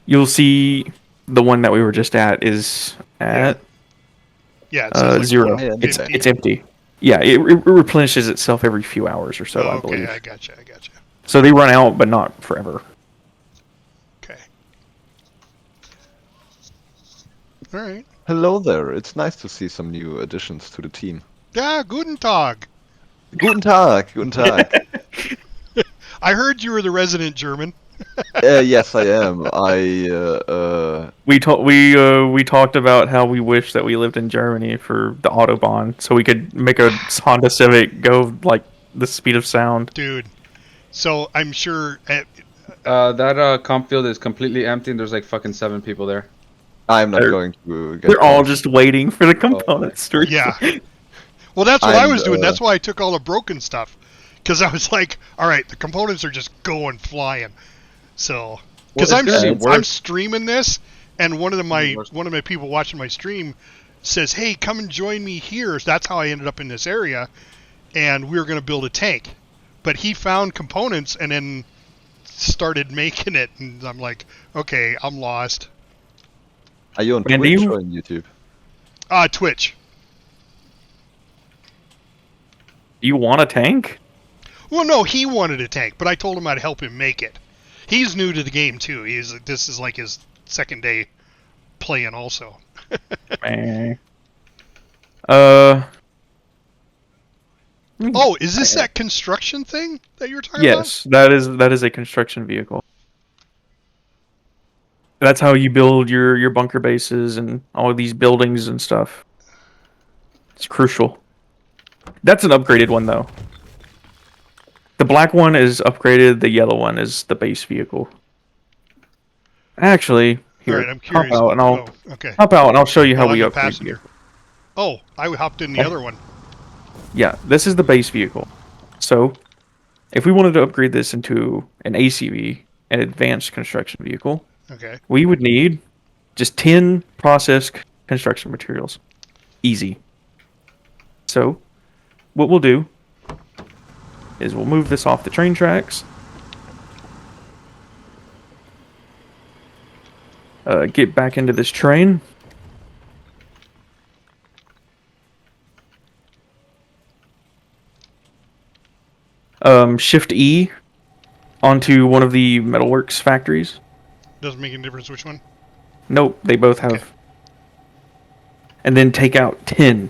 you'll see the one that we were just at is at it's 0. It's empty. Yeah, it replenishes itself every few hours or so, I believe. Okay, I gotcha. So they run out, but not forever. Okay. All right. Hello there. It's nice to see some new additions to the team. Yeah, guten Tag. Guten Tag. Guten Tag. I heard you were the resident German. Yes, I am. We talked about how we wish that we lived in Germany for the Autobahn, so we could make a Honda Civic go like the speed of sound. Dude, so I'm sure that comp field is completely empty, and there's like fucking 7 people there. I'm not going to. They're all just waiting for the components to. Yeah. Well, that's what I was doing. That's why I took all the broken stuff, because I was like, all right, the components are just going flying. So, because I'm streaming this, and one of my people watching my stream says, "Hey, come and join me here." So that's how I ended up in this area, and we were going to build a tank, but he found components and then started making it, and I'm like, okay, I'm lost. Are you on Twitch or on YouTube? Twitch. You want a tank? Well, no, he wanted a tank, but I told him I'd help him make it. He's new to the game too. This is like his second day playing also. Man. Oh, is this that construction thing that you were talking about? Yes, that is a construction vehicle. That's how you build your bunker bases and all of these buildings and stuff. It's crucial. That's an upgraded one though. The black one is upgraded, the yellow one is the base vehicle. Actually, here, right, I'm curious. hop out and okay. hop out and I'll show you how we upgrade here. Oh, I hopped in the other one. Yeah, this is the base vehicle. So, if we wanted to upgrade this into an ACV, an advanced construction vehicle, we would need just 10 processed construction materials. Easy. So, what we'll do is we'll move this off the train tracks. Get back into this train. Shift E onto one of the metalworks factories. Doesn't make any difference which one? Nope, they both have. Okay. And then take out 10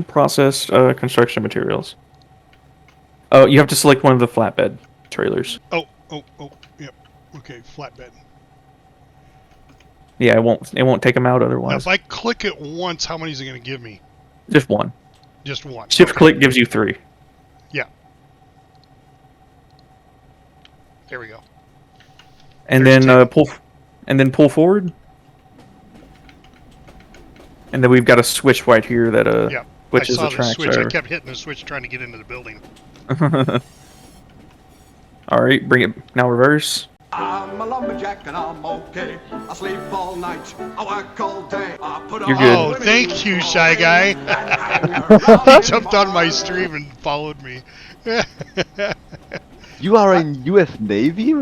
processed construction materials. Oh, you have to select one of the flatbed trailers. Oh, yep. Okay, flatbed. Yeah, it won't take them out Now, otherwise. if I click it once, how many is it going to give me? Just one. Just one. Shift Okay. click gives you 3. Yeah. There we go. And There's then pull forward. And then we've got a switch right here that Yeah. which I is saw a the track. switch. I kept hitting the switch trying to get into the building. All right, bring it now. Reverse. I'm a lumberjack and I'm okay. I sleep all night, I work all day. I put You're good. Oh, thank you, Shy Guy. He jumped on my stream and followed me. You are in U.S. Navy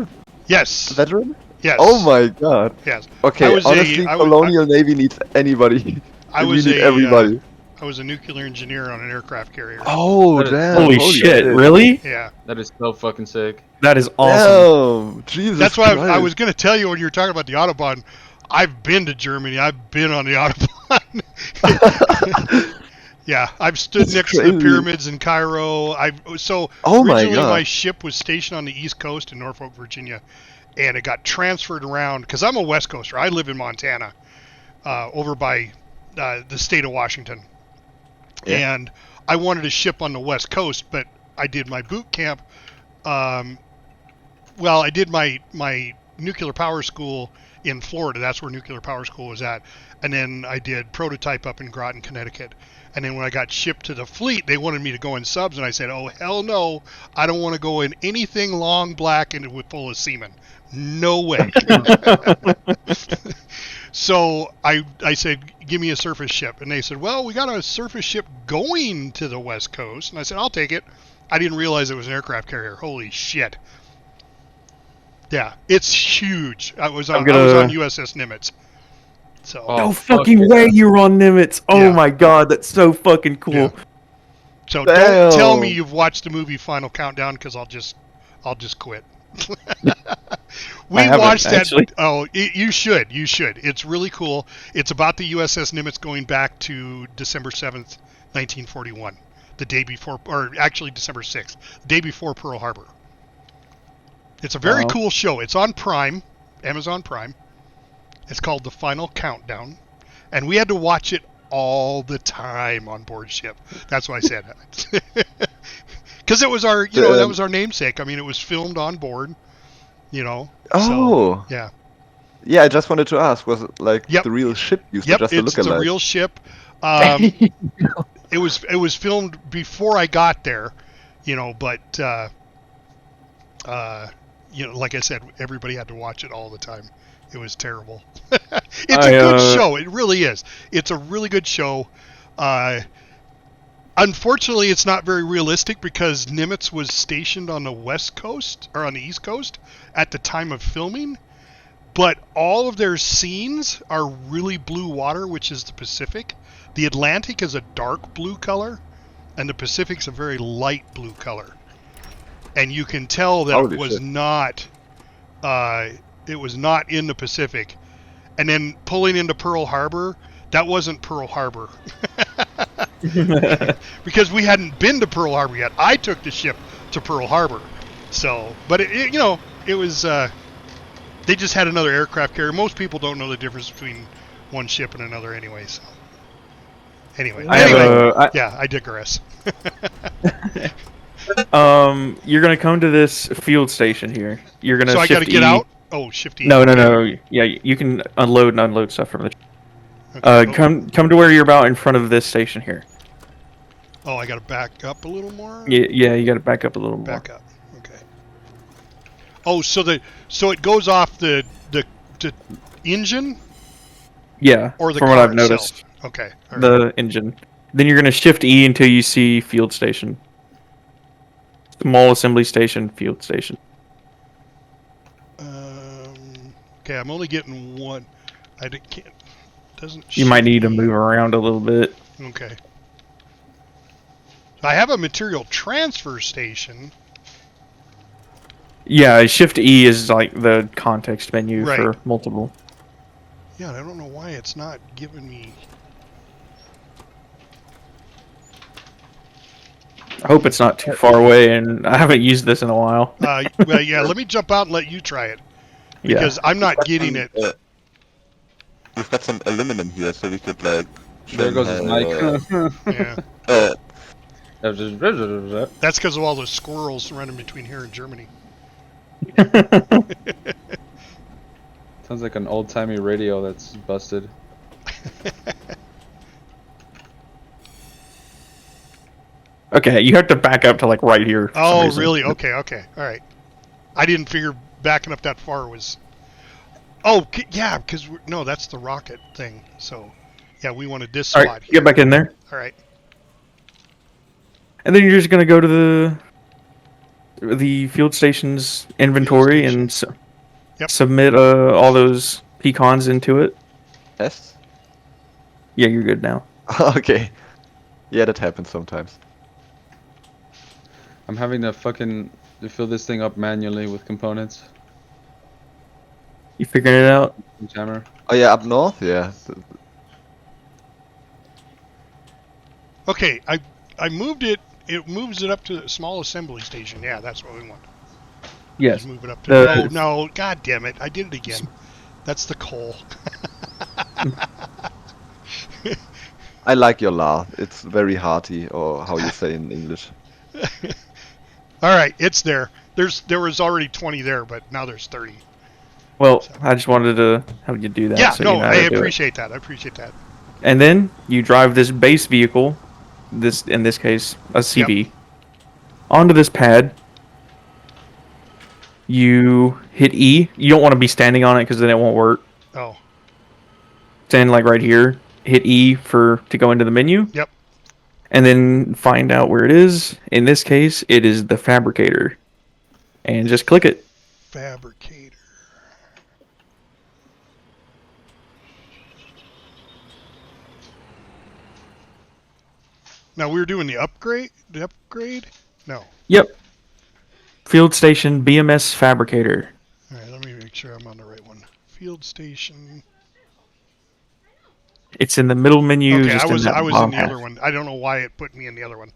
Yes. veteran? Yes. Oh my god. Yes. Okay, honestly, Colonial Navy needs anybody. We need everybody. I was a nuclear engineer on an aircraft carrier. Oh, damn. Holy shit, really? Yeah. That is so fucking sick. That is awesome. Damn, Jesus That's why Christ. I was going to tell you when you were talking about the Autobahn. I've been to Germany. I've been on the Autobahn. Yeah, I've stood That's next to crazy. the pyramids in Cairo. Oh my originally God. my ship was stationed on the East Coast in Norfolk, Virginia, and it got transferred around because I'm a West Coaster. I live in Montana, over by the state of Washington. Yeah. And I wanted a ship on the West Coast, but I did my boot camp. Well, I did my nuclear power school in Florida. That's where nuclear power school was at. And then I did prototype up in Groton, Connecticut. And then when I got shipped to the fleet, they wanted me to go in subs, and I said, "Oh hell no! I don't want to go in anything long black and with full of semen. No way." So I said, "Give me a surface ship," and they said, "Well, we got a surface ship going to the West Coast," and I said, "I'll take it." I didn't realize it was an aircraft carrier. Holy shit! Yeah, it's huge. I was on USS Nimitz. So No fucking way you were on Nimitz. Oh Yeah. my god, that's so fucking cool. Yeah. So Damn. don't tell me you've watched the movie Final Countdown, because I'll just quit. We haven't, watched that. actually. Oh, you should. You should. It's really cool. It's about the USS Nimitz going back to December 7th, 1941, the day before, or actually December 6th, the day before Pearl Harbor. It's a very cool show. It's on Prime, Amazon Prime. It's called The Final Countdown, and we had to watch it all the time on board ship. That's why I said that. Because it was our, that was our namesake. I mean, it was filmed on board, Oh. So, yeah. Yeah, I just wanted to ask, was it like Yep. the real ship used Yep, just to it's look a alike? real ship. It was filmed before I got there, but like I said, everybody had to watch it all the time. It was terrible. It's a good show. It really is. It's a really good show. Unfortunately, it's not very realistic because Nimitz was stationed on the West Coast or on the East Coast at the time of filming. But all of their scenes are really blue water, which is the Pacific. The Atlantic is a dark blue color, and the Pacific's a very light blue color. And you can tell that Holy it was shit. not in the Pacific. And then pulling into Pearl Harbor, that wasn't Pearl Harbor. Because we hadn't been to Pearl Harbor yet. I took the ship to Pearl Harbor. So, but it was, they just had another aircraft carrier. Most people don't know the difference between one ship and another anyway. So, anyway, I digress. You're gonna come to this field station here. You're gonna. So I shift got to get E. out. Oh, shift E. No. Yeah, you can unload and unload stuff from the. Okay. Come to where you're about in front of this station here. Oh, I got to back up a little more. Yeah, you got to back up a little more. Back up. Okay. Oh, so it goes off the engine. Yeah, Or the from car what I've itself. noticed. Okay. All right. The engine. Then you're gonna shift E until you see field station. Small assembly station, field station. Okay, I'm only getting one. Can't. Doesn't. You might shift need to E. move around a little bit. Okay. I have a material transfer station. Yeah, shift E is like the context menu Right. for multiple. Yeah, I don't know why it's not giving me... I hope it's not too far away, and I haven't used this in a while. Well, yeah, let me jump out and let you try it. Because I'm not getting it. We've got some aluminum here, so we could like... There goes his mic. Yeah. That's because of all the squirrels running between here and Germany. Sounds like an old-timey radio that's busted. Okay, you have to back up to like right here. Oh, really? Okay, okay. All right. I didn't figure backing up that far was... Oh, yeah, because... No, that's the rocket thing. So, yeah, we wanted this All spot right, here. get back in there. All right. And then you're just going to go to the field station's inventory and submit all those pecans into it. Yes? Yeah, you're good now. Okay. Yeah, that happens sometimes. I'm having to fill this thing up manually with components. You figuring it out? Jammer. Oh yeah, up north? Yeah. Okay, I moved it. It moves it up to a small assembly station. Yeah, that's what we want. Yes. Just move it up to... No, god damn it. I did it again. That's the coal. I like your laugh. It's very hearty, or how you say in English. All right, it's there. There was already 20 there, but now there's 30. Well, so. I just wanted to have you do that. Yeah, so no, you know I appreciate that. I appreciate that. And then you drive this base vehicle, in this case a CB, onto this pad. You hit E. You don't want to be standing on it because then it won't work. Oh. Stand like right here. Hit E to go into the menu. Yep. And then find out where it is. In this case, it is the fabricator. And just click it. Fabricator. Now we were doing the upgrade? No. Yep. Field station BMS fabricator. Alright, let me make sure I'm on the right one. Field station. It's in the middle menu. Okay, just I was in the half. other one. I don't know why it put me in the other one.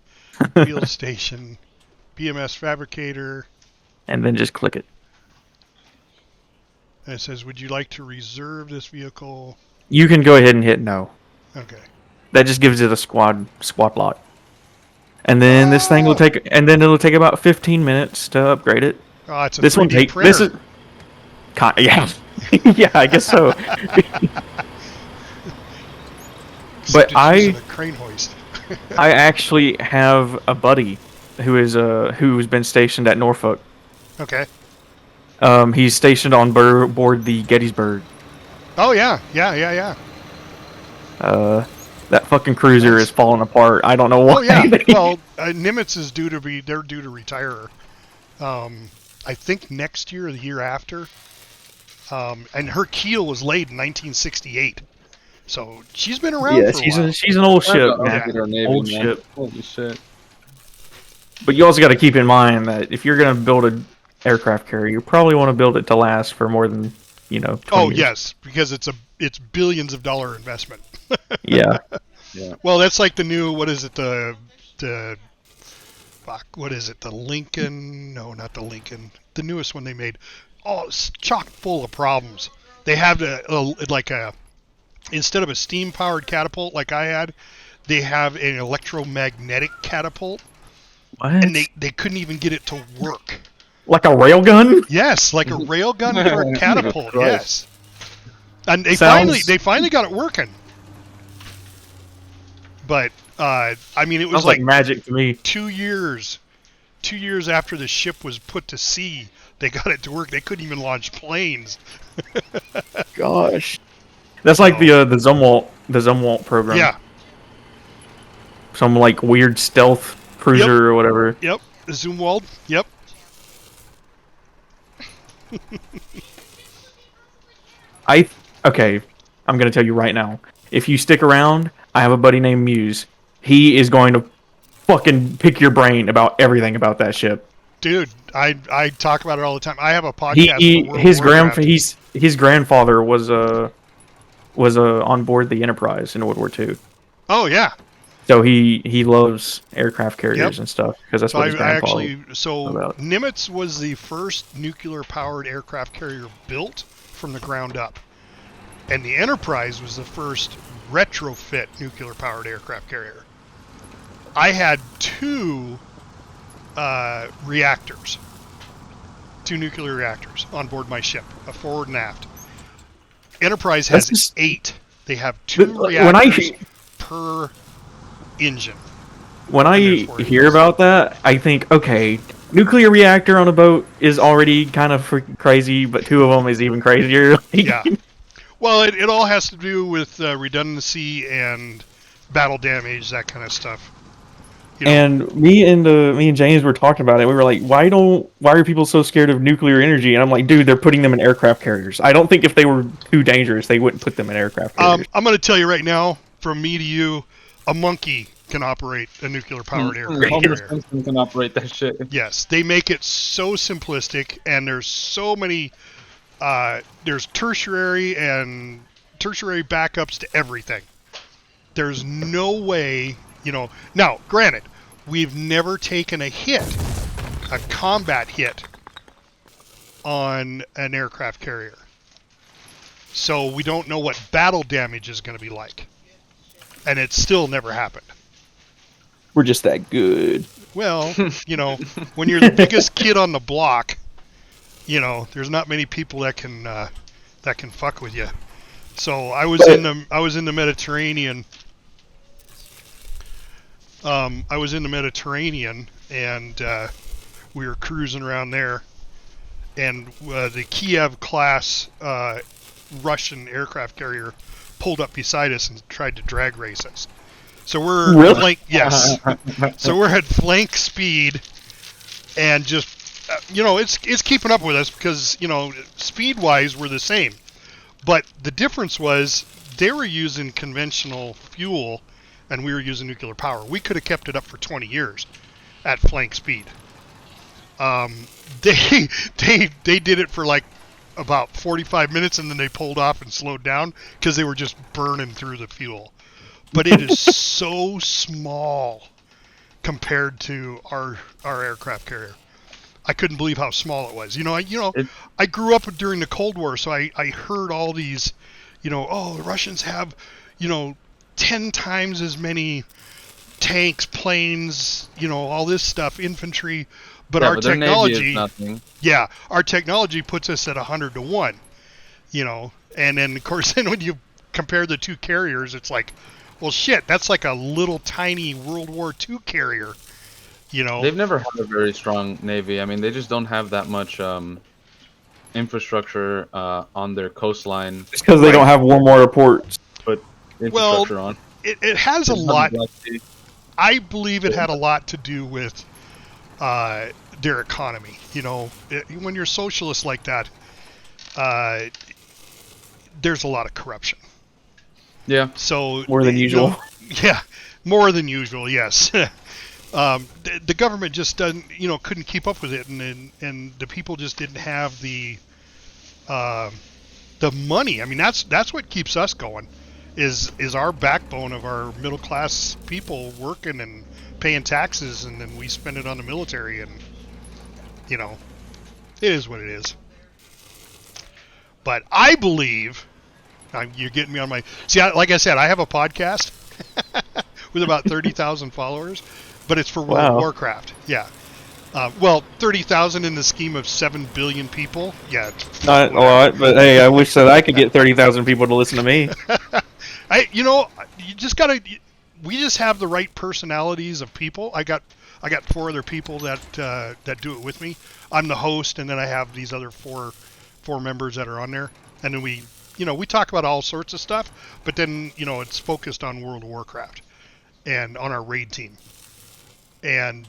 Field station, BMS fabricator. And then just click it. And it says, would you like to reserve this vehicle? You can go ahead and hit no. Okay. That just gives it a squad block. And then this thing will take, and then it'll take about 15 minutes to upgrade it. Oh, it's a this 3D one take printer. this is, yeah, yeah, I guess so. But a crane hoist. I actually have a buddy who's been stationed at Norfolk. Okay. He's stationed on board the Gettysburg. Oh yeah. That fucking cruiser is falling apart. I don't know why. Oh yeah. Well, Nimitz is due to retire. I think next year or the year after. And her keel was laid in 1968. So she's been around for a while. She's an old ship, man. Old ship. Holy shit. But you also got to keep in mind that if you're going to build an aircraft carrier, you probably want to build it to last for more than, 20 years. Yes, because it's billions of dollar investment. Yeah. Yeah. Well, that's like the new, what is it, the Lincoln? No, not the Lincoln. The newest one they made. Oh, it's chock full of problems. They have instead of a steam-powered catapult like I had, they have an electromagnetic catapult. What? And they couldn't even get it to work. Like a railgun? Yes, like a railgun for a catapult. Yes. And they finally got it working. But I mean, it was like magic to me. 2 years. 2 years after the ship was put to sea, they got it to work. They couldn't even launch planes. Gosh. That's like the Zumwalt program. Yeah. Some like weird stealth cruiser or whatever. Yep. Zumwalt. Yep. Okay, I'm gonna tell you right now. If you stick around, I have a buddy named Muse. He is going to fucking pick your brain about everything about that ship. Dude, I talk about it all the time. I have a podcast. His grandfather was was on board the Enterprise in World War II. Oh yeah. So he loves aircraft carriers Yep. and stuff because that's So what his grandpa so Nimitz was the first nuclear-powered aircraft carrier built from the ground up, and the Enterprise was the first retrofit nuclear-powered aircraft carrier. I had two reactors, two nuclear reactors on board my ship, a forward and aft. Enterprise has 8. They have 2 reactors per engine. When I hear about that, I think, okay, nuclear reactor on a boat is already kind of freaking crazy, but 2 of them is even crazier. Yeah. Well, it all has to do with redundancy and battle damage, that kind of stuff. You know? And me and James were talking about it. We were like, why are people so scared of nuclear energy? And I'm like, dude, they're putting them in aircraft carriers. I don't think if they were too dangerous, they wouldn't put them in aircraft carriers. I'm going to tell you right now, from me to you, a monkey can operate a nuclear-powered aircraft carrier. Can operate that shit. Yes, they make it so simplistic, and there's so many. There's tertiary backups to everything. There's no way, you know. Now, granted, we've never taken a hit, a combat hit, on an aircraft carrier, so we don't know what battle damage is going to be like, and it's still never happened. We're just that good. Well, you know, when you're the biggest kid on the block, you know, there's not many people that can fuck with you. So I was in the Mediterranean. I was in the Mediterranean, and we were cruising around there, and the Kiev class Russian aircraft carrier pulled up beside us and tried to drag race us. So we're so we're at flank speed, and just you know, it's keeping up with us because, you know, speed wise we're the same, but the difference was they were using conventional fuel and we were using nuclear power. We could have kept it up for 20 years at flank speed. They did it for like about 45 minutes, and then they pulled off and slowed down because they were just burning through the fuel. But it is so small compared to our aircraft carrier. I couldn't believe how small it was. I grew up during the Cold War, so I heard all these, the Russians have, 10 times as many tanks, planes, all this stuff, infantry. But our technology, our technology puts us at 100 to 1, and then of course, when you compare the two carriers, it's like, well, shit, that's like a little tiny World War II carrier, They've never had a very strong Navy. I mean, they just don't have that much infrastructure on their coastline. It's because they don't have warm water ports. Put infrastructure on. It has a lot. I believe it had a lot to do with their economy. When you're socialist like that, there's a lot of corruption. Yeah. So more than usual. More than usual. Yes. The government just doesn't, couldn't keep up with it, and the people just didn't have the money. I mean, that's what keeps us going, is our backbone of our middle class people working and paying taxes, and then we spend it on the military, and it is what it is. But I believe, you're getting me on my... See, like I said, I have a podcast with about 30,000 followers, but it's for World of Warcraft. Yeah. 30,000 in the scheme of 7 billion people. Yeah. Not a lot, but hey, I wish that I could get 30,000 people to listen to me. You just gotta... We just have the right personalities of people. I got 4 other people that do it with me. I'm the host, and then I have these other four members that are on there, and then we talk about all sorts of stuff, but then it's focused on World of Warcraft and on our raid team. And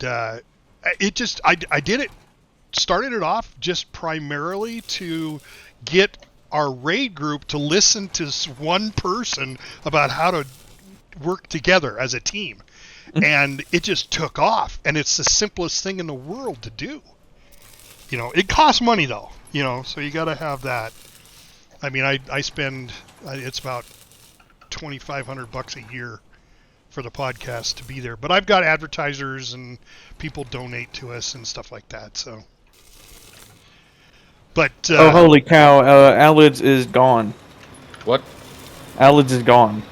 started it off just primarily to get our raid group to listen to one person about how to work together as a team. And it just took off, and it's the simplest thing in the world to do. It costs money though, so you got to have that I mean, I spend it's about $2,500 a year for the podcast to be there, but I've got advertisers and people donate to us and stuff like that. So, but oh holy cow! Alids is gone. What? Alids is gone.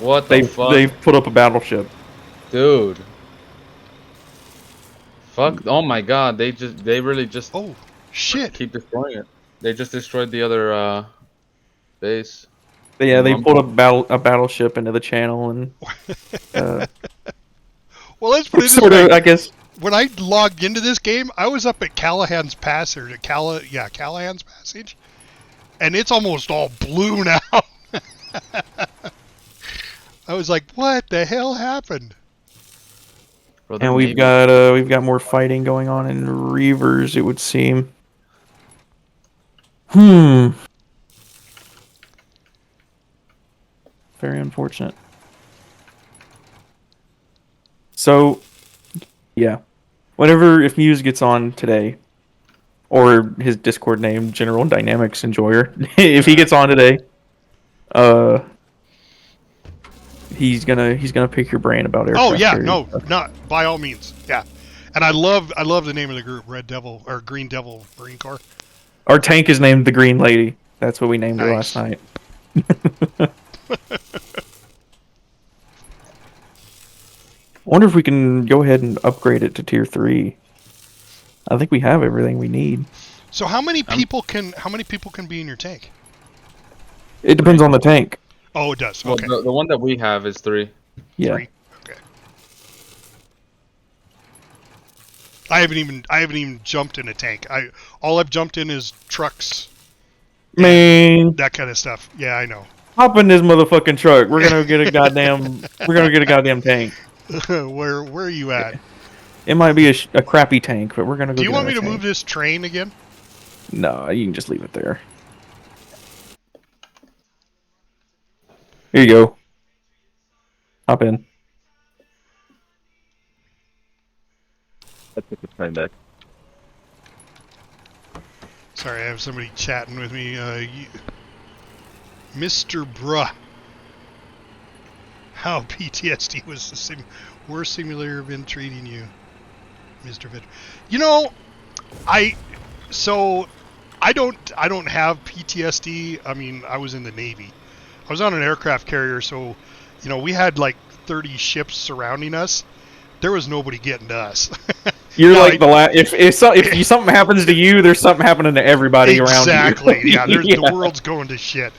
What the fuck? They've put up a battleship. Dude. Fuck! Oh my god! They really just. Oh shit! Keep destroying it. They just destroyed the other base. Yeah, they pulled a battleship into the channel and. Well, let's put it sort of, I guess. When I logged into this game, I was up at Callahan's Passage, Callahan's Passage, and it's almost all blue now. I was like, "What the hell happened?" And we've got more fighting going on in Reavers, it would seem. Very unfortunate. So, yeah. If Muse gets on today, or his Discord name, General Dynamics Enjoyer, if he gets on today, he's gonna pick your brain about aircraft. Oh yeah, no, not by all means, yeah. And I love the name of the group, Red Devil or Green Devil Marine Corps. Our tank is named the Green Lady. That's what we named her last night. I wonder if we can go ahead and upgrade it to tier 3. I think we have everything we need. So how many people can be in your tank? It depends on the tank. Oh, it does. Well, Okay. the one that we have is 3. Yeah. 3. Okay. I haven't even jumped in a tank. All I've jumped in is trucks. Man, that kind of stuff. Yeah, I know. Hop in this motherfucking truck. We're gonna get a goddamn tank. Where are you at? It might be a crappy tank, but we're gonna go. Do you get want me our to tank. move this train again? No, you can just leave it there. Here you go. Hop in. Let's get the train back. Sorry, I have somebody chatting with me. Mr. Bruh. How PTSD was the worst simulator been treating you, Mr. Vid. You know, I don't have PTSD. I mean, I was in the Navy. I was on an aircraft carrier, so you know, we had like 30 ships surrounding us. There was nobody getting to us. You're like the last. If something happens to you, there's something happening to everybody around you. Exactly. Yeah, the world's going to shit.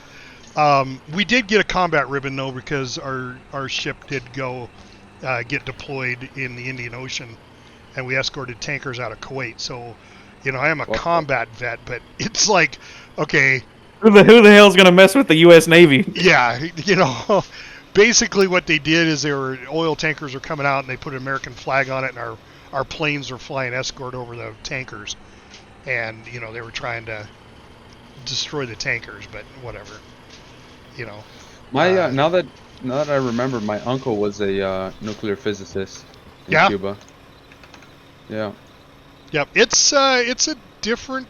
We did get a combat ribbon though, because our ship did go get deployed in the Indian Ocean, and we escorted tankers out of Kuwait. So, you know, I am a combat vet, but it's like, okay, who the hell's gonna mess with the U.S. Navy? Yeah, you know, basically what they did is oil tankers were coming out and they put an American flag on it, and our planes were flying escort over the tankers, and you know they were trying to destroy the tankers, but whatever, you know. My now that I remember, my uncle was a nuclear physicist in Cuba. Yeah. Yep, it's a different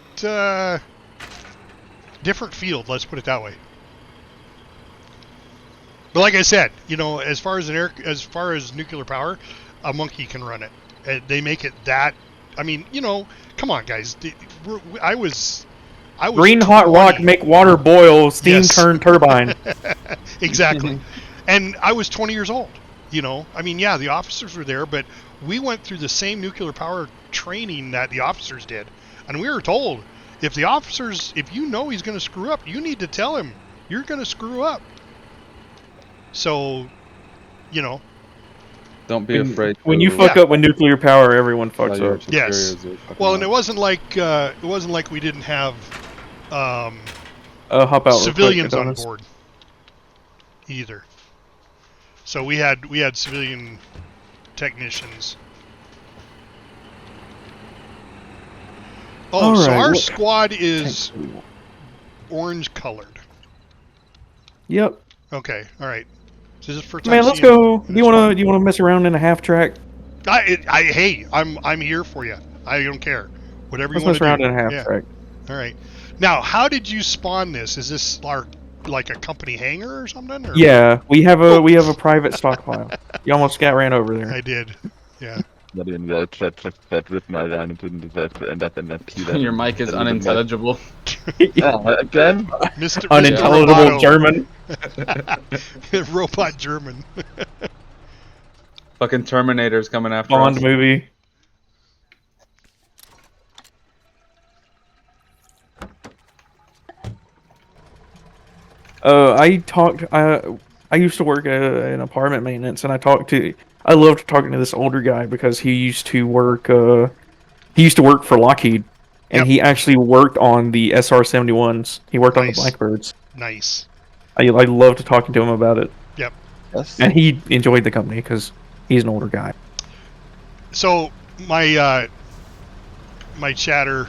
field. Let's put it that way. But like I said, you know, as far as nuclear power, a monkey can run it. They make it that. I mean, you know, come on, guys. I was green hot rock make water boil, steam turn turbine. Exactly. And I was 20 years old. You know, I mean, yeah, the officers were there, but we went through the same nuclear power training that the officers did, and we were told if you know he's going to screw up, you need to tell him you're going to screw up. So, you know. Don't be afraid. When you fuck up with nuclear power, everyone fucks up. Yes. Well, and it wasn't like we didn't have hop out civilians real quick, on Adonis. board either. So we had civilian technicians. Oh, so our squad is orange colored. Yep. Okay. All right. So this is for Man, let's go. Do you want to mess around in a half track? Hey, I'm here for you. I don't care. Whatever you want to do. Let's mess around in a half track. All right. Now, how did you spawn this? Is this like a company hangar or something? Or? Yeah, we have a private stockpile. You almost got ran over there. I did. Yeah. Not even the chat with my line and that and that. Your mic is unintelligible. Again? Mr. Unintelligible German. Robot German. Fucking Terminator's coming after Bond us. movie. I used to work in apartment maintenance, and I loved talking to this older guy because he used to work for Lockheed, and he actually worked on the SR-71s. He worked on the Blackbirds. Nice. I loved talking to him about it. Yep. Yes. And he enjoyed the company because he's an older guy. So my chatter,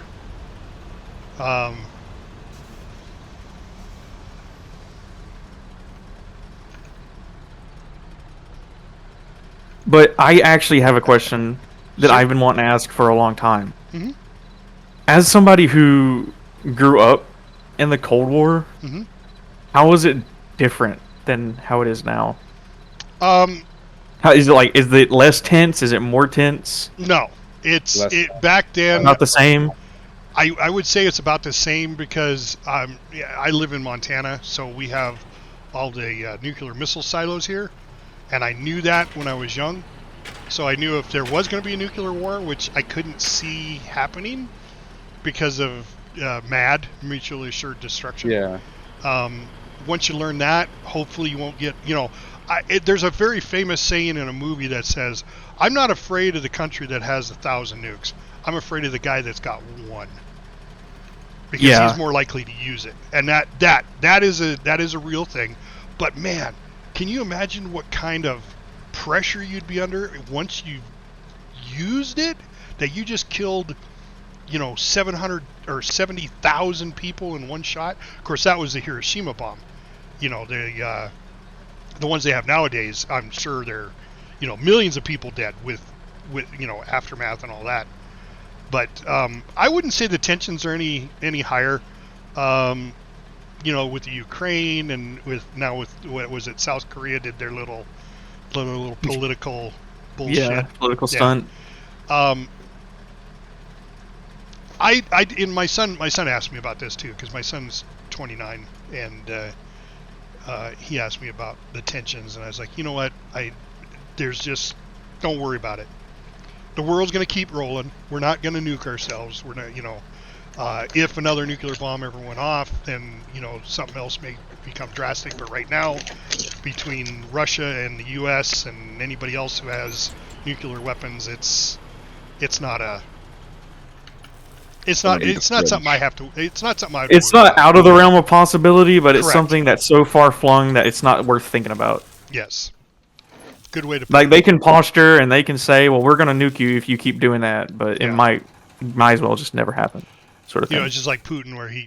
But I actually have a question that I've been wanting to ask for a long time. Mm-hmm. As somebody who grew up in the Cold War, Mm-hmm. how was it different than how it is now? How is it like? Is it less tense? Is it more tense? No, back then. Not the same. I would say it's about the same because I live in Montana, so we have all the nuclear missile silos here, and I knew that when I was young. So I knew if there was going to be a nuclear war, which I couldn't see happening because of MAD, mutually assured destruction. Yeah. Once you learn that, hopefully you won't get, there's a very famous saying in a movie that says, I'm not afraid of the country that has 1,000 nukes. I'm afraid of the guy that's got one. Because he's more likely to use it. And that is a real thing. But man, can you imagine what kind of pressure you'd be under once you've used it? That you just killed 700 or 70,000 people in one shot. Of course, that was the Hiroshima bomb. The ones they have nowadays, I'm sure they're, millions of people dead with aftermath and all that. But I wouldn't say the tensions are any higher. With the Ukraine and with what was it, South Korea did their little political bullshit. Yeah, political stunt. My son asked me about this too, because my son's 29 and he asked me about the tensions, and I was like, you know what, don't worry about it. The world's going to keep rolling. We're not going to nuke ourselves. We're not, if another nuclear bomb ever went off, then something else may become drastic. But right now, between Russia and the U.S. and anybody else who has nuclear weapons, it's not something I have to. It's not something I. It's not out of the realm of possibility, but it's something that's so far flung that it's not worth thinking about. Yes. Good way to put like they can posture and they can say, "Well, we're going to nuke you if you keep doing that," but it might as well just never happen, sort of thing. It's just like Putin, where he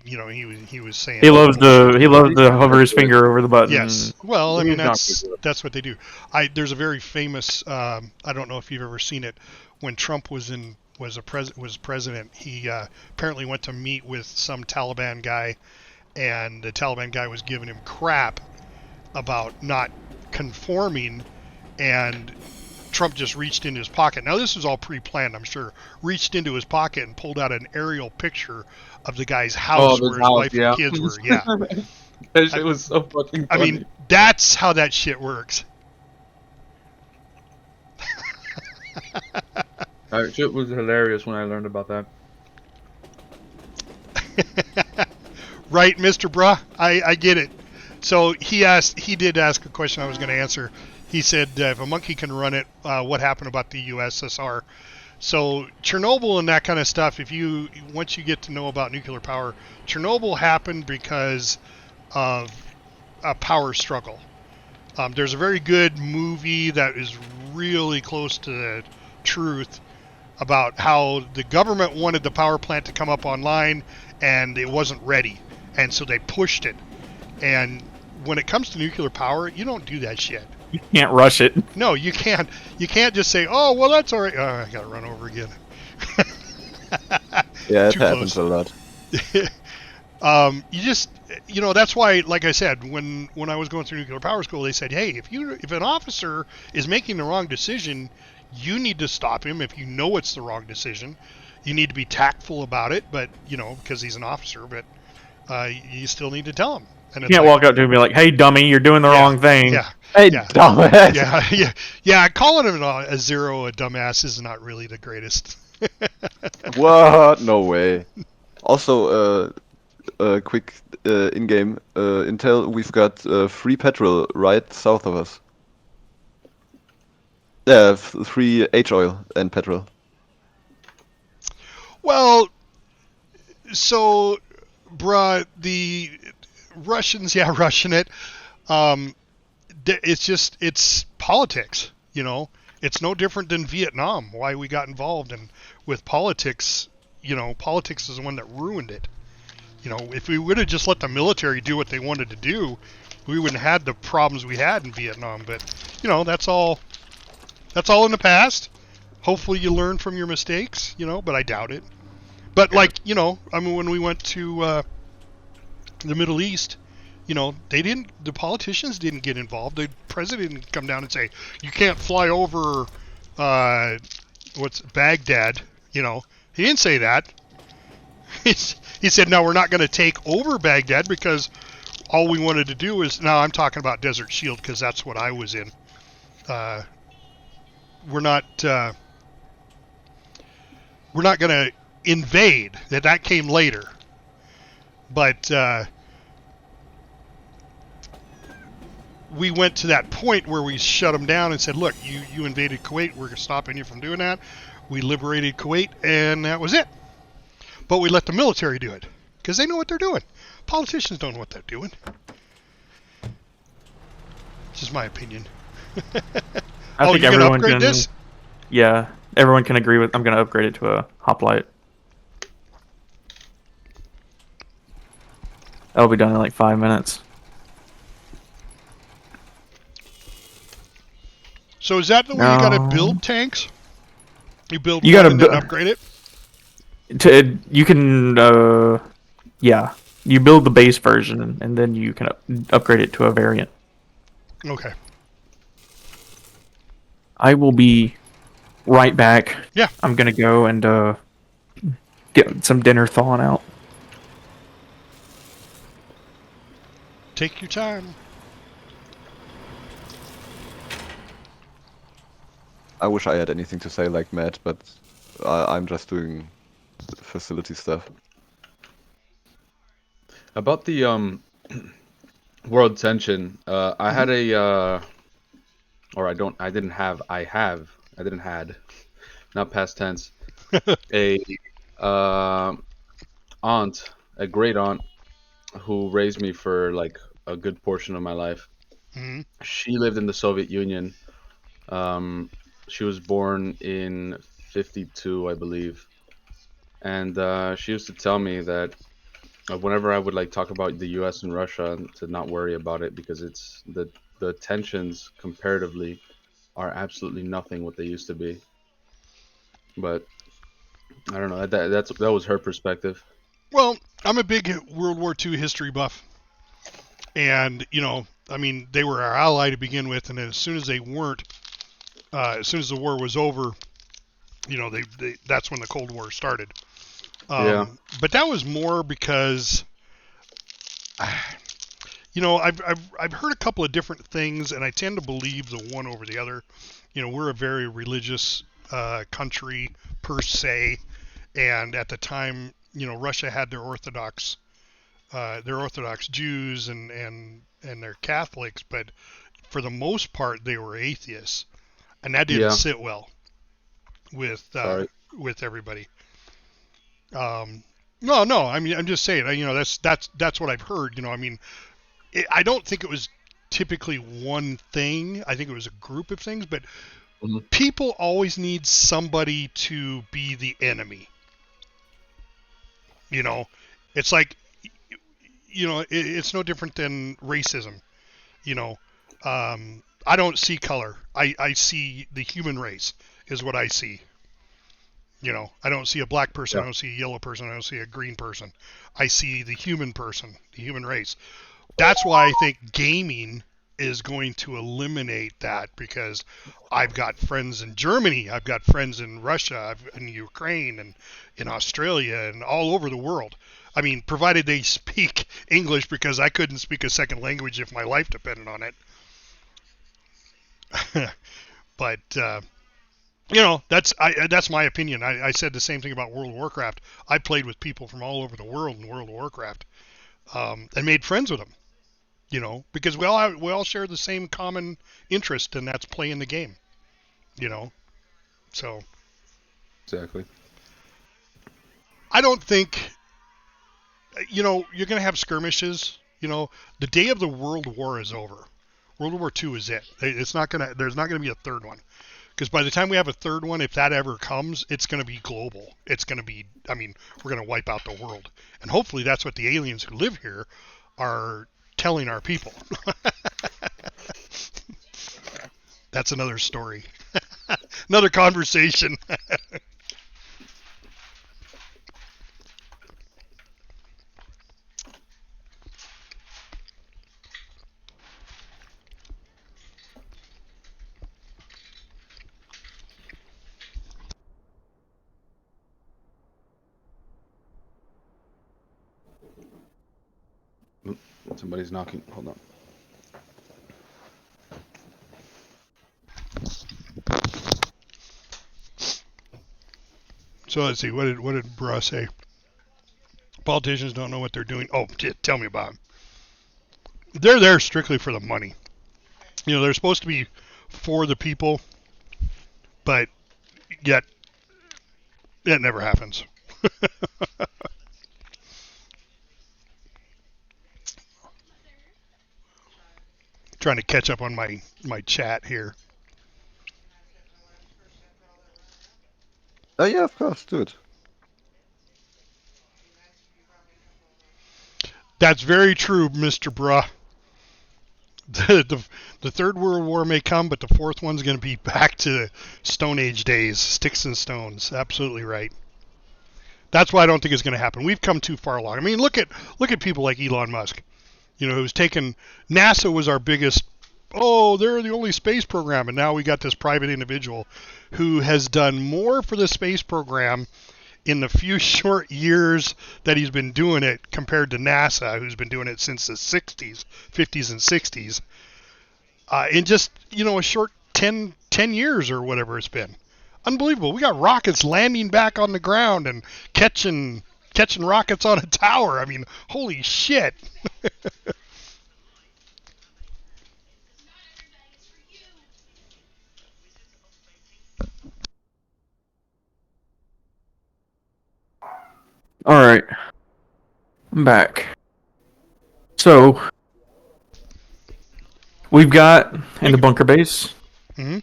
was saying he loves to hover his finger over the button. Yes. Well, I mean that's what they do. There's a very famous. I don't know if you've ever seen it. When Trump was president, he apparently went to meet with some Taliban guy, and the Taliban guy was giving him crap about not conforming, and Trump just reached into his pocket. Now this was all pre-planned, I'm sure. Reached into his pocket and pulled out an aerial picture of the guy's house where his wife and kids were. Yeah, that shit was so fucking funny. I mean, that's how that shit works. That shit was hilarious when I learned about that. Right, Mr. Bruh? I get it. So he did ask a question I was going to answer. He said, if a monkey can run it, what happened about the USSR? So Chernobyl and that kind of stuff, once you get to know about nuclear power, Chernobyl happened because of a power struggle. There's a very good movie that is really close to the truth about how the government wanted the power plant to come up online and it wasn't ready. And so they pushed it. And when it comes to nuclear power, you don't do that shit. You can't rush it. No, you can't. You can't just say, "Oh, well, that's all right." Oh, I got to run over again. Yeah, it happens a lot. You just, that's why, like I said, when I was going through nuclear power school, they said, hey, if an officer is making the wrong decision, you need to stop him. If you know it's the wrong decision, you need to be tactful about it, but because he's an officer, but you still need to tell him. And You can't walk up to him and be like, "Hey, dummy, you're doing the wrong thing." Yeah. Hey, Yeah. dumbass. Yeah. Calling him a zero a dumbass is not really the greatest. What? No way. Also, quick in-game intel: we've got free petrol right south of us. Yeah, free H-oil and petrol. Well, so, bruh, the Russians, Russian it. It's politics, It's no different than Vietnam, why we got involved with politics. Politics is the one that ruined it. If we would have just let the military do what they wanted to do, we wouldn't have had the problems we had in Vietnam. But, that's all in the past. Hopefully you learn from your mistakes, but I doubt it. But when we went to the Middle East, the politicians didn't get involved. The president didn't come down and say, you can't fly over, Baghdad, He didn't say that. He said, no, we're not going to take over Baghdad because all we wanted to do is, now I'm talking about Desert Shield because that's what I was in. We're not going to invade. That came later. But we went to that point where we shut them down and said, look, you invaded Kuwait. We're stopping you from doing that. We liberated Kuwait, and that was it. But we let the military do it because they know what they're doing. Politicians don't know what they're doing. It's just my opinion. I think you're going to upgrade can, this? Yeah, everyone can agree with. I'm going to upgrade it to a hoplite. That'll be done in like 5 minutes. So is that the way you got to build tanks? You build You one gotta and then upgrade it? You can, yeah. You build the base version and then you can upgrade it to a variant. Okay. I will be right back. Yeah. I'm gonna go and get some dinner thawing out. Take your time. I wish I had anything to say like Matt, but I'm just doing facility stuff. About the world tension, I had a or I didn't have, not past tense, a aunt, a great aunt who raised me for like a good portion of my life. Mm-hmm. She lived in the Soviet Union. She was born in 52, I believe. And she used to tell me that whenever I would like talk about the U.S. and Russia, to not worry about it because it's the tensions comparatively are absolutely nothing what they used to be. But I don't know. That was her perspective. Well, I'm a big World War II history buff, and they were our ally to begin with, and as soon as they weren't, as soon as the war was over, that's when the Cold War started. Yeah. But that was more because, I've heard a couple of different things, and I tend to believe the one over the other. We're a very religious country per se, and at the time, Russia had their Orthodox Jews and their Catholics, but for the most part, they were atheists, and that didn't sit well with everybody. No. I mean, I'm just saying. That's what I've heard. I don't think it was typically one thing. I think it was a group of things. But people always need somebody to be the enemy. It's like, it's no different than racism. I don't see color. I see the human race is what I see. You know, I don't see a black person, Yeah. I don't see a yellow person, I don't see a green person. I see the human person, the human race. That's why I think gaming is going to eliminate that, because I've got friends in Germany, I've got friends in Russia, in Ukraine, and in Australia, and all over the world. I mean, provided they speak English, because I couldn't speak a second language if my life depended on it. But you know, that's my opinion. I said the same thing about World of Warcraft. I played with people from all over the world in World of Warcraft, and made friends with them. You know, because we all share the same common interest, and that's playing the game. You know, so Exactly. I don't think, you know, you're gonna have skirmishes. You know, the day of the World War is over. World War II is it. It's not gonna. There's not gonna be a third one. Because by the time we have a third one, if that ever comes, it's going to be global. It's going to be, I mean, we're going to wipe out the world. And hopefully that's what the aliens who live here are telling our people. That's another story. Another conversation. Somebody's knocking. Hold on. So let's see. What did Bra say? Politicians don't know what they're doing. Oh, tell me about them. They're there strictly for the money. You know, they're supposed to be for the people, but yet it never happens. Trying to catch up on my chat here. Oh yeah, of course, do it. That's very true, Mr. Bruh. The Third World War may come, but the fourth one's going to be back to Stone Age days, sticks and stones. Absolutely right. That's why I don't think it's going to happen. We've come too far along. I mean, look at people like Elon Musk. You know, who's taken NASA was our biggest. Oh, they're the only space program, and now we got this private individual who has done more for the space program in the few short years that he's been doing it compared to NASA, who's been doing it since the 60s, 50s, and 60s. In just, you know, a short 10 years or whatever it's been. Unbelievable. We got rockets landing back on the ground and catching rockets on a tower. I mean, holy shit. All right, I'm back. So we've got in the bunker base. Mm-hmm.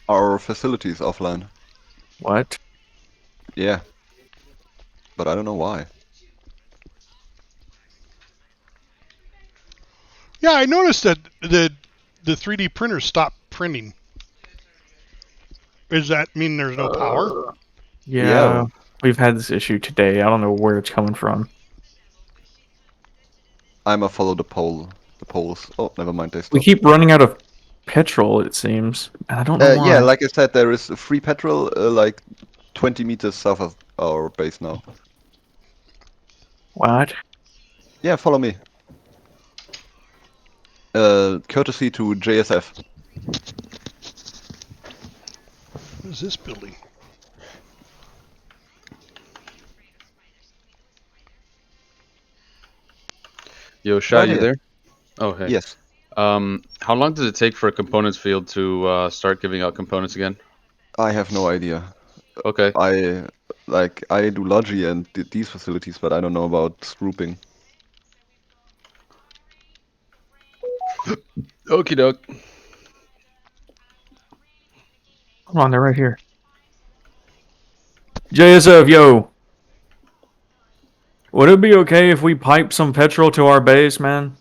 Our facilities offline. What? Yeah. But I don't know why. Yeah, I noticed that the 3D printer stopped printing. Does that mean there's no power? Yeah, we've had this issue today. I don't know where it's coming from. I'ma follow the polls. Oh, never mind, they We stopped. keep running out of petrol, it seems. And I don't know why. Yeah, like I said, there is free petrol like 20 meters south of our base now. What? Yeah, follow me. Courtesy to JSF. What is this building? Yo, Shy, Right you here. there? Oh, hey. Yes. How long does it take for a components field to start giving out components again? I have no idea. Okay. I do Logi and these facilities, but I don't know about grouping. Okie doke. Come on, they're right here. JSF, yo. Would it be okay if we pipe some petrol to our base, man?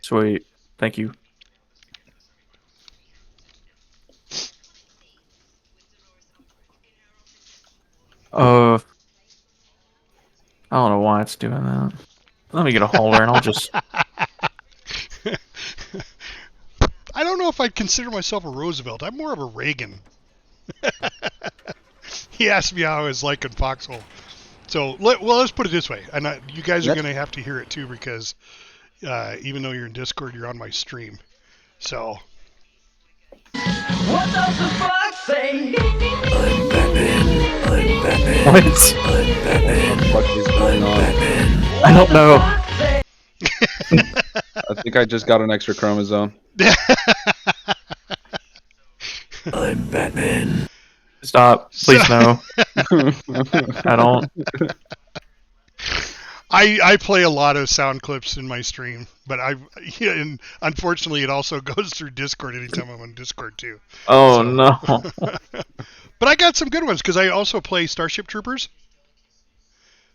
Sweet. Thank you. I don't know why it's doing that. Let me get a hauler and I'll just... I don't know if I'd consider myself a Roosevelt. I'm more of a Reagan. He asked me how I was like in Foxhole. So, let's put it this way. And you guys are going to have to hear it too because even though you're in Discord, you're on my stream. So... What does the fox say? I'm Batman. I'm Batman. What? I'm Batman. What the fuck is going on? I don't know. I think I just got an extra chromosome. I'm Batman. Stop. Please no. I don't. I play a lot of sound clips in my stream, but and unfortunately it also goes through Discord anytime I'm on Discord too. Oh no. But I got some good ones because I also play Starship Troopers.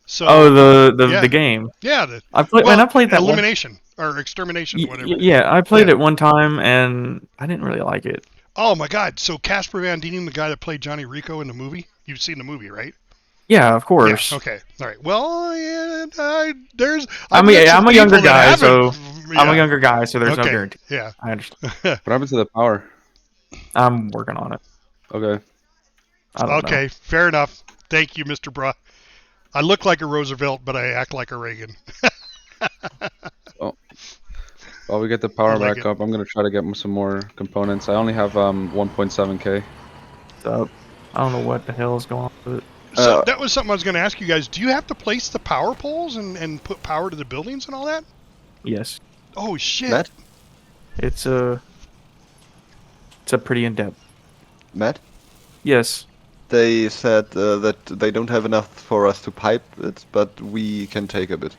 So the game. Yeah, I played that Elimination or Extermination, whatever. Yeah, I played it one time and I didn't really like it. Oh my God! So Casper Van Dien, the guy that played Johnny Rico in the movie, you've seen the movie, right? Yeah, of course. Yeah, okay. All right. Well, yeah, I'm a younger guy, so yeah. I'm a younger guy, so there's no Okay, guarantee. Yeah. I understand. What happened to the power? I'm working on it. Okay. I don't know. Fair enough. Thank you, Mr. Bruh. I look like a Roosevelt, but I act like a Reagan. Oh. While we get the power like back up, I'm gonna try to get some more components. I only have 1.7k. So I don't know what the hell is going on with it. So that was something I was going to ask you guys. Do you have to place the power poles and put power to the buildings and all that? Yes. Oh shit! Matt? It's pretty in depth. Matt? Yes. They said that they don't have enough for us to pipe it, but we can take a bit.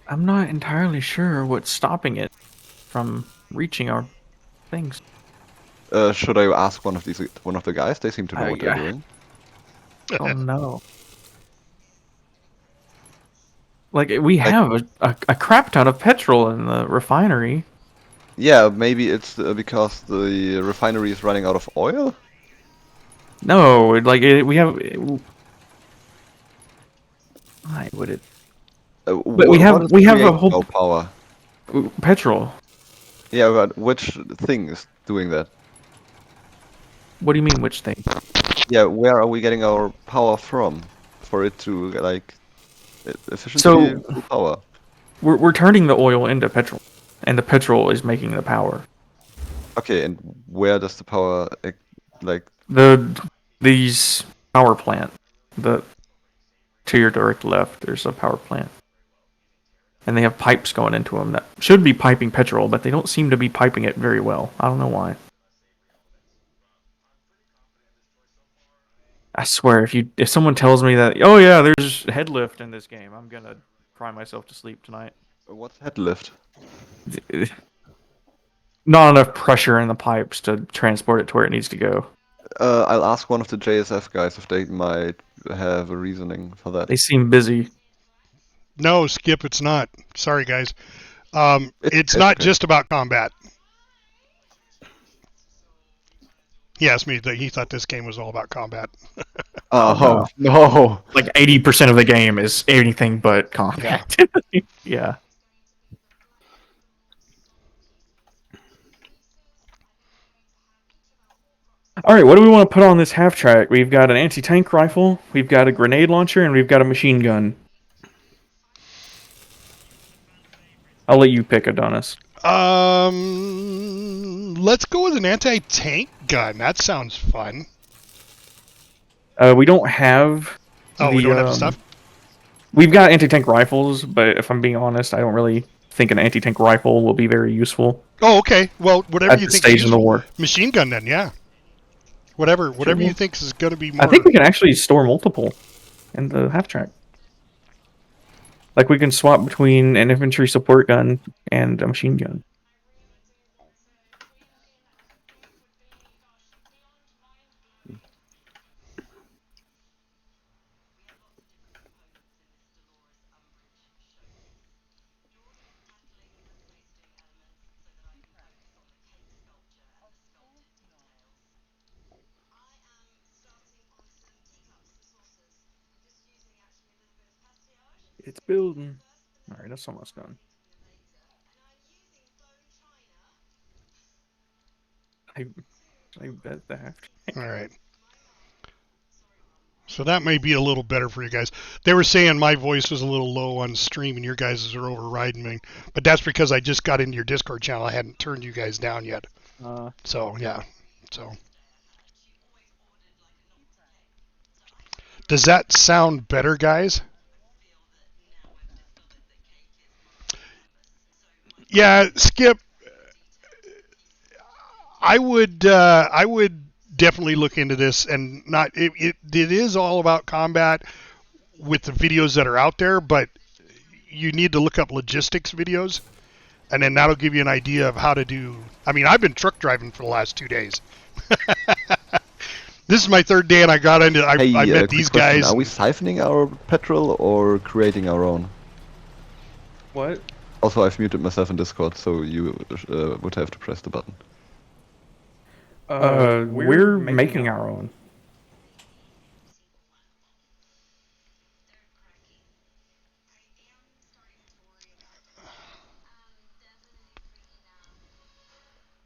I'm not entirely sure what's stopping it from reaching our things. Should I ask one of the guys? They seem to know what they're doing. Oh no. Like, we have a crap ton of petrol in the refinery. Yeah, maybe it's because the refinery is running out of oil? No, like, we have... Why would it... But we have a whole... power. Petrol. Yeah, but which thing is doing that? What do you mean, which thing? Yeah, where are we getting our power from for it to, like, efficiently power? We're turning the oil into petrol, and the petrol is making the power. Okay, and where does the power, like... These power plant. To your direct left, there's a power plant. And they have pipes going into them that should be piping petrol, but they don't seem to be piping it very well. I don't know why. I swear, if someone tells me that, oh yeah, there's head lift in this game, I'm gonna cry myself to sleep tonight. What's head lift? Not enough pressure in the pipes to transport it to where it needs to go. I'll ask one of the JSF guys if they might have a reasoning for that. They seem busy. No, Skip, it's not. Sorry, guys. It's not just about combat. He asked me that he thought this game was all about combat. Oh, no. Like 80% of the game is anything but combat. Yeah. Alright, what do we want to put on this half track? We've got an anti-tank rifle, we've got a grenade launcher, and we've got a machine gun. I'll let you pick, Adonis. Let's go with an anti-tank gun. That sounds fun. We don't have... we don't have the stuff? We've got anti-tank rifles, but if I'm being honest, I don't really think an anti-tank rifle will be very useful. Oh, okay. Well, whatever you think stage in the war. Machine gun then, yeah. Whatever you think is going to be more... I think we can actually store multiple in the half track. Like, we can swap between an infantry support gun and a machine gun. It's building. All right, that's almost done. I bet the half. All right. So that may be a little better for you guys. They were saying my voice was a little low on stream and your guys are overriding me. But that's because I just got into your Discord channel. I hadn't turned you guys down yet. So, yeah. So. Does that sound better, guys? Yeah, Skip. I would definitely look into this, and not it is all about combat with the videos that are out there, but you need to look up logistics videos, and then that'll give you an idea of how to do. I mean, I've been truck driving for the last 2 days. This is my 3rd day, and I got into. I met these question. guys. Are we siphoning our petrol or creating our own? What? Also, I've muted myself in Discord, so you would have to press the button. We're making our own.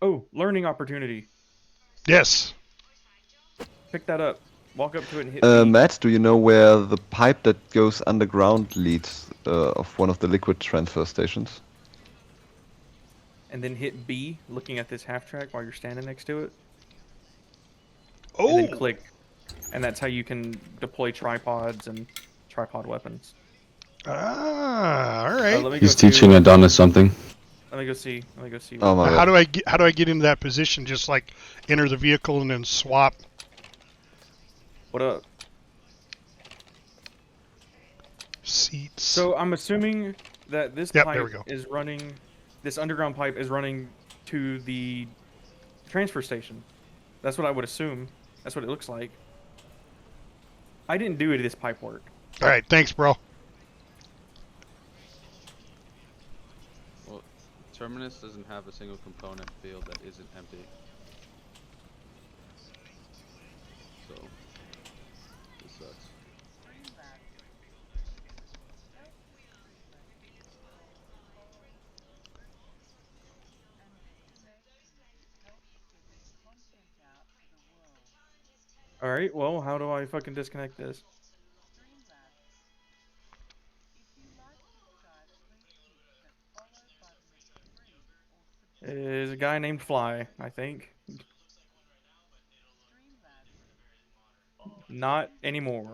Oh, learning opportunity. Yes. Pick that up. Walk up to it and hit B. Matt, do you know where the pipe that goes underground leads of one of the liquid transfer stations? And then hit B, looking at this half track while you're standing next to it. Oh! And then click. And that's how you can deploy tripods and tripod weapons. Ah, all right. Let me He's go teaching Adonis something. Let me go see. Oh my How God. do I get into that position? Just like enter the vehicle and then swap. What up? Seats. So I'm assuming that this Yep, pipe there we go. is running. This underground pipe is running to the transfer station. That's what I would assume. That's what it looks like. I didn't do any of this pipe work. All right, thanks, bro. Well, Terminus doesn't have a single component field that isn't empty. So, this sucks. Alright, well, how do I fucking disconnect this? It is a guy named Fly, I think. Not anymore.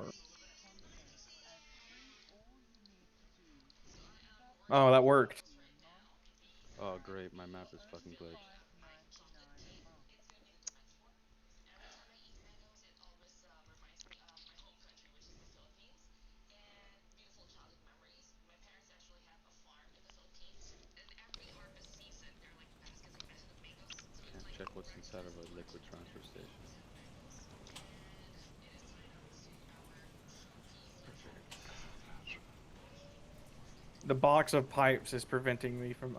Oh, that worked. Oh great, my map is fucking glitched. Can't check what's inside of a liquid transfer station. The box of pipes is preventing me from,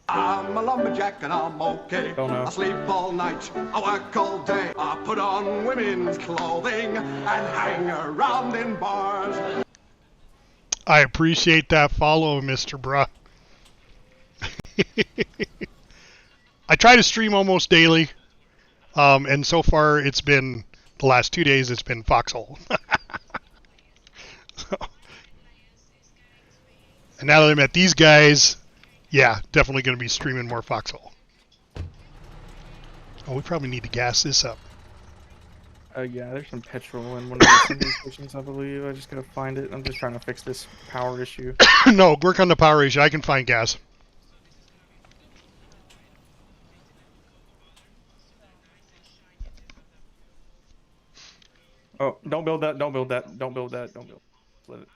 I'm a lumberjack and I'm okay. I sleep all night, I work all day. I put on women's clothing and hang around in bars. I appreciate that follow, Mr. Bruh. I try to stream almost daily, and so far it's been, the last 2 days, it's been Foxhole. And now that I met these guys, yeah, definitely going to be streaming more Foxhole. Oh, we probably need to gas this up. yeah, there's some petrol in one of the assembly stations, I believe. I just gotta find it. I'm just trying to fix this power issue. No, work on the power issue. I can find gas. Oh, don't build that, don't build that, don't build that, don't build. Let it.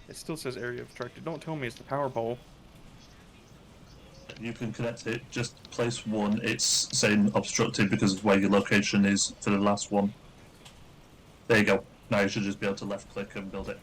It still says area obstructed. Don't tell me it's the power pole. You can connect it, just place one, it's saying obstructed because of where your location is for the last one. There you go. Now you should just be able to left click and build it.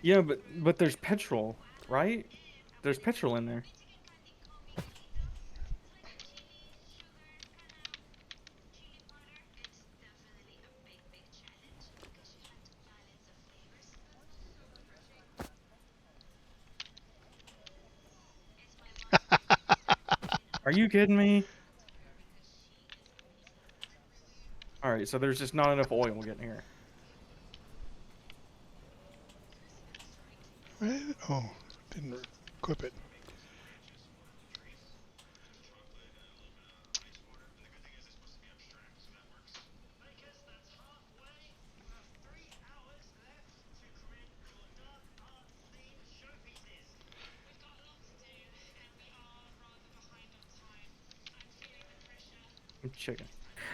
Yeah, but there's petrol, right? There's petrol in there. Are you kidding me? Alright, so there's just not enough oil getting here. Oh, didn't equip it.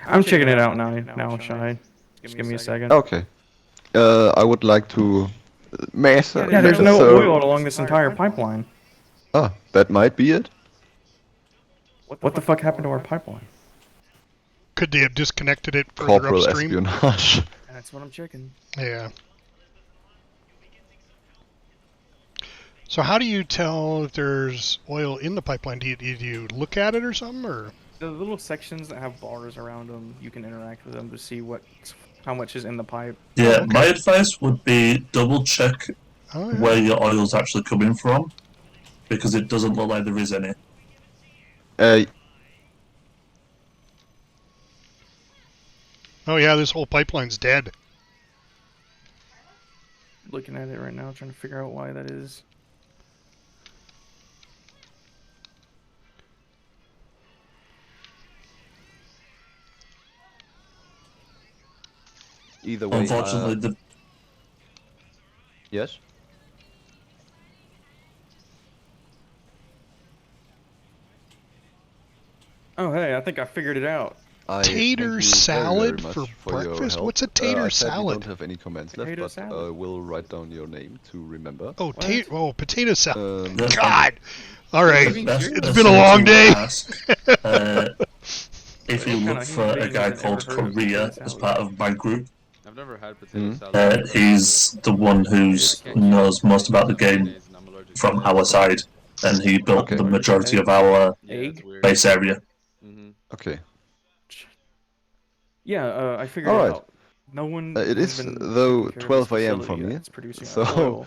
I'm checking it out now, Shy. Just give me a second. Okay. I would like to mass. Yeah, there's no oil along this entire pipeline. Ah, that might be it. What the fuck happened to our pipeline? Could they have disconnected it further Corporal upstream? espionage. That's what I'm checking. Yeah. So how do you tell if there's oil in the pipeline? Do you look at it or something, or? The little sections that have bars around them, you can interact with them to see how much is in the pipe. Yeah, my advice would be double check where your oil's actually coming from, because it doesn't look like there is any. Oh yeah, this whole pipeline's dead. Looking at it right now, trying to figure out why that is. Either way. Unfortunately, Yes. Oh hey, I think I figured it out. Tater salad for breakfast? What's a tater I salad? don't have any comments left, Potato but salad. we'll write down your name to remember. Oh, potato salad. Um, God. All right. That's It's been a long day. If you look for a guy called Korea as part of my group, I've never had potato salad. he's the one who knows most about the game from our side, and he built the majority of our base area. Okay. Yeah, I figured it out. No one. It has is been though taking care of 12 this a.m. for facility me. that's producing So, our oil.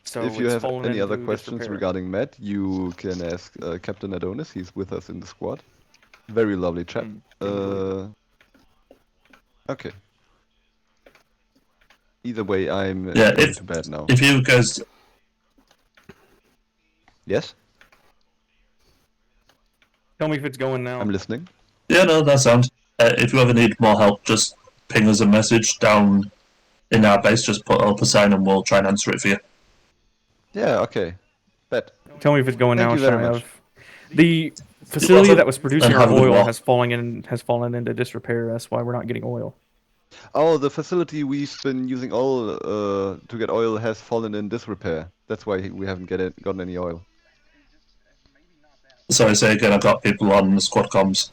So if you it's have fallen any other into questions disrepair. regarding Matt, you can ask Captain Adonis. He's with us in the squad. Very lovely chap. Okay. Either way, I'm going to bed now. If you guys, Yes, Tell me if it's going now. I'm listening. yeah, no, that sounds. If you ever need more help, just ping us a message down in our base. Just put up a sign, and we'll try and answer it for you. Yeah. Okay. Bet. Tell me if it's going Thank now, you very Shy much. of. The facility that was producing and our have a good oil walk. has fallen into disrepair. That's why we're not getting oil. Oh, the facility we've been using oil to get oil has fallen in disrepair. That's why we haven't gotten any oil. Sorry, say again. I've got people on the squad comms.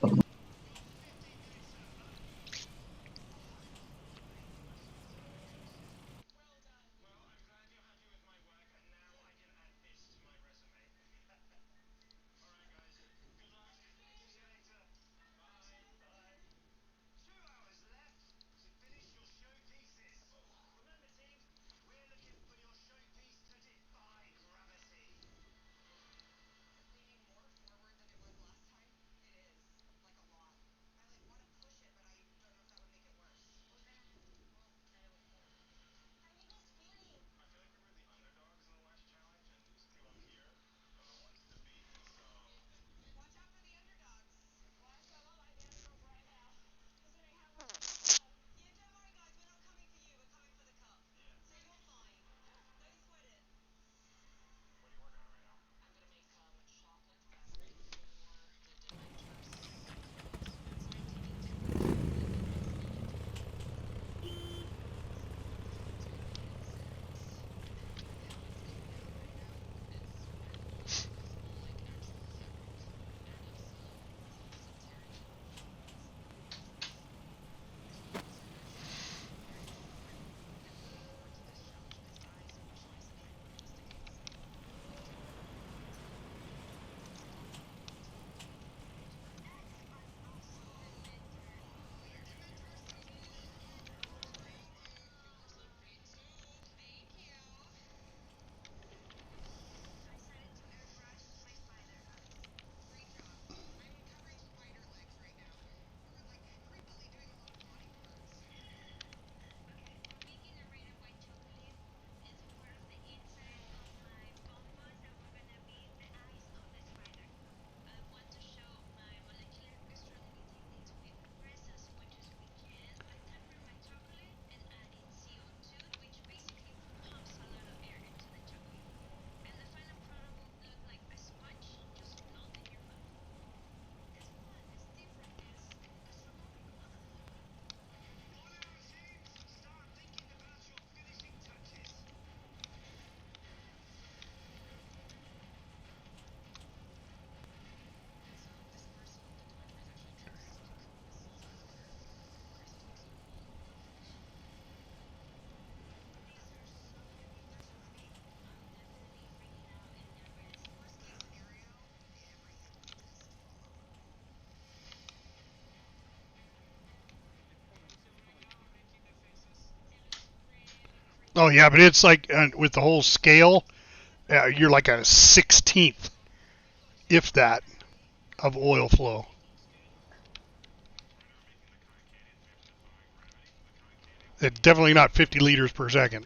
Oh yeah, but it's like with the whole scale, you're like a 16th, if that, of oil flow. It's definitely not 50 liters per second.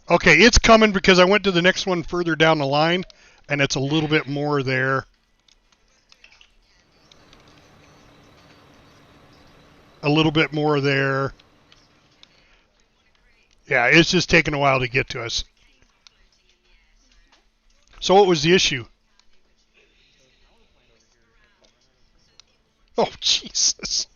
Okay, it's coming because I went to the next one further down the line, and it's a little bit more there. A little bit more there. Yeah, it's just taking a while to get to us. So what was the issue? Oh, Jesus.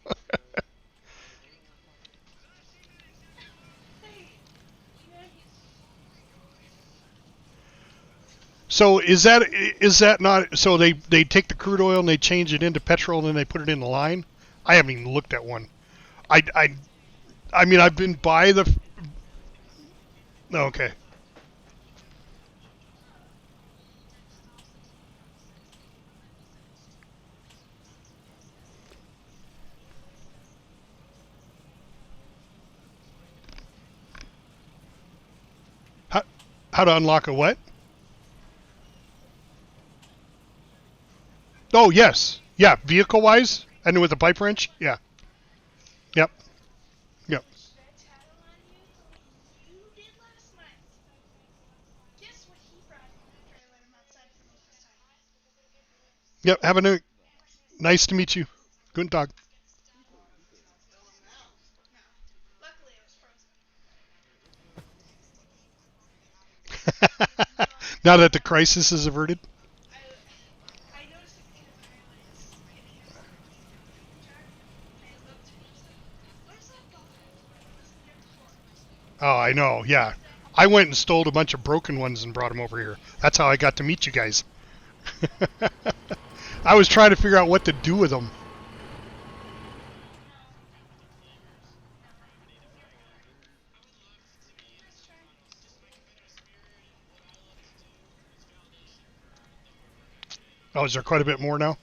So is that not so they take the crude oil and they change it into petrol and then they put it in the line? I haven't even looked at one. I mean I've been by the. Okay. How to unlock a what? Oh yes, yeah. Vehicle wise, and with a pipe wrench, yeah. Yep. Yep. Yep. Have a nice to meet you. Guten Tag. Now that the crisis is averted. Oh, I know. Yeah. I went and stole a bunch of broken ones and brought them over here. That's how I got to meet you guys. I was trying to figure out what to do with them. Oh, is there quite a bit more now?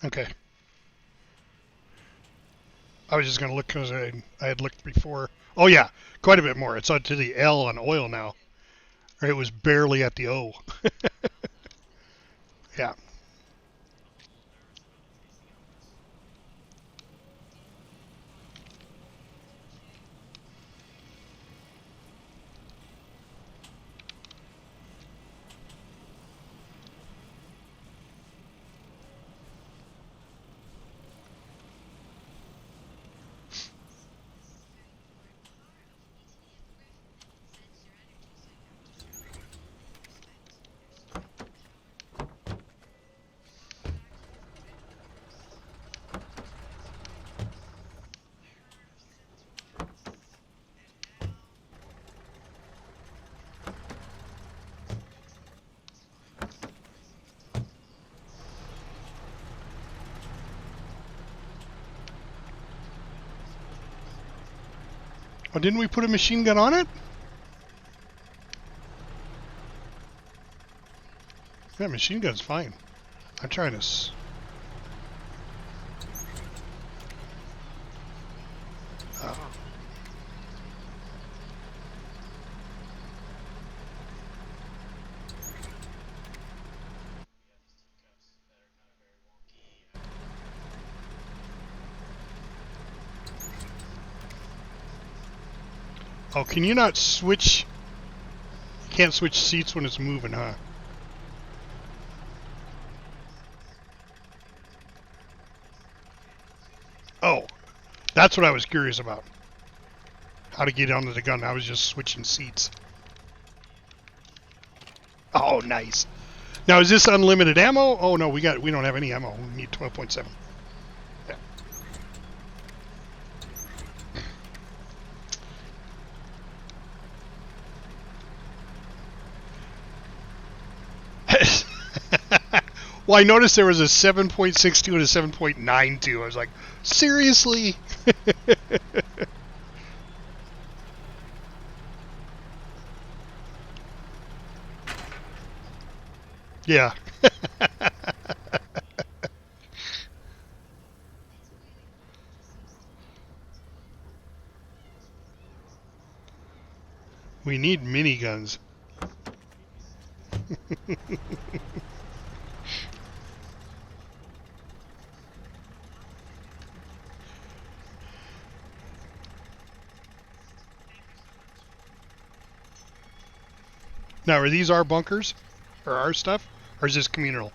Okay. I was just going to look because I had looked before. Oh, yeah. Quite a bit more. It's up to the L on oil now. It was barely at the O. Yeah. Oh, didn't we put a machine gun on it? Yeah, machine gun's fine. I'm trying to... Oh, can you not switch... You can't switch seats when it's moving, huh? Oh, that's what I was curious about. How to get onto the gun. I was just switching seats. Oh, nice. Now, is this unlimited ammo? Oh, no, we don't have any ammo. We need 12.7. Yeah. Well, I noticed there was a 7.62 and a 7.92. I was like, seriously? Yeah. We need miniguns. Now, are these our bunkers? Or our stuff? Or is this communal?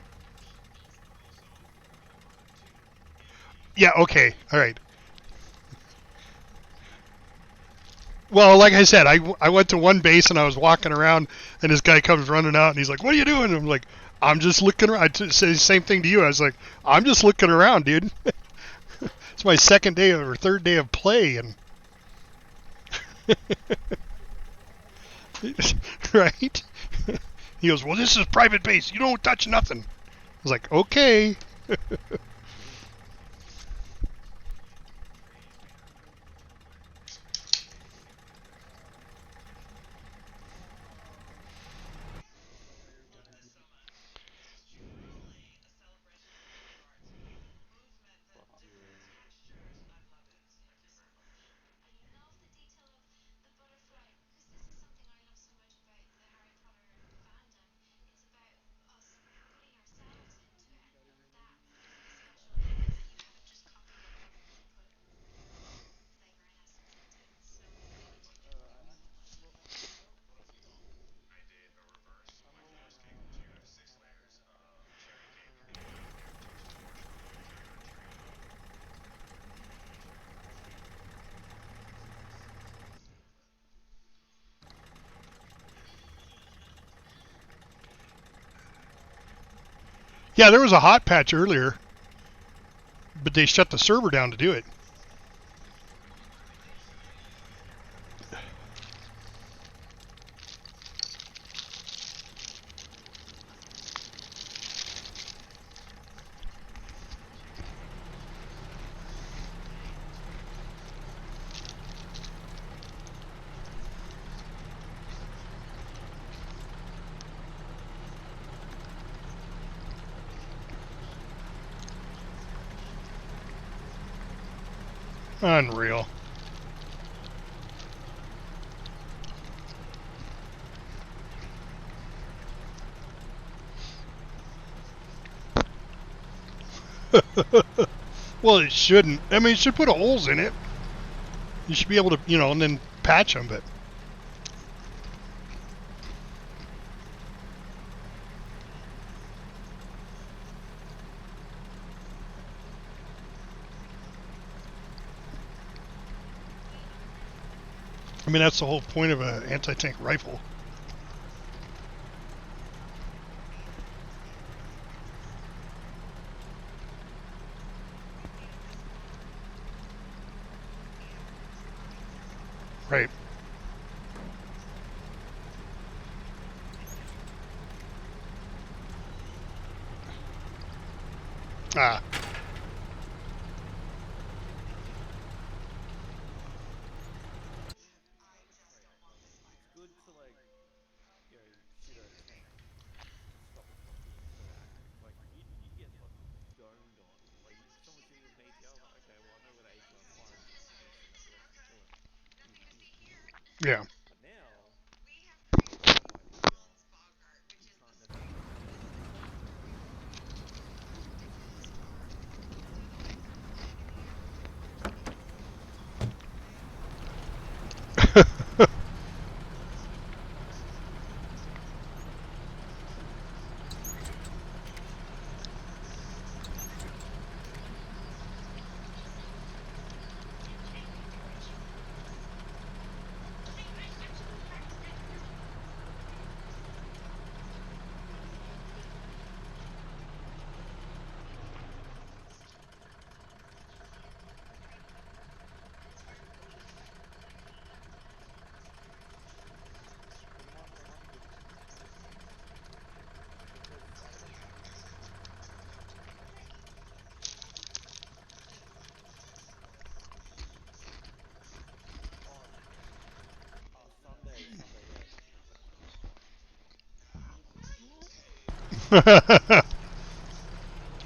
Yeah, okay. All right. Well, like I said, I went to one base and I was walking around and this guy comes running out and he's like, what are you doing? And I'm like, I'm just looking around. I say the same thing to you. I was like, I'm just looking around, dude. It's my second day or third day of play. And right? He goes, well, this is private base. You don't touch nothing. I was like, okay. Yeah, there was a hot patch earlier, but they shut the server down to do it. Unreal. Well, it shouldn't. I mean, it should put holes in it. You should be able to, you know, and then patch them, but... I mean, that's the whole point of an anti-tank rifle. Right. Ah. Yeah.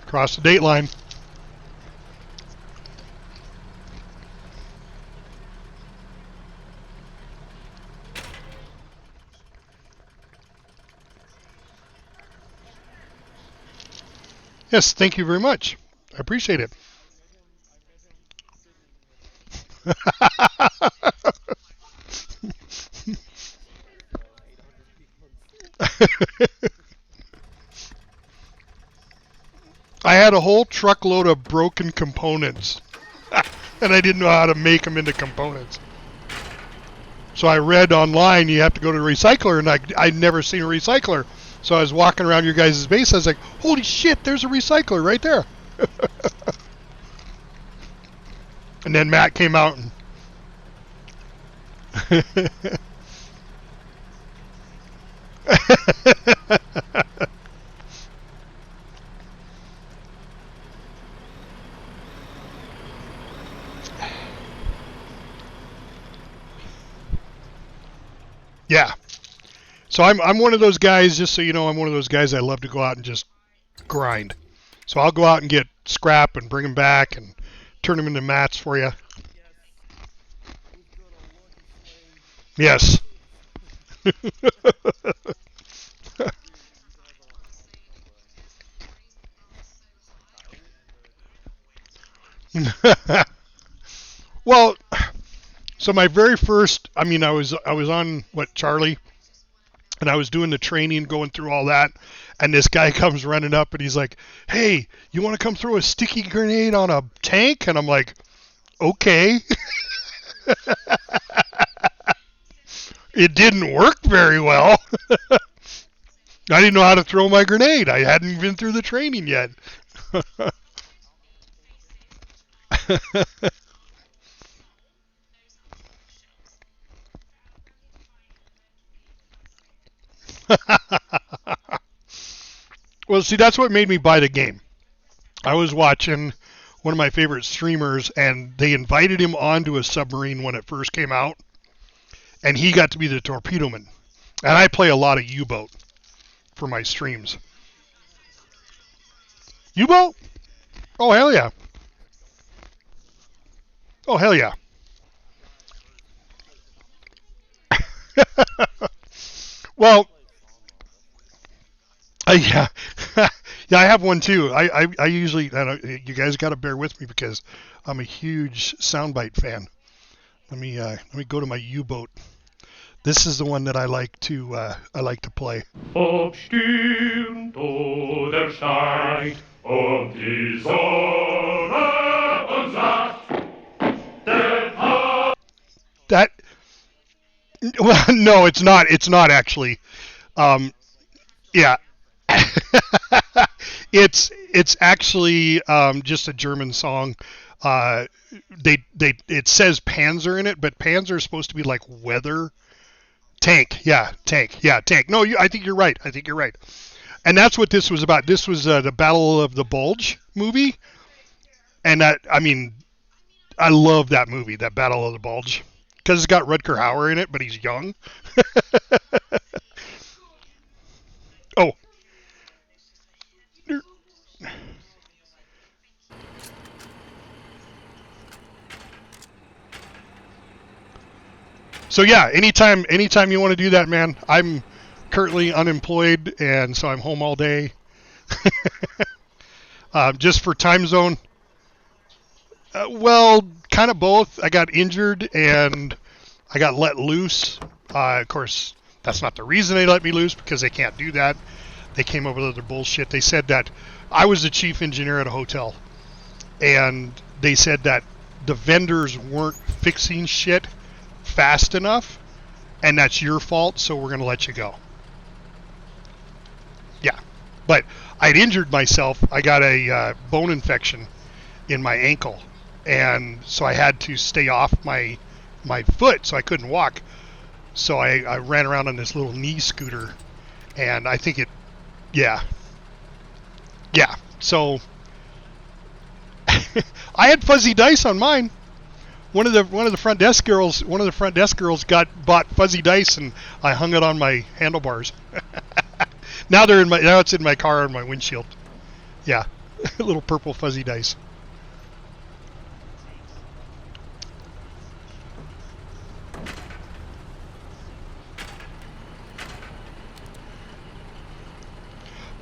Cross the date line. Yes, thank you very much. I appreciate it. I had a whole truckload of broken components, and I didn't know how to make them into components. So I read online you have to go to a recycler, and I'd never seen a recycler. So I was walking around your guys' base, I was like, holy shit, there's a recycler right there. And then Matt came out and... Yeah. So I'm one of those guys, just so you know, I'm one of those guys I love to go out and just grind. So I'll go out and get scrap and bring them back and turn them into mats for you. Yes. Well, so my very first, I mean, I was on Charlie, and I was doing the training, going through all that, and this guy comes running up and he's like, "Hey, you want to come throw a sticky grenade on a tank?" And I'm like, "Okay." It didn't work very well. I didn't know how to throw my grenade. I hadn't been through the training yet. Well, see, that's what made me buy the game. I was watching one of my favorite streamers, and they invited him onto a submarine when it first came out, and he got to be the torpedo man. And I play a lot of U-boat for my streams. U-boat? Oh, hell yeah. Oh, hell yeah. Well, yeah. Yeah, I have one too. I usually, you guys got to bear with me because I'm a huge soundbite fan. Let me go to my U-boat. This is the one that I like to play. Aufstehen to der Stein und die Sonne und sagt, that. Well, no, it's not. It's not actually. Yeah. It's actually just a German song. It says Panzer in it, but Panzer is supposed to be like weather. Tank. Yeah, tank. Yeah, tank. No, I think you're right. And that's what this was about. This was the Battle of the Bulge movie. And I love that movie, that Battle of the Bulge. Because it's got Rutger Hauer in it, but he's young. Oh. So yeah, anytime you want to do that, man. I'm currently unemployed, and so I'm home all day. Just for time zone. Well, kind of both. I got injured and I got let loose. Of course, that's not the reason they let me loose, because they can't do that. They came up with other bullshit. They said that I was the chief engineer at a hotel, and they said that the vendors weren't fixing shit fast enough, and that's your fault, so we're going to let you go. Yeah, but I'd injured myself. I got a bone infection in my ankle, and so I had to stay off my foot, so I couldn't walk. So I ran around on this little knee scooter, and I think yeah. So I had fuzzy dice on mine. One of the front desk girls bought fuzzy dice, and I hung it on my handlebars. Now they're in my. Now it's in my car on my windshield. Yeah, little purple fuzzy dice.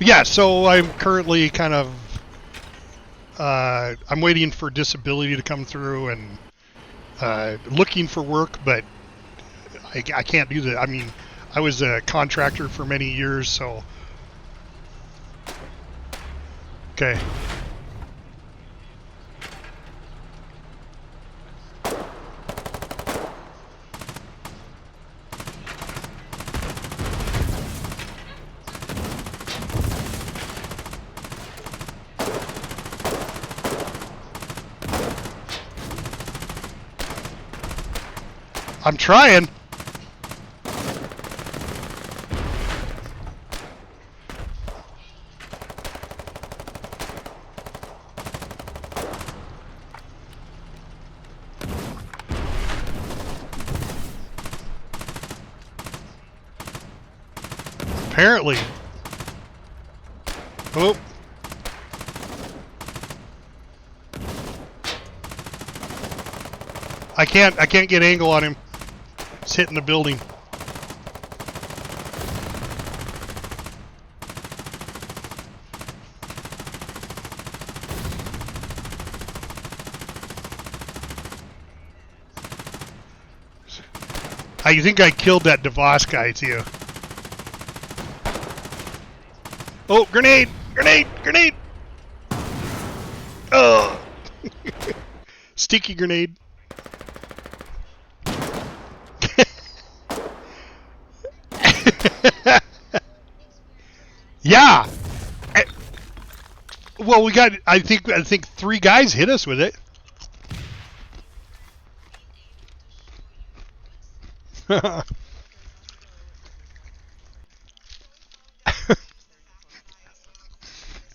Yeah, so I'm currently kind of. I'm waiting for disability to come through and looking for work, but I can't do that. I mean, I was a contractor for many years, so. Okay. I'm trying. Apparently. Oh. I can't get angle on him. He's hitting the building. I think I killed that DeVos guy too. Oh, grenade! Grenade! Grenade! Oh! Sticky grenade. Yeah! Well, we got, I think 3 guys hit us with it.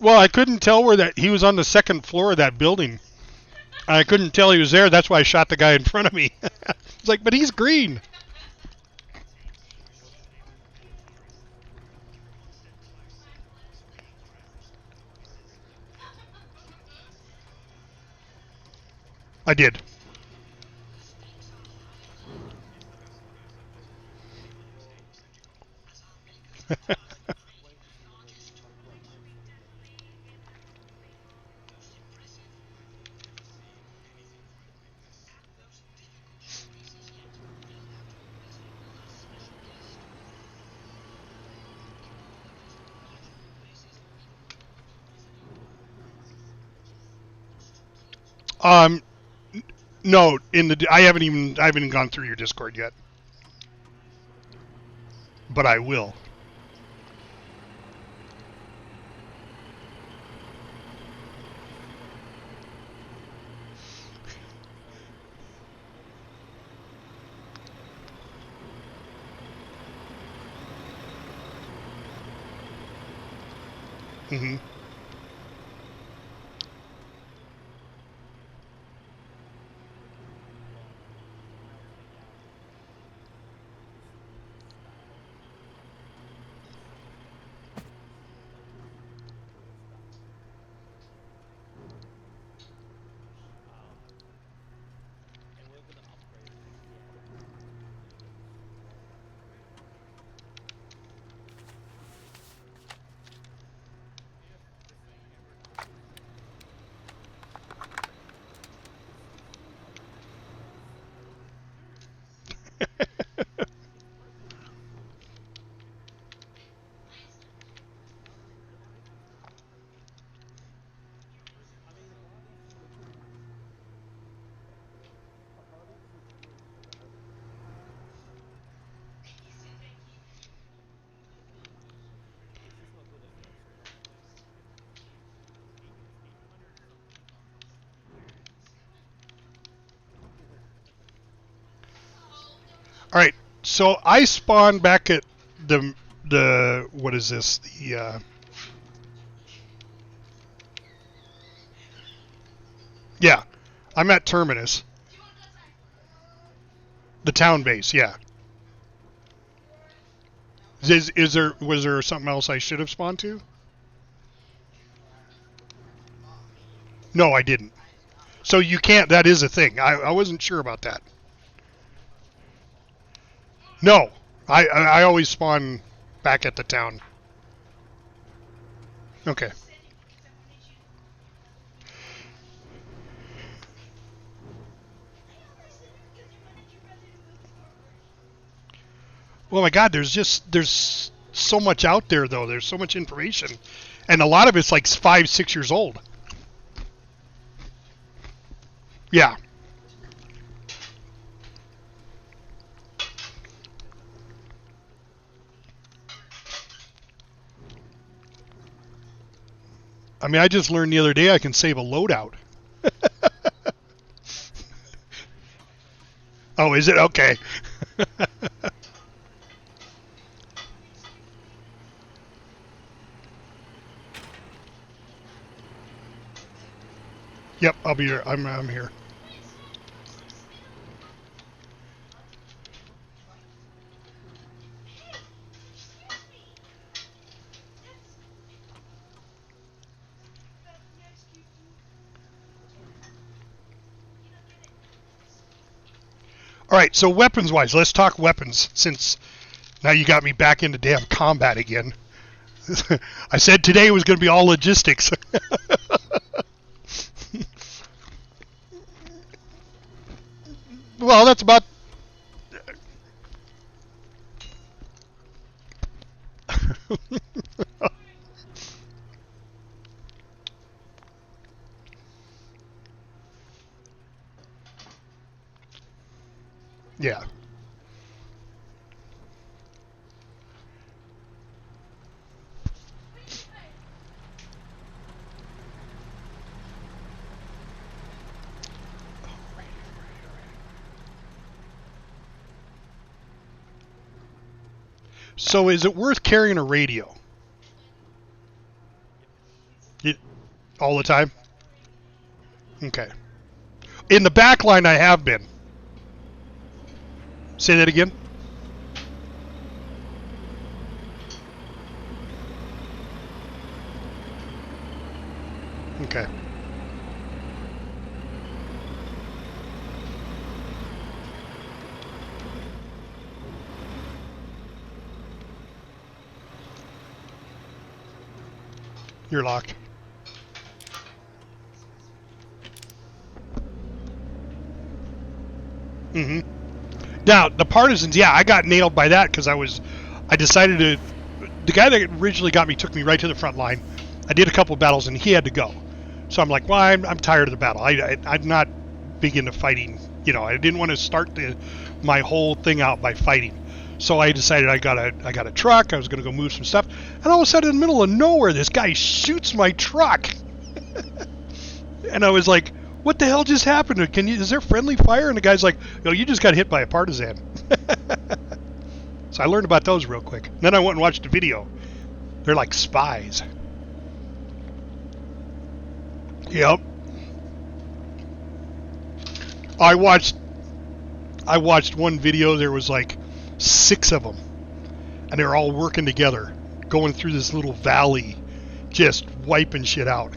Well, I couldn't tell where that he was on the 2nd floor of that building. I couldn't tell he was there. That's why I shot the guy in front of me. It's like, but he's green. I did. No, I haven't even gone through your Discord yet, but I will. Mm-hmm. All right, so I spawned back at the what is this? Yeah, I'm at Terminus, the town base. Yeah. Was there something else I should have spawned to? No, I didn't. So you can't. That is a thing. I wasn't sure about that. No, I always spawn back at the town. Okay. Well, my God, there's so much out there though. There's so much information, and a lot of it's like 5, 6 years old. Yeah. I mean, I just learned the other day I can save a loadout. Oh, is it? Okay. Yep, I'll be here. I'm here. All right, so weapons-wise, let's talk weapons, since now you got me back into damn combat again. I said today was going to be all logistics. Well, that's about... Yeah. So is it worth carrying a radio? All the time? Okay. In the back line, I have been. Say that again? Okay. You're locked. Mm-hmm. Now, the partisans, yeah, I got nailed by that because I decided to, the guy that originally got me took me right to the front line. I did a couple of battles and he had to go. So I'm like, well, I'm tired of the battle. I'm not big into fighting. You know, I didn't want to start my whole thing out by fighting. So I decided I got a truck. I was going to go move some stuff. And all of a sudden, in the middle of nowhere, this guy shoots my truck. And I was like, what the hell just happened? Is there friendly fire? And the guy's like, yo, you just got hit by a partisan. So I learned about those real quick. And then I went and watched a video. They're like spies. Yep. I watched one video. There was like 6 of them, and they were all working together, going through this little valley, just wiping shit out.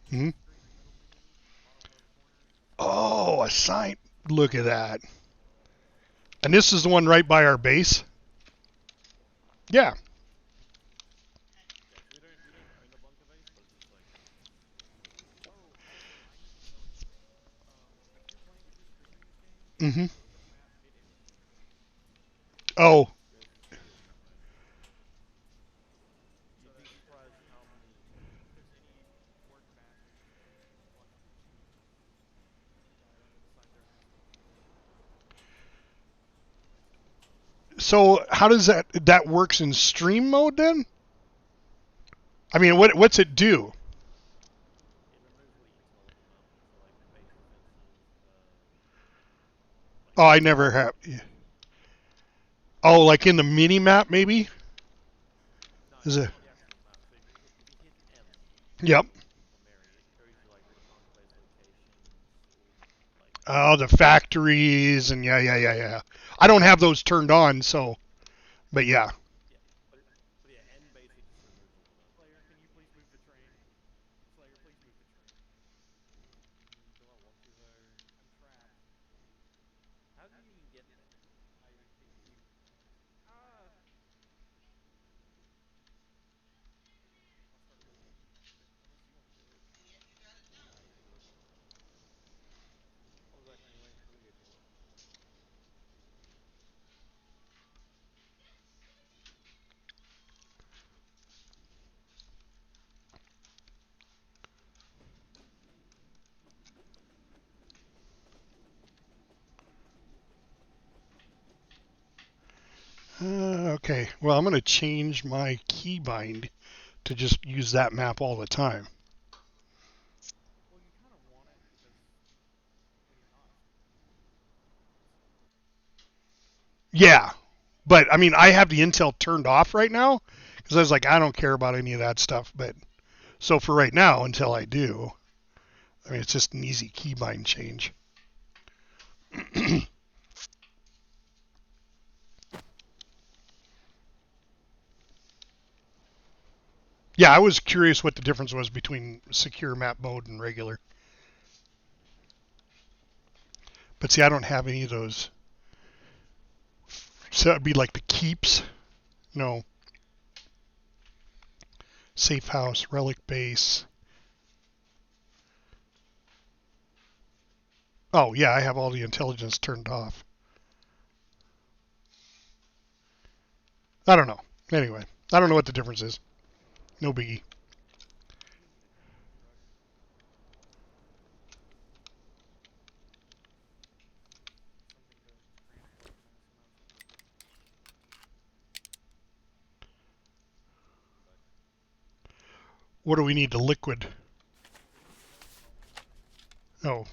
Hmm? Oh, a sign. Look at that. And this is the one right by our base? Yeah. Mm-hmm. Oh. So how does that works in stream mode then? I mean, what's it do? Oh, I never have. Oh, like in the mini map, maybe? Is it? Yep. Oh, the factories and yeah. I don't have those turned on, so, but yeah. Okay, well, I'm going to change my keybind to just use that map all the time. Yeah, but I mean, I have the Intel turned off right now because I was like, I don't care about any of that stuff. But so for right now, until I do, I mean, it's just an easy keybind change. Yeah, I was curious what the difference was between secure map mode and regular. But see, I don't have any of those. So it'd be like the keeps. No. Safe house, relic base. Oh, yeah, I have all the intelligence turned off. I don't know. Anyway, I don't know what the difference is. No biggie. What do we need to liquid? Oh.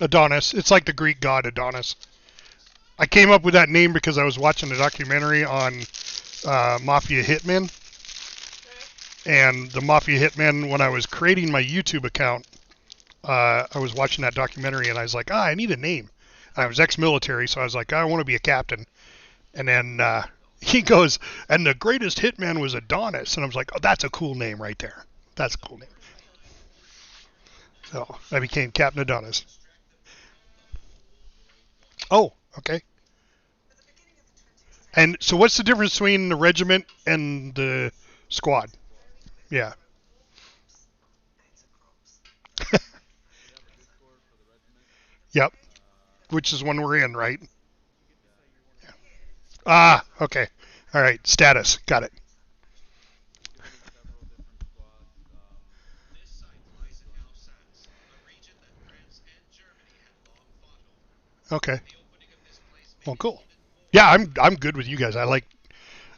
Adonis. It's like the Greek god Adonis. I came up with that name because I was watching a documentary on Mafia Hitmen. And the Mafia Hitmen, when I was creating my YouTube account, I was watching that documentary and I was like, I need a name. And I was ex-military, so I was like, I want to be a captain. And then he goes, and the greatest hitman was Adonis. And I was like, oh, that's a cool name right there. That's a cool name. So I became Captain Adonis. Oh, okay. And so what's the difference between the regiment and the squad? Yeah. Yep. Which is one we're in, right? Ah, okay. All right. Status. Got it. Okay. Well, cool. Yeah, I'm good with you guys. I like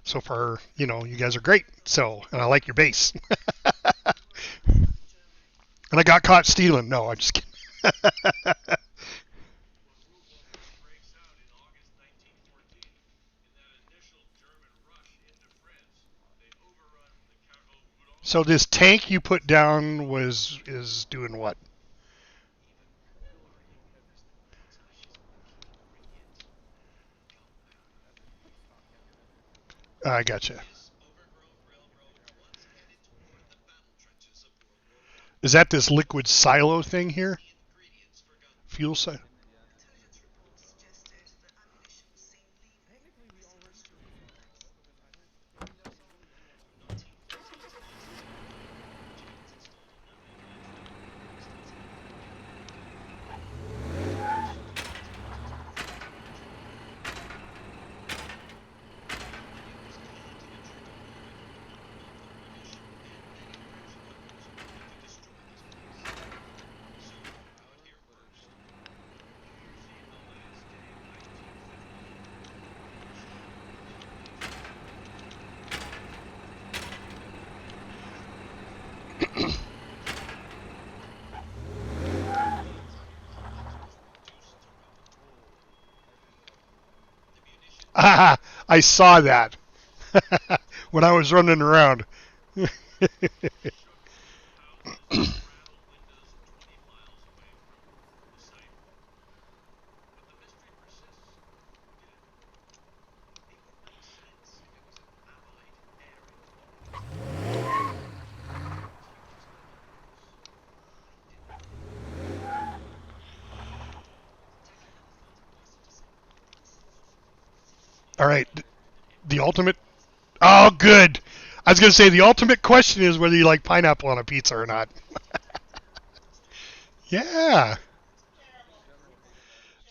so far. You know, you guys are great. So, and I like your base. And I got caught stealing. No, I'm just kidding. So this tank you put down is doing what? I gotcha. Is that this liquid silo thing here? Fuel silo? Ah, I saw that when I was running around. All right, the ultimate. Oh, good. I was gonna say the ultimate question is whether you like pineapple on a pizza or not. Yeah.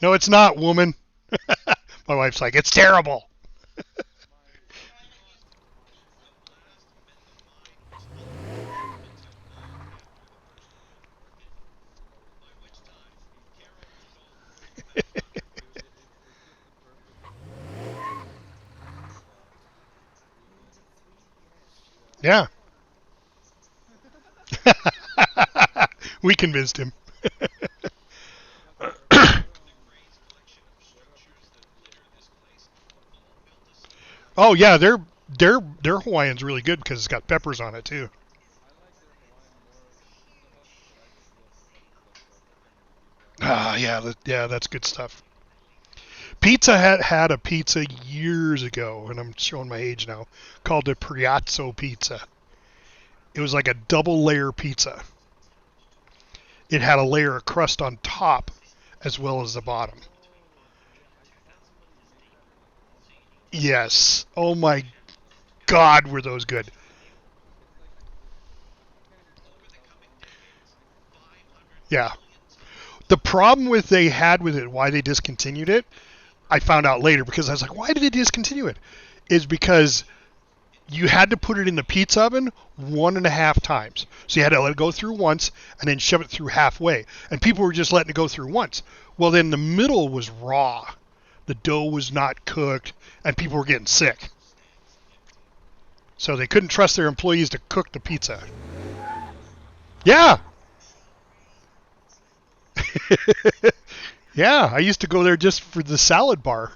No, it's not, woman. My wife's like, it's terrible. Yeah. We convinced him. Oh yeah, their Hawaiian's really good because it's got peppers on it too. Ah, yeah, yeah, that's good stuff. Pizza had a pizza years ago, and I'm showing my age now, called the Priazzo pizza. It was like a double layer pizza. It had a layer of crust on top as well as the bottom. Yes. Oh my God, were those good. Yeah. The problem with they had with it, why they discontinued it, I found out later because I was like, why did they discontinue it? Is because you had to put it in the pizza oven 1.5 times. So you had to let it go through once and then shove it through halfway. And people were just letting it go through once. Well, then the middle was raw. The dough was not cooked and people were getting sick. So they couldn't trust their employees to cook the pizza. Yeah. Yeah, I used to go there just for the salad bar.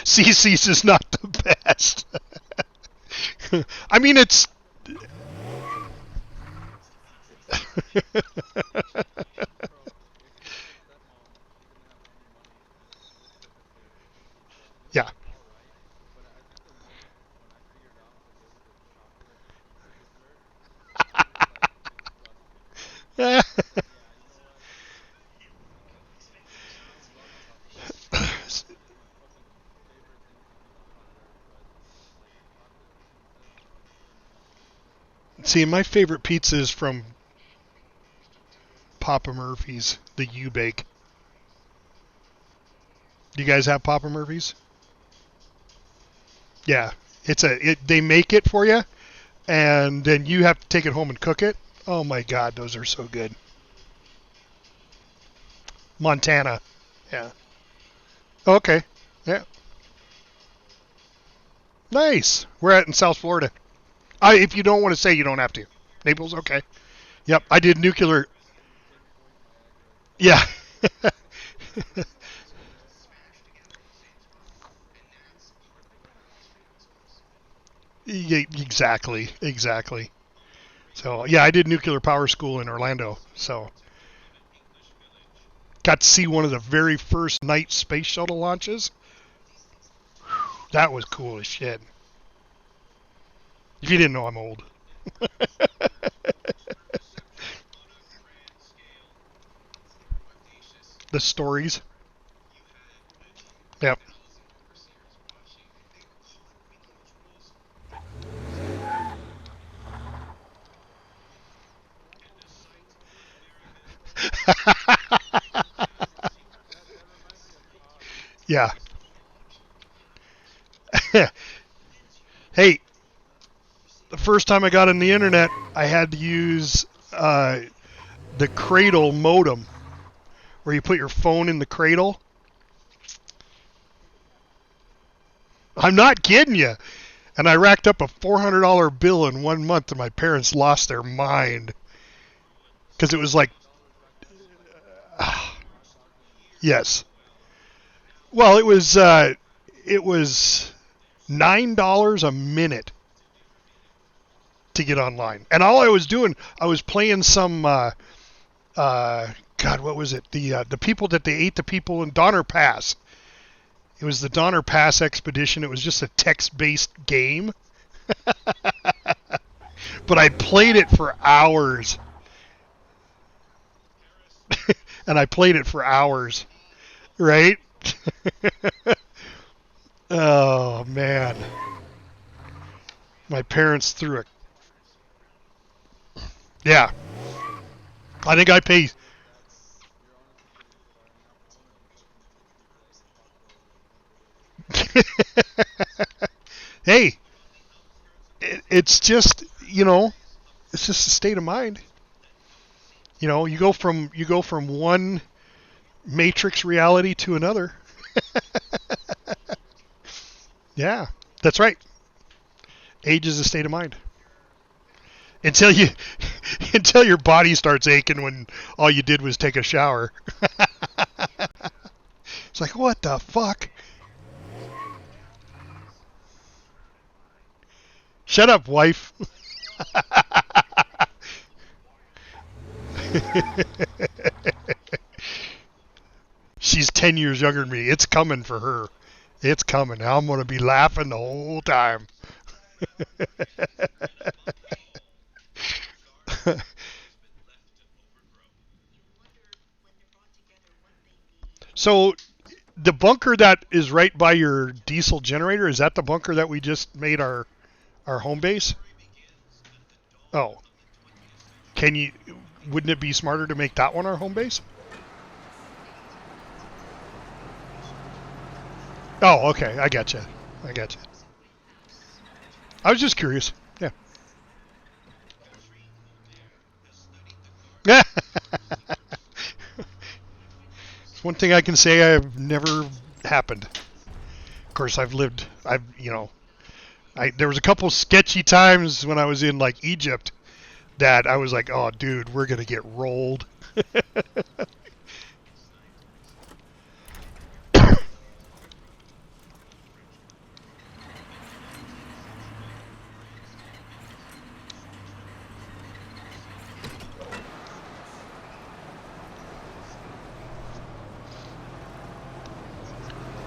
CC's is not the best. I mean, it's... Yeah. See, my favorite pizza is from Papa Murphy's, the U-Bake. Do you guys have Papa Murphy's? Yeah, they make it for you, and then you have to take it home and cook it. Oh my God, those are so good. Montana, yeah. Okay, yeah. Nice. We're at in South Florida. If you don't want to say, you don't have to. Naples, okay. Yep, I did nuclear. Yeah. Yeah, exactly. So yeah, I did nuclear power school in Orlando. So got to see one of the very first night space shuttle launches. That was cool as shit. If you didn't know, I'm old. The stories. Yep. Yeah. Hey, the first time I got on the internet, I had to use the cradle modem, where you put your phone in the cradle. I'm not kidding you. And I racked up a $400 bill in 1 month, and my parents lost their mind. Because it was like... yes. Well, it was $9 a minute to get online. And all I was doing, I was playing some... God, what was it? The people that they ate the people in Donner Pass. It was the Donner Pass expedition. It was just a text-based game. But I played it for hours. And I played it for hours. Right? Oh, man. My parents threw it. Yeah. I think I pay... Hey, it's just, it's just a state of mind. You go from one matrix reality to another. Yeah, that's right. Age is a state of mind. Until your body starts aching when all you did was take a shower. It's like, what the fuck? Shut up, wife. She's 10 years younger than me. It's coming for her. It's coming. I'm going to be laughing the whole time. So, the bunker that is right by your diesel generator, is that the bunker that we just made our home base? Oh. Wouldn't it be smarter to make that one our home base? Oh, okay. I gotcha. I was just curious. Yeah. It's one thing I can say I've never happened. Of course, there was a couple sketchy times when I was in like Egypt that I was like, oh, dude, we're going to get rolled.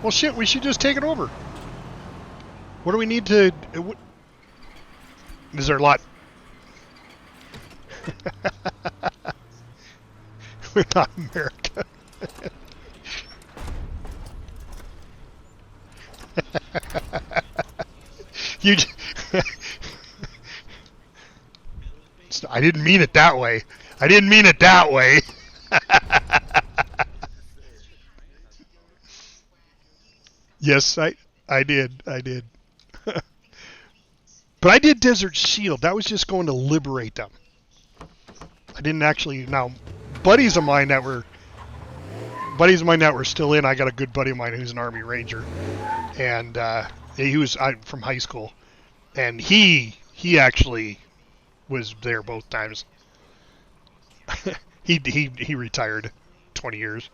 Well, shit, we should just take it over. What do we need to... Is there a lot... We're not America. I didn't mean it that way. Yes, I did. I did. But I did Desert Shield. That was just going to liberate them. I didn't actually. Now, buddies of mine that were still in. I got a good buddy of mine who's an Army Ranger, and he was from high school, and he actually was there both times. he retired 20 years.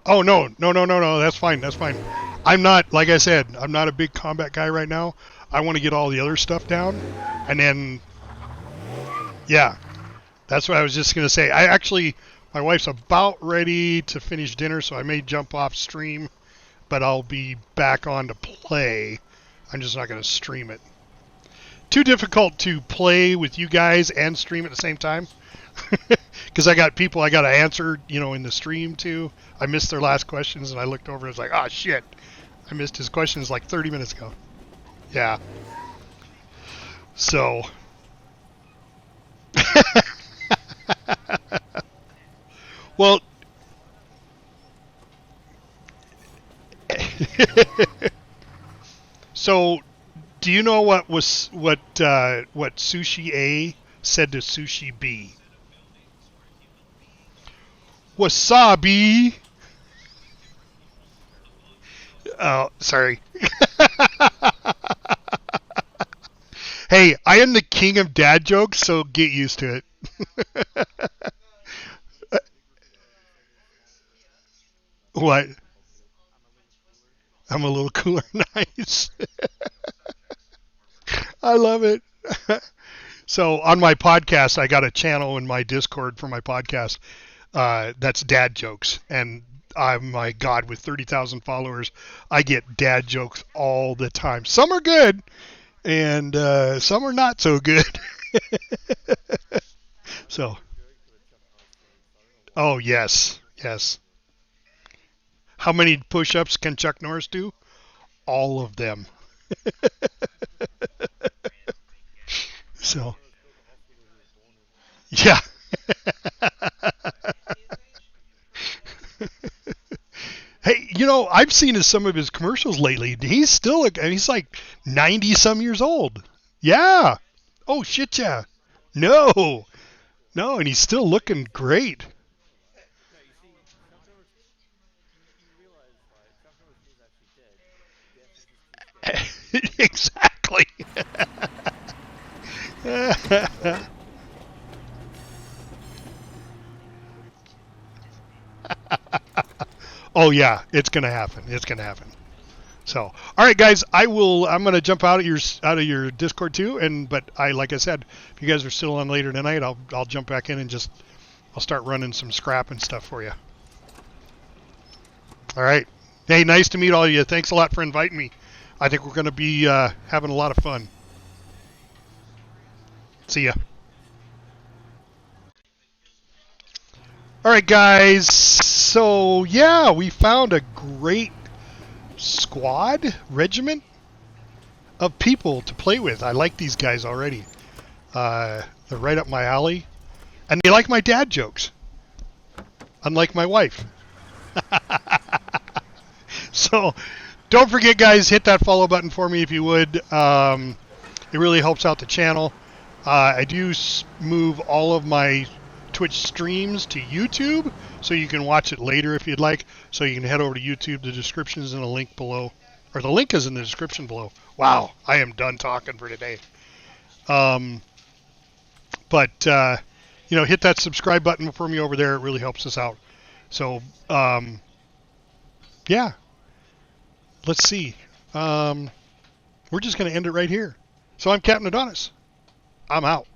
Oh no, that's fine, that's fine. I'm not, like I said, I'm not a big combat guy right now. I want to get all the other stuff down, and then, yeah, that's what I was just gonna say. I actually My wife's about ready to finish dinner, so I may jump off stream, but I'll be back on to play. I'm just not going to stream it. Too difficult to play with you guys and stream at the same time. Because I got people I got to answer, in the stream too. I missed their last questions, and I looked over and was like, oh, shit. I missed his questions like 30 minutes ago. Yeah. So... Well, so do you know what Sushi A said to Sushi B? Wasabi. Oh, sorry. Hey, I am the king of dad jokes, so get used to it. What? I'm a little cooler. Nice. I love it. So on my podcast, I got a channel in my Discord for my podcast. That's dad jokes. And my God, with 30,000 followers, I get dad jokes all the time. Some are good, and some are not so good. So. Oh, yes. Yes. How many push-ups can Chuck Norris do? All of them. So, yeah. Hey, I've seen some of his commercials lately. He's like 90 some years old. Yeah. Oh, shit, yeah. No, and he's still looking great. Exactly. Oh yeah, it's gonna happen. It's gonna happen. So, all right, guys, I'm gonna jump out of your Discord too, but like I said, if you guys are still on later tonight, I'll jump back in and I'll start running some scrap and stuff for you. All right. Hey, nice to meet all of you. Thanks a lot for inviting me. I think we're gonna be having a lot of fun. See ya. All right, guys. So yeah, we found a great regiment of people to play with. I like these guys already. They're right up my alley, and they like my dad jokes, unlike my wife. So don't forget, guys, hit that follow button for me if you would. It really helps out the channel. I do move all of my Twitch streams to YouTube, so you can watch it later if you'd like. So you can head over to YouTube. The description is in the link below, or the link is in the description below. Wow, I am done talking for today. But hit that subscribe button for me over there. It really helps us out. So yeah, let's see. We're just going to end it right here. So I'm Captain Adonis. I'm out.